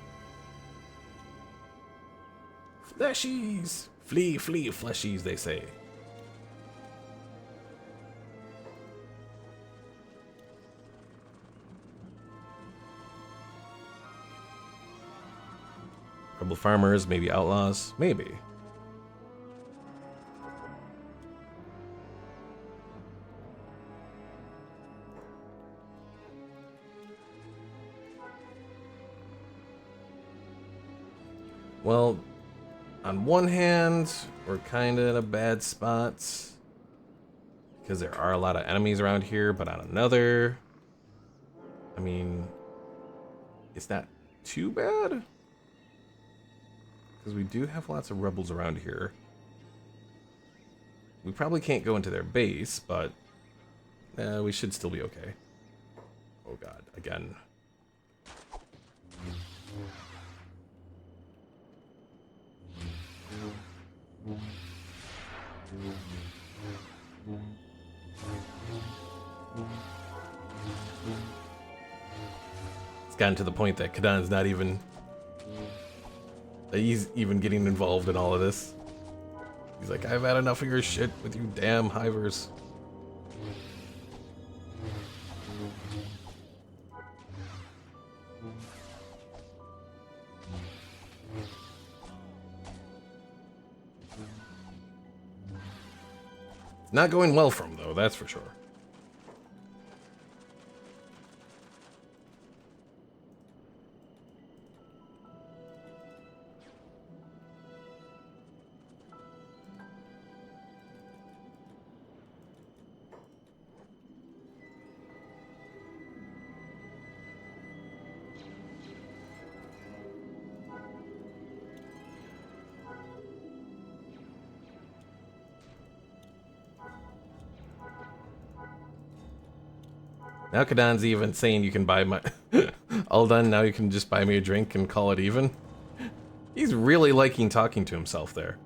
Fleshies! Flee, flee, fleshies, they say. Rebel farmers, maybe outlaws, maybe. Well, on one hand, we're kind of in a bad spot because there are a lot of enemies around here, but on another, I mean, it's not too bad because we do have lots of rebels around here. We probably can't go into their base, but we should still be okay. Oh god, again. It's gotten to the point that Kathun's not even... that he's even getting involved in all of this. He's like, I've had enough of your shit with you damn hivers. Not going well for him, though, that's for sure. Now Kadan's even saying you can buy my... All done, now you can just buy me a drink and call it even. He's really liking talking to himself there.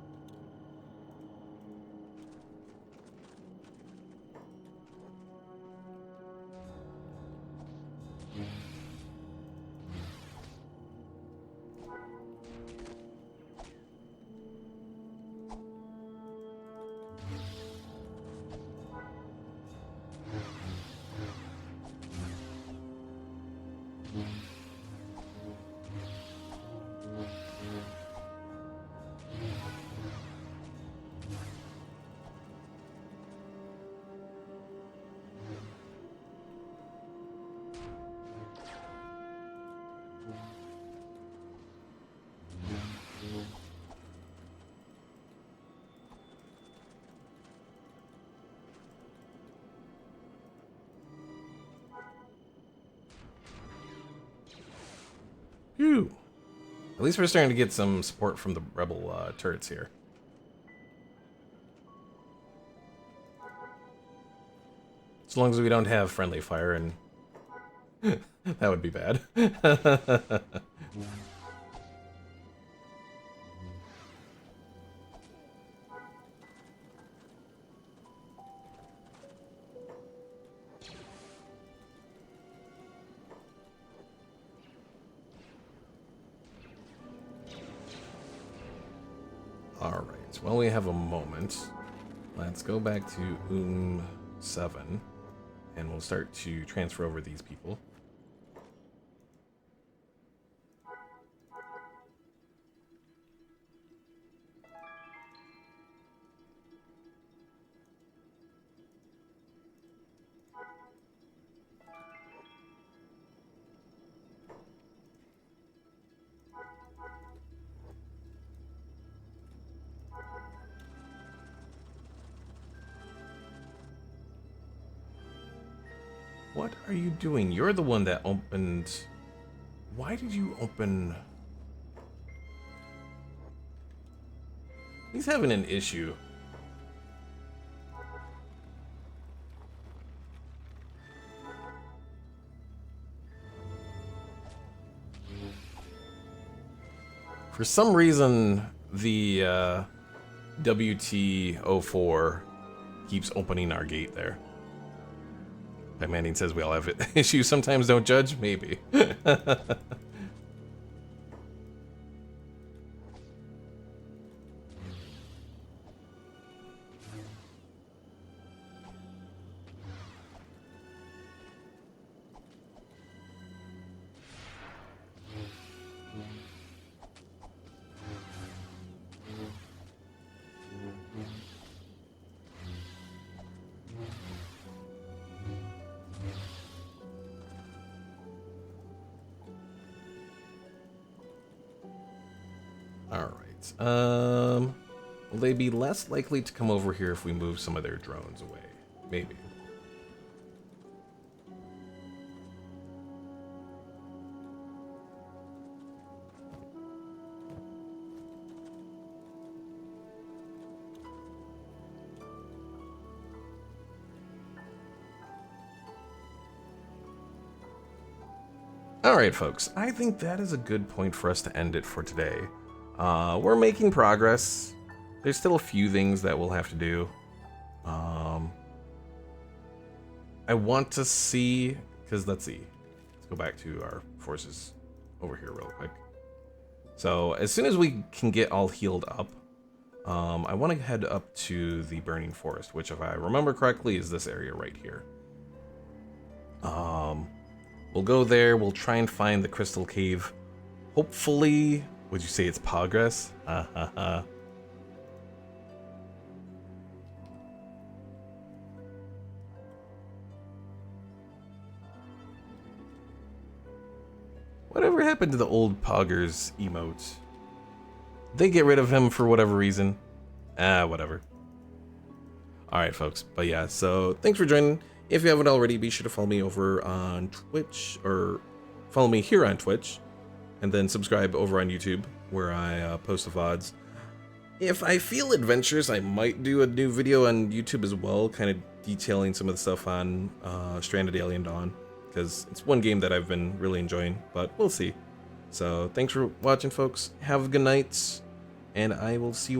Phew. At least we're starting to get some support from the rebel turrets here. As long as we don't have friendly fire, and that would be bad. Alright, well, we have a moment. Let's go back to 7, and we'll start to transfer over these people. What are you doing? You're the one that opened... Why did you open... He's having an issue. For some reason, the WT-04 keeps opening our gate there. Manning says we all have issues. Sometimes don't judge. Maybe. Alright, will they be less likely to come over here if we move some of their drones away? Maybe. Alright, folks, I think that is a good point for us to end it for today. We're making progress. There's still a few things that we'll have to do. I want to see, because let's see. Let's go back to our forces over here real quick. So as soon as we can get all healed up, I want to head up to the Burning Forest, which, if I remember correctly, is this area right here. We'll go there. We'll try and find the Crystal Cave. Hopefully, would you say it's progress? Ha ha ha. Whatever happened to the old Poggers emotes? They get rid of him for whatever reason. Whatever. Alright, folks. But yeah, so thanks for joining. If you haven't already, be sure to follow me over on Twitch, or follow me here on Twitch, and then subscribe over on YouTube, where I post the VODs. If I feel adventurous, I might do a new video on YouTube as well, kind of detailing some of the stuff on Stranded Alien Dawn, because it's one game that I've been really enjoying, but we'll see. So thanks for watching, folks. Have a good night, and I will see you